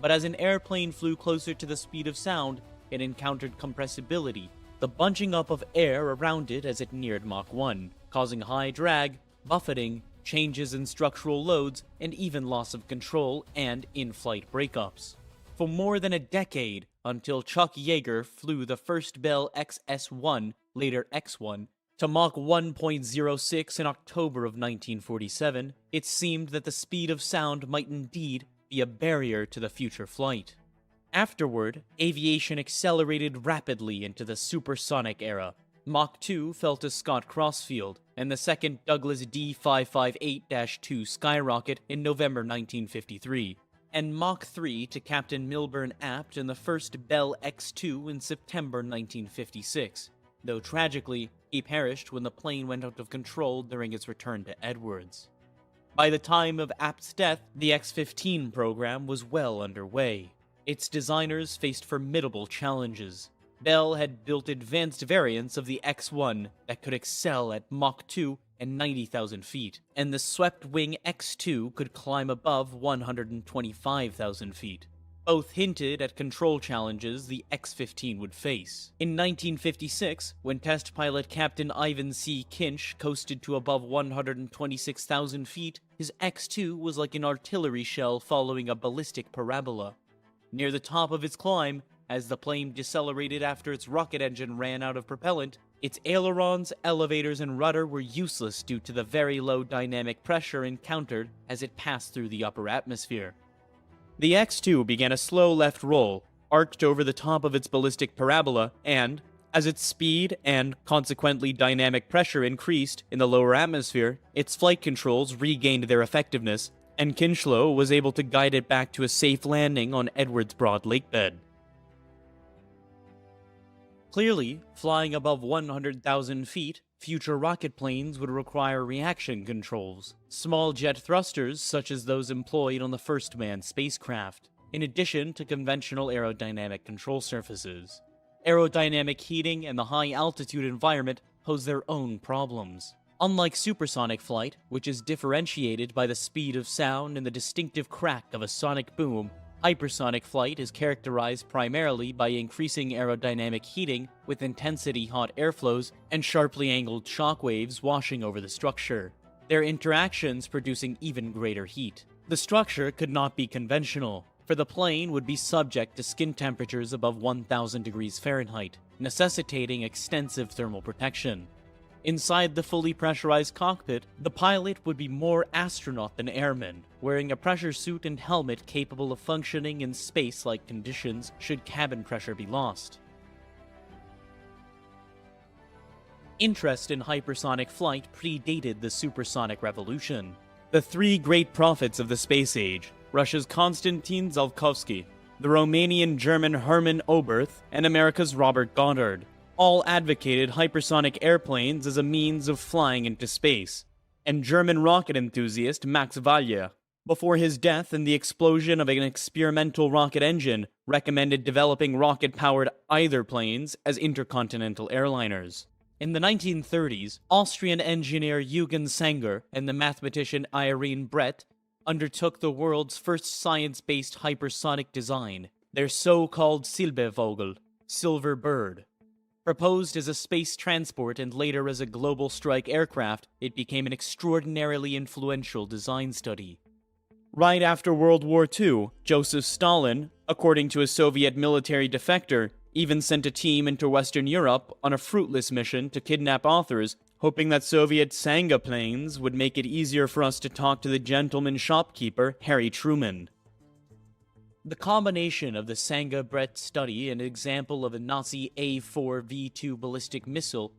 But as an airplane flew closer to the speed of sound, it encountered compressibility, the bunching up of air around it as it neared Mach 1, causing high drag, buffeting, changes in structural loads, and even loss of control and in-flight breakups. For more than a decade, until Chuck Yeager flew the first Bell XS-1, later X-1, to Mach 1.06 in October of 1947, it seemed that the speed of sound might indeed be a barrier to the future flight. Afterward, aviation accelerated rapidly into the supersonic era. Mach 2 fell to Scott Crossfield, and the second Douglas D-558-2 skyrocket in November 1953, and Mach 3 to Captain Milburn Apt and the first Bell X-2 in September 1956, though tragically, he perished when the plane went out of control during its return to Edwards. By the time of Apt's death, the X-15 program was well underway. Its designers faced formidable challenges. Bell had built advanced variants of the X-1 that could excel at Mach 2 and 90,000 feet, and the swept-wing X-2 could climb above 125,000 feet. Both hinted at control challenges the X-15 would face. In 1956, when test pilot Captain Ivan C. Kinch coasted to above 126,000 feet, his X-2 was like an artillery shell following a ballistic parabola. Near the top of its climb, as the plane decelerated after its rocket engine ran out of propellant, its ailerons, elevators, and rudder were useless due to the very low dynamic pressure encountered as it passed through the upper atmosphere. The X-2 began a slow left roll, arced over the top of its ballistic parabola, and, as its speed and, consequently, dynamic pressure increased in the lower atmosphere, its flight controls regained their effectiveness, and Kinchlow was able to guide it back to a safe landing on Edwards Broad Lake bed. Clearly, flying above 100,000 feet, future rocket planes would require reaction controls, small jet thrusters such as those employed on the first manned spacecraft, in addition to conventional aerodynamic control surfaces. Aerodynamic heating and the high-altitude environment pose their own problems. Unlike supersonic flight, which is differentiated by the speed of sound and the distinctive crack of a sonic boom, Hypersonic flight is characterized primarily by increasing aerodynamic heating with intensity hot airflows and sharply angled shock waves washing over the structure, their interactions producing even greater heat. The structure could not be conventional, for the plane would be subject to skin temperatures above 1,000 degrees Fahrenheit, necessitating extensive thermal protection. Inside the fully pressurized cockpit, the pilot would be more astronaut than airman, wearing a pressure suit and helmet capable of functioning in space-like conditions should cabin pressure be lost. Interest in hypersonic flight predated the supersonic revolution. The three great prophets of the space age, Russia's Konstantin Tsiolkovsky, the Romanian-German Hermann Oberth, and America's Robert Goddard, all advocated hypersonic airplanes as a means of flying into space, and German rocket enthusiast Max Valier, before his death and the explosion of an experimental rocket engine, recommended developing rocket-powered either planes as intercontinental airliners. In the 1930s, Austrian engineer Eugen Sanger and the mathematician Irene Brett undertook the world's first science-based hypersonic design, their so-called Silbervogel, silver bird. Proposed as a space transport and later as a global strike aircraft, it became an extraordinarily influential design study. Right after World War II, Joseph Stalin, according to a Soviet military defector, even sent a team into Western Europe on a fruitless mission to kidnap authors, hoping that Soviet Sanga planes would make it easier for us to talk to the gentleman shopkeeper, Harry Truman. The combination of the Sanga-Brett study and example of a Nazi A4V2 ballistic missile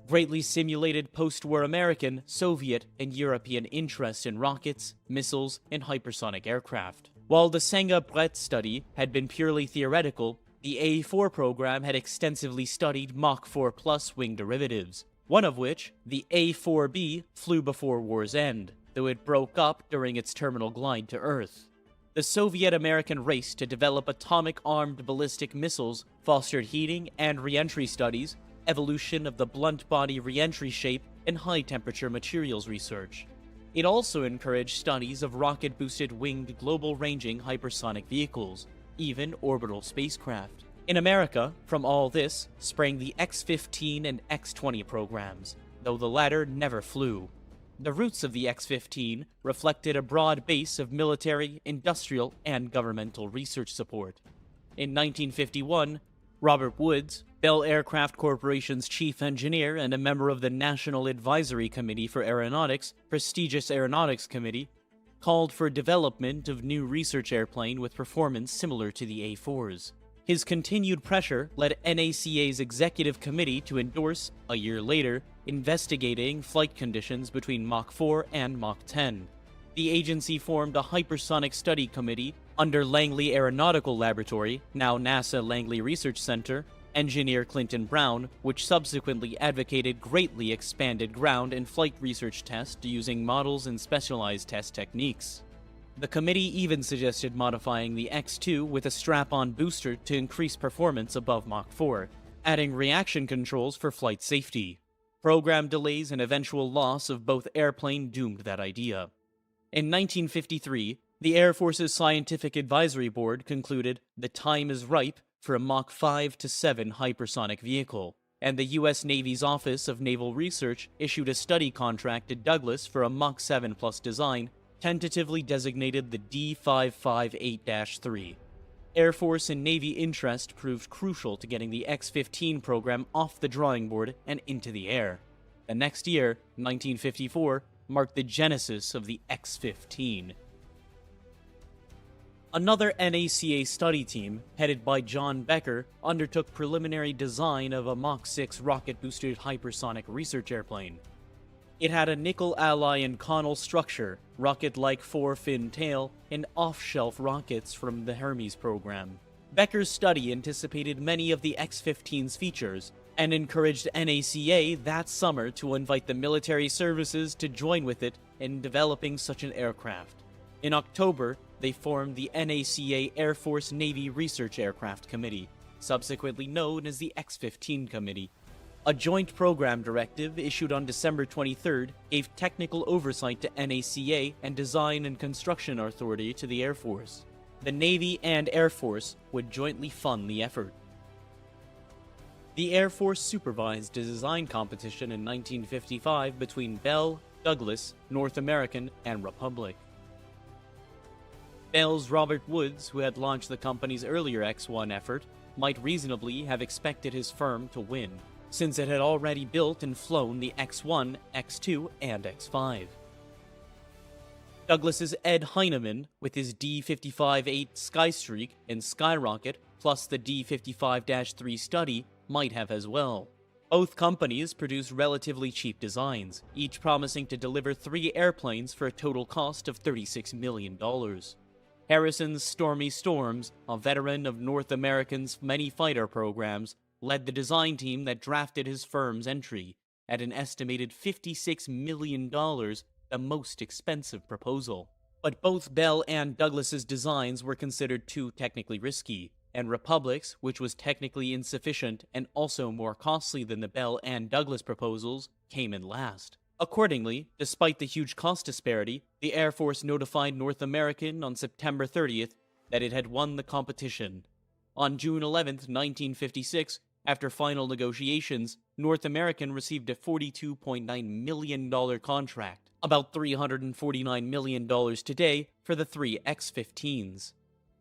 greatly simulated post-war American, Soviet, and European interest in rockets, missiles, and hypersonic aircraft. While the Sanga-Brett study had been purely theoretical, the A4 program had extensively studied Mach 4 Plus wing derivatives, one of which, the A4B, flew before war's end, though it broke up during its terminal glide to Earth. The Soviet-American race to develop atomic-armed ballistic missiles fostered heating and re-entry studies, evolution of the blunt body re-entry shape, and high-temperature materials research. It also encouraged studies of rocket-boosted winged global-ranging hypersonic vehicles, even orbital spacecraft. In America, from all this, sprang the X-15 and X-20 programs, though the latter never flew. The roots of the X-15 reflected a broad base of military, industrial, and governmental research support. In 1951, Robert Woods, Bell Aircraft Corporation's chief engineer and a member of the National Advisory Committee for Aeronautics, prestigious aeronautics committee, called for development of new research airplane with performance similar to the A4's. His continued pressure led NACA's executive committee to endorse, a year later, investigating flight conditions between Mach 4 and Mach 10. The agency formed a hypersonic study committee under Langley Aeronautical Laboratory, now NASA Langley Research Center, engineer Clinton Brown, which subsequently advocated greatly expanded ground and flight research tests using models and specialized test techniques. The committee even suggested modifying the X-2 with a strap-on booster to increase performance above Mach 4, adding reaction controls for flight safety. Program delays and eventual loss of both airplane doomed that idea. In 1953, the Air Force's Scientific Advisory Board concluded the time is ripe for a Mach 5 to 7 hypersonic vehicle, and the U.S. Navy's Office of Naval Research issued a study contract to Douglas for a Mach 7 plus design, tentatively designated the D558-3. Air Force and Navy interest proved crucial to getting the X-15 program off the drawing board and into the air. The next year, 1954, marked the genesis of the X-15. Another NACA study team, headed by John Becker, undertook preliminary design of a Mach 6 rocket-boosted hypersonic research airplane. It had a nickel alloy and Connell structure, rocket-like four-fin tail, and off-shelf rockets from the Hermes program. Becker's study anticipated many of the X-15's features, and encouraged NACA that summer to invite the military services to join with it in developing such an aircraft. In October, they formed the NACA Air Force Navy Research Aircraft Committee, subsequently known as the X-15 Committee. A joint program directive issued on December 23rd gave technical oversight to NACA and design and construction authority to the Air Force. The Navy and Air Force would jointly fund the effort. The Air Force supervised a design competition in 1955 between Bell, Douglas, North American, and Republic. Bell's Robert Woods, who had launched the company's earlier X-1 effort, might reasonably have expected his firm to win, since it had already built and flown the X-1, X-2, and X-5. Douglas's Ed Heinemann, with his D-55-8 Skystreak and Skyrocket, plus the D-55-3 Study, might have as well. Both companies produced relatively cheap designs, each promising to deliver 3 airplanes for a total cost of $36 million. Harrison's Stormy Storms, a veteran of North American's many fighter programs, led the design team that drafted his firm's entry, at an estimated $56 million, the most expensive proposal. But both Bell and Douglas's designs were considered too technically risky, and Republic's, which was technically insufficient and also more costly than the Bell and Douglas proposals, came in last. Accordingly, despite the huge cost disparity, the Air Force notified North American on September 30th that it had won the competition. On June 11th, 1956, after final negotiations, North American received a $42.9 million contract, about $349 million today, for the 3 X-15s.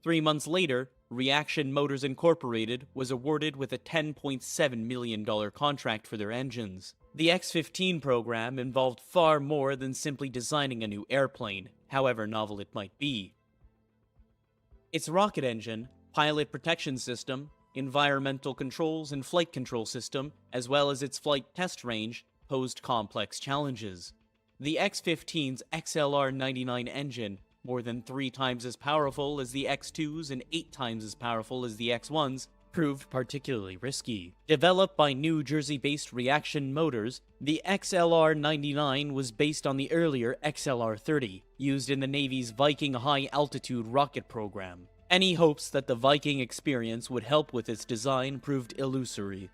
3 months later, Reaction Motors Incorporated was awarded with a $10.7 million contract for their engines. The X-15 program involved far more than simply designing a new airplane, however novel it might be. Its rocket engine, pilot protection system, environmental controls and flight control system, as well as its flight test range, posed complex challenges. The X-15's XLR-99 engine, more than 3 times as powerful as the X-2s and 8 times as powerful as the X-1s, proved particularly risky. Developed by New Jersey-based Reaction Motors, the XLR-99 was based on the earlier XLR-30, used in the Navy's Viking high-altitude rocket program. Any hopes that the Viking experience would help with its design proved illusory.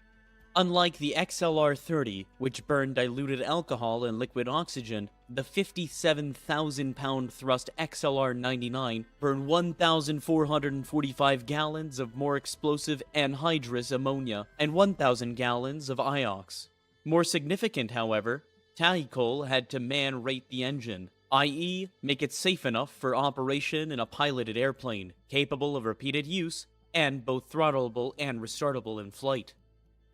Unlike the XLR-30, which burned diluted alcohol and liquid oxygen, the 57,000-pound thrust XLR-99 burned 1,445 gallons of more explosive anhydrous ammonia and 1,000 gallons of iox. More significant, however, Tahikol had to man-rate the engine, i.e., make it safe enough for operation in a piloted airplane, capable of repeated use, and both throttleable and restartable in flight.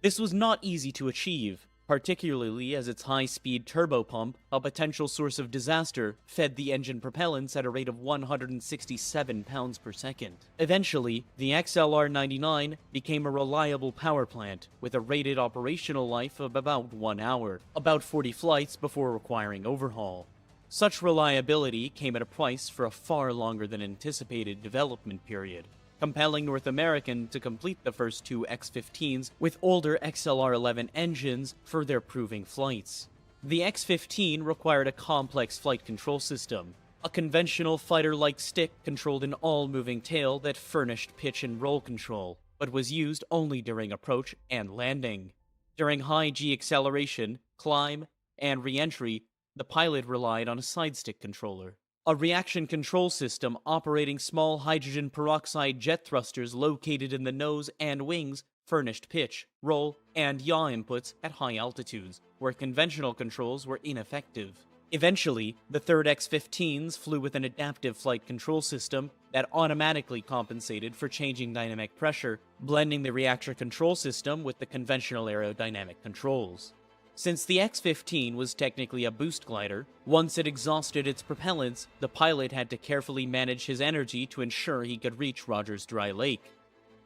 This was not easy to achieve, particularly as its high-speed turbopump, a potential source of disaster, fed the engine propellants at a rate of 167 pounds per second. Eventually, the XLR-99 became a reliable power plant, with a rated operational life of about 1 hour, about 40 flights before requiring overhaul. Such reliability came at a price for a far longer than anticipated development period, compelling North American to complete the first 2 X-15s with older XLR-11 engines for their proving flights. The X-15 required a complex flight control system, a conventional fighter-like stick controlled an all-moving tail that furnished pitch and roll control, but was used only during approach and landing. During high G acceleration, climb, and re-entry, the pilot relied on a side-stick controller. A reaction control system operating small hydrogen peroxide jet thrusters located in the nose and wings furnished pitch, roll, and yaw inputs at high altitudes, where conventional controls were ineffective. Eventually, the third X-15s flew with an adaptive flight control system that automatically compensated for changing dynamic pressure, blending the reaction control system with the conventional aerodynamic controls. Since the X-15 was technically a boost glider, once it exhausted its propellants, the pilot had to carefully manage his energy to ensure he could reach Rogers Dry Lake.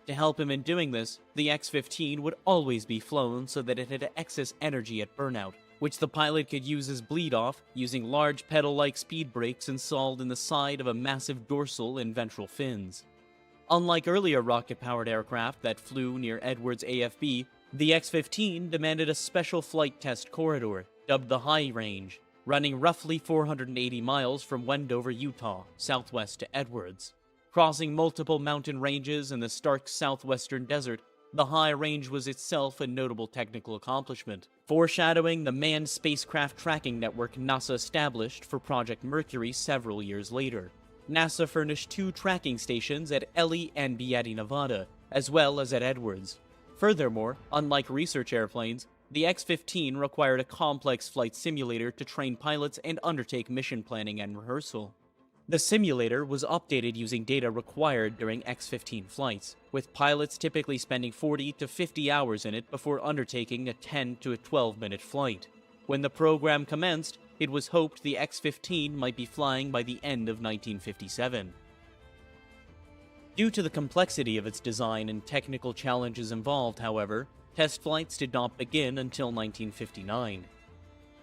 To help him in doing this, the X-15 would always be flown so that it had excess energy at burnout, which the pilot could use as bleed-off using large pedal-like speed brakes installed in the side of a massive dorsal and ventral fins. Unlike earlier rocket-powered aircraft that flew near Edwards AFB, the X-15 demanded a special flight test corridor, dubbed the High Range, running roughly 480 miles from Wendover, Utah, southwest to Edwards. Crossing multiple mountain ranges in the stark southwestern desert, the High Range was itself a notable technical accomplishment, foreshadowing the manned spacecraft tracking network NASA established for Project Mercury several years later. NASA furnished 2 tracking stations at Ely and Beatty, Nevada, as well as at Edwards. Furthermore, unlike research airplanes, the X-15 required a complex flight simulator to train pilots and undertake mission planning and rehearsal. The simulator was updated using data required during X-15 flights, with pilots typically spending 40 to 50 hours in it before undertaking a 10 to 12-minute flight. When the program commenced, it was hoped the X-15 might be flying by the end of 1957. Due to the complexity of its design and technical challenges involved, however, test flights did not begin until 1959.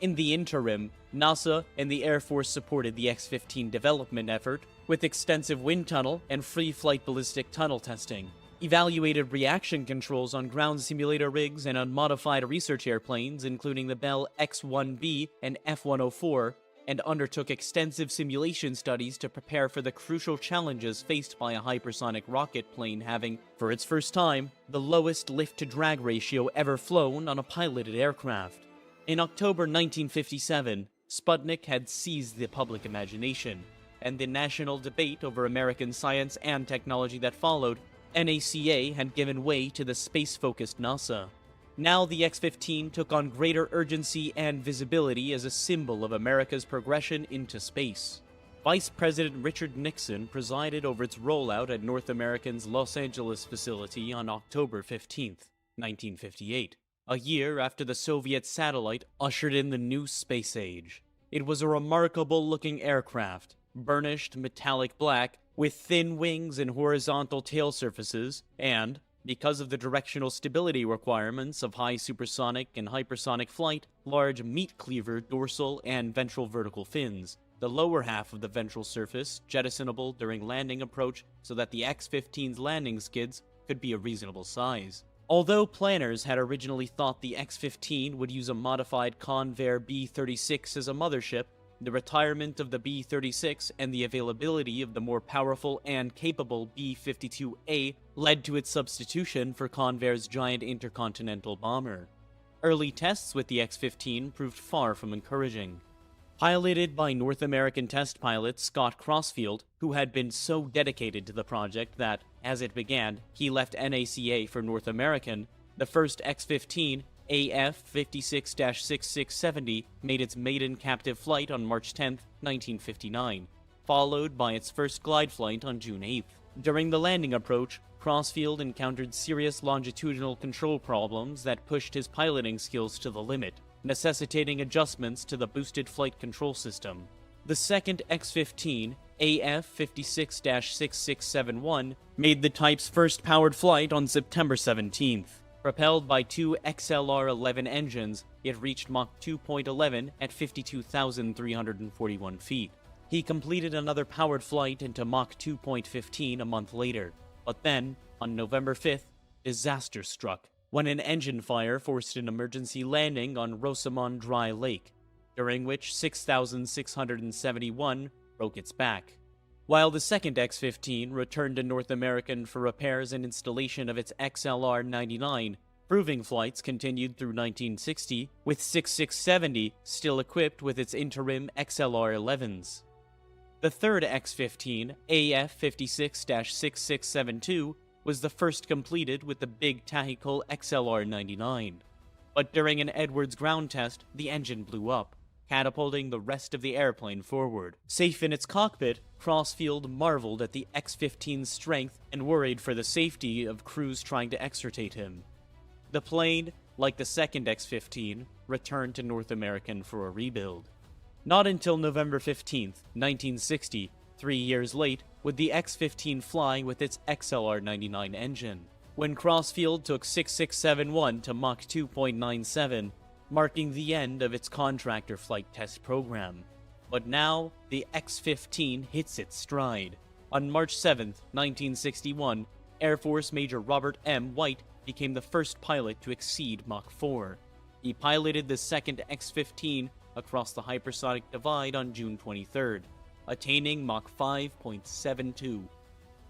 In the interim, NASA and the Air Force supported the X-15 development effort with extensive wind tunnel and free flight ballistic tunnel testing, evaluated reaction controls on ground simulator rigs and on modified research airplanes including the Bell X-1B and F-104, and undertook extensive simulation studies to prepare for the crucial challenges faced by a hypersonic rocket plane having, for its first time, the lowest lift-to-drag ratio ever flown on a piloted aircraft. In October 1957, Sputnik had seized the public imagination, and the national debate over American science and technology that followed, NACA had given way to the space-focused NASA. Now the X-15 took on greater urgency and visibility as a symbol of America's progression into space. Vice President Richard Nixon presided over its rollout at North American's Los Angeles facility on October 15, 1958, a year after the Soviet satellite ushered in the new space age. It was a remarkable-looking aircraft, burnished metallic black, with thin wings and horizontal tail surfaces, and, because of the directional stability requirements of high supersonic and hypersonic flight, large meat cleaver dorsal and ventral vertical fins, the lower half of the ventral surface jettisonable during landing approach so that the X-15's landing skids could be a reasonable size. Although planners had originally thought the X-15 would use a modified Convair B-36 as a mothership, the retirement of the B-36 and the availability of the more powerful and capable B-52A led to its substitution for Convair's giant intercontinental bomber. Early tests with the X-15 proved far from encouraging. Piloted by North American test pilot Scott Crossfield, who had been so dedicated to the project that, as it began, he left NACA for North American, the first X-15, AF-56-6670, made its maiden captive flight on March 10, 1959, followed by its first glide flight on June 8. During the landing approach, Crossfield encountered serious longitudinal control problems that pushed his piloting skills to the limit, necessitating adjustments to the boosted flight control system. The second X-15, AF-56-6671, made the type's first powered flight on September 17th. Propelled by 2 XLR-11 engines, it reached Mach 2.11 at 52,341 feet. He completed another powered flight into Mach 2.15 a month later, but then, on November 5th, disaster struck when an engine fire forced an emergency landing on Rosamond Dry Lake, during which 6,671 broke its back. While the second X-15 returned to North American for repairs and installation of its XLR-99, proving flights continued through 1960, with 6670 still equipped with its interim XLR-11s. The third X-15, AF-56-6672, was the first completed with the big Tahicle XLR-99. But during an Edwards ground test, the engine blew up, catapulting the rest of the airplane forward. Safe in its cockpit, Crossfield marveled at the X-15's strength and worried for the safety of crews trying to extricate him. The plane, like the second X-15, returned to North American for a rebuild. Not until November 15, 1960, 3 years late, would the X-15 fly with its XLR-99 engine, when Crossfield took 6671 to Mach 2.97, marking the end of its contractor flight test program. But now, the X-15 hits its stride. On March 7, 1961, Air Force Major Robert M. White became the first pilot to exceed Mach 4. He piloted the second X-15 across the hypersonic divide on June 23rd, attaining Mach 5.72.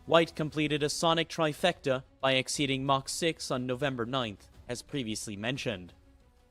White completed a sonic trifecta by exceeding Mach 6 on November 9th, as previously mentioned.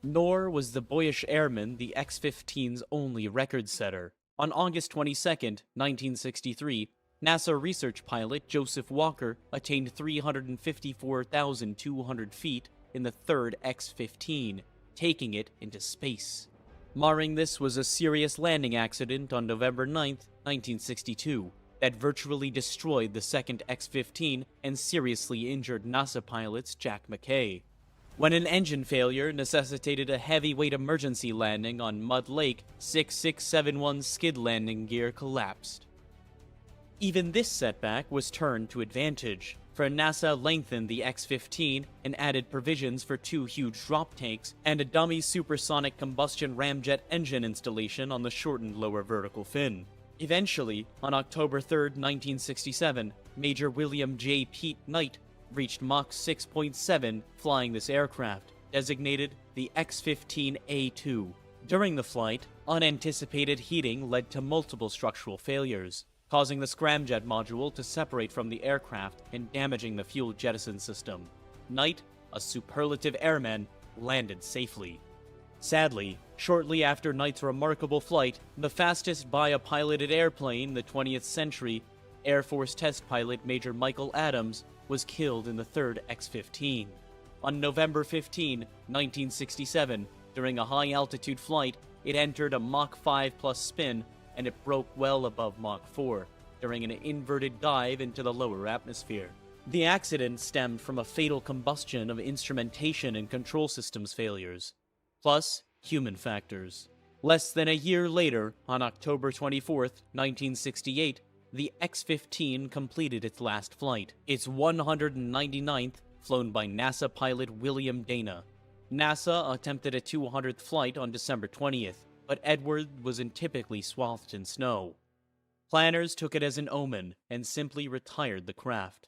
Nor was the boyish airman the X-15's only record setter. On August 22, 1963, NASA research pilot Joseph Walker attained 354,200 feet in the third X-15, taking it into space. Marring this was a serious landing accident on November 9, 1962, that virtually destroyed the second X-15 and seriously injured NASA pilots Jack McKay. When an engine failure necessitated a heavyweight emergency landing on Mud Lake, 6671's skid landing gear collapsed. Even this setback was turned to advantage, for NASA lengthened the X-15 and added provisions for 2 huge drop tanks and a dummy supersonic combustion ramjet engine installation on the shortened lower vertical fin. Eventually, on October 3, 1967, Major William J. Pete Knight reached Mach 6.7 flying this aircraft, designated the X-15A2. During the flight, unanticipated heating led to multiple structural failures, causing the scramjet module to separate from the aircraft and damaging the fuel jettison system. Knight, a superlative airman, landed safely. Sadly, shortly after Knight's remarkable flight, the fastest by a piloted airplane in the 20th century, Air Force test pilot Major Michael Adams, was killed in the third X-15. On November 15, 1967, during a high-altitude flight, it entered a Mach 5 plus spin and it broke well above Mach 4 during an inverted dive into the lower atmosphere. The accident stemmed from a fatal combustion of instrumentation and control systems failures, plus human factors. Less than a year later, on October 24, 1968, the X-15 completed its last flight, its 199th, flown by NASA pilot William Dana. NASA attempted a 200th flight on December 20th, but Edward was typically swathed in snow. Planners took it as an omen and simply retired the craft.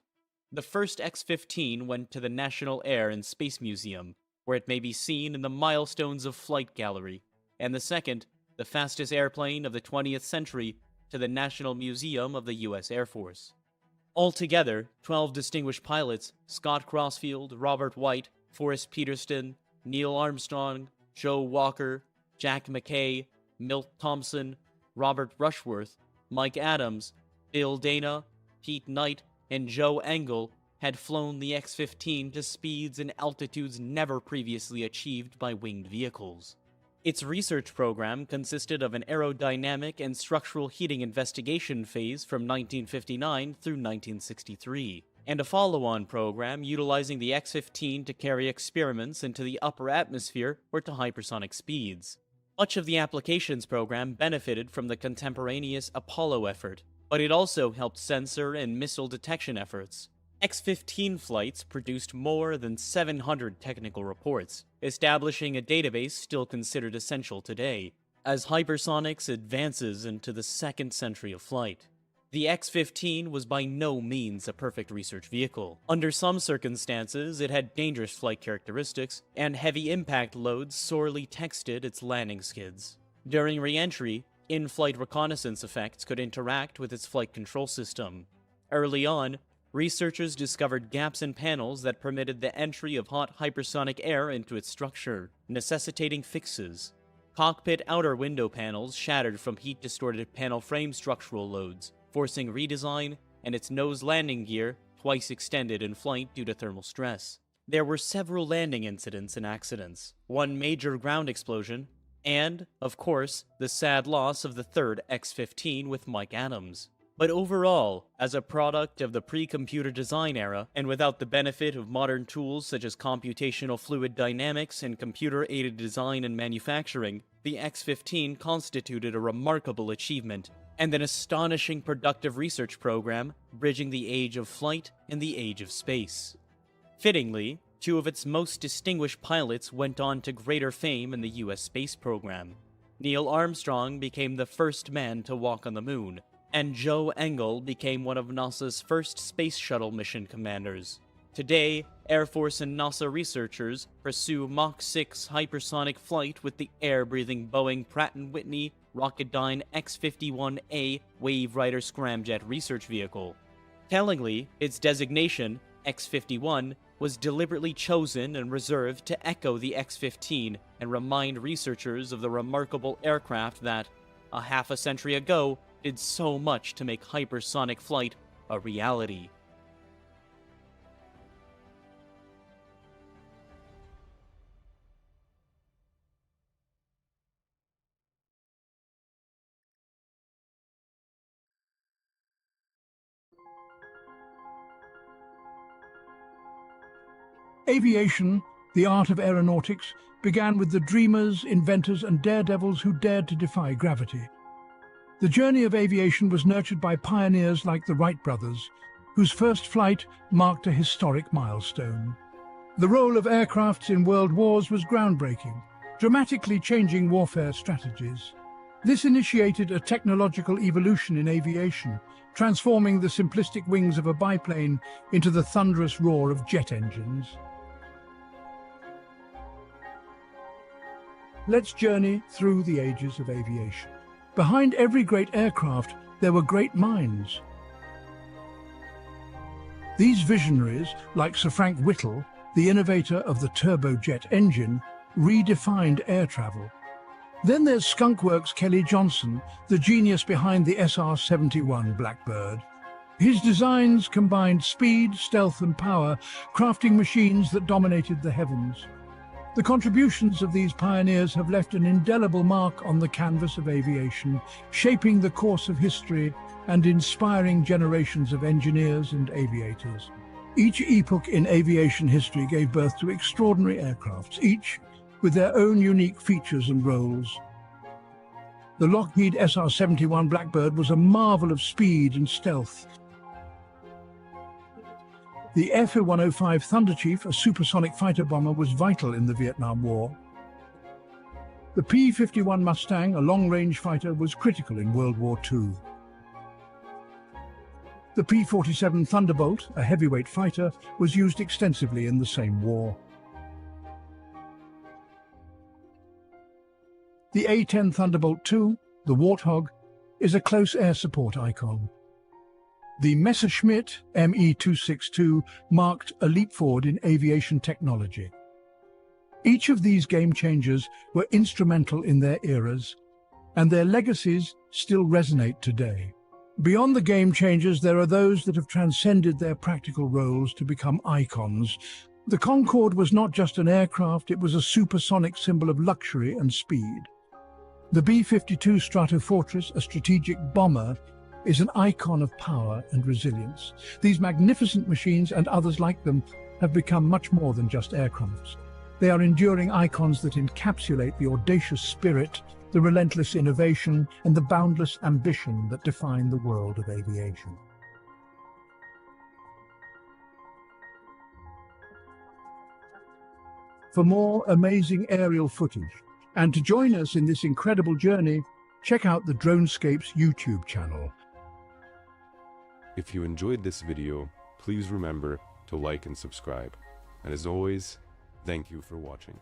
The first X-15 went to the National Air and Space Museum, where it may be seen in the Milestones of Flight Gallery, and the second, the fastest airplane of the 20th century, to the National Museum of the U.S. Air Force. Altogether, 12 distinguished pilots, Scott Crossfield, Robert White, Forrest Peterston, Neil Armstrong, Joe Walker, Jack McKay, Milt Thompson, Robert Rushworth, Mike Adams, Bill Dana, Pete Knight, and Joe Engel had flown the X-15 to speeds and altitudes never previously achieved by winged vehicles. Its research program consisted of an aerodynamic and structural heating investigation phase from 1959 through 1963, and a follow-on program utilizing the X-15 to carry experiments into the upper atmosphere or to hypersonic speeds. Much of the applications program benefited from the contemporaneous Apollo effort, but it also helped sensor and missile detection efforts. X-15 flights produced more than 700 technical reports, establishing a database still considered essential today, as hypersonics advances into the second century of flight. The X-15 was by no means a perfect research vehicle. Under some circumstances, it had dangerous flight characteristics, and heavy impact loads sorely texted its landing skids. During re-entry, in-flight reconnaissance effects could interact with its flight control system. Early on, researchers discovered gaps in panels that permitted the entry of hot hypersonic air into its structure, necessitating fixes. Cockpit outer window panels shattered from heat-distorted panel frame structural loads, forcing redesign, and its nose landing gear twice extended in flight due to thermal stress. There were several landing incidents and accidents, one major ground explosion, and, of course, the sad loss of the third X-15 with Mike Adams. But overall, as a product of the pre-computer design era, and without the benefit of modern tools such as computational fluid dynamics and computer-aided design and manufacturing, the X-15 constituted a remarkable achievement, and an astonishing productive research program bridging the age of flight and the age of space. Fittingly, two of its most distinguished pilots went on to greater fame in the U.S. space program. Neil Armstrong became the first man to walk on the moon, and Joe Engel became one of NASA's first Space Shuttle mission commanders. Today, Air Force and NASA researchers pursue Mach 6 hypersonic flight with the air-breathing Boeing Pratt & Whitney Rocketdyne X-51A Wave Rider scramjet research vehicle. Tellingly, its designation, X-51, was deliberately chosen and reserved to echo the X-15 and remind researchers of the remarkable aircraft that, a half a century ago, did so much to make hypersonic flight a reality. Aviation, the art of aeronautics, began with the dreamers, inventors, and daredevils who dared to defy gravity. The journey of aviation was nurtured by pioneers like the Wright brothers, whose first flight marked a historic milestone. The role of aircrafts in world wars was groundbreaking, dramatically changing warfare strategies. This initiated a technological evolution in aviation, transforming the simplistic wings of a biplane into the thunderous roar of jet engines. Let's journey through the ages of aviation. Behind every great aircraft, there were great minds. These visionaries, like Sir Frank Whittle, the innovator of the turbojet engine, redefined air travel. Then there's Skunkworks' Kelly Johnson, the genius behind the SR-71 Blackbird. His designs combined speed, stealth, and power, crafting machines that dominated the heavens. The contributions of these pioneers have left an indelible mark on the canvas of aviation, shaping the course of history and inspiring generations of engineers and aviators. Each epoch in aviation history gave birth to extraordinary aircrafts, each with their own unique features and roles. The Lockheed SR-71 Blackbird was a marvel of speed and stealth. The F-105 Thunderchief, a supersonic fighter bomber, was vital in the Vietnam War. The P-51 Mustang, a long-range fighter, was critical in World War II. The P-47 Thunderbolt, a heavyweight fighter, was used extensively in the same war. The A-10 Thunderbolt II, the Warthog, is a close air support icon. The Messerschmitt Me-262 marked a leap forward in aviation technology. Each of these game changers were instrumental in their eras, and their legacies still resonate today. Beyond the game changers, there are those that have transcended their practical roles to become icons. The Concorde was not just an aircraft, it was a supersonic symbol of luxury and speed. The B-52 Stratofortress, a strategic bomber, is an icon of power and resilience. These magnificent machines and others like them have become much more than just aircrafts. They are enduring icons that encapsulate the audacious spirit, the relentless innovation, and the boundless ambition that define the world of aviation. For more amazing aerial footage, and to join us in this incredible journey, check out the DroneScapes YouTube channel. If you enjoyed this video, please remember to like and subscribe. And as always, thank you for watching.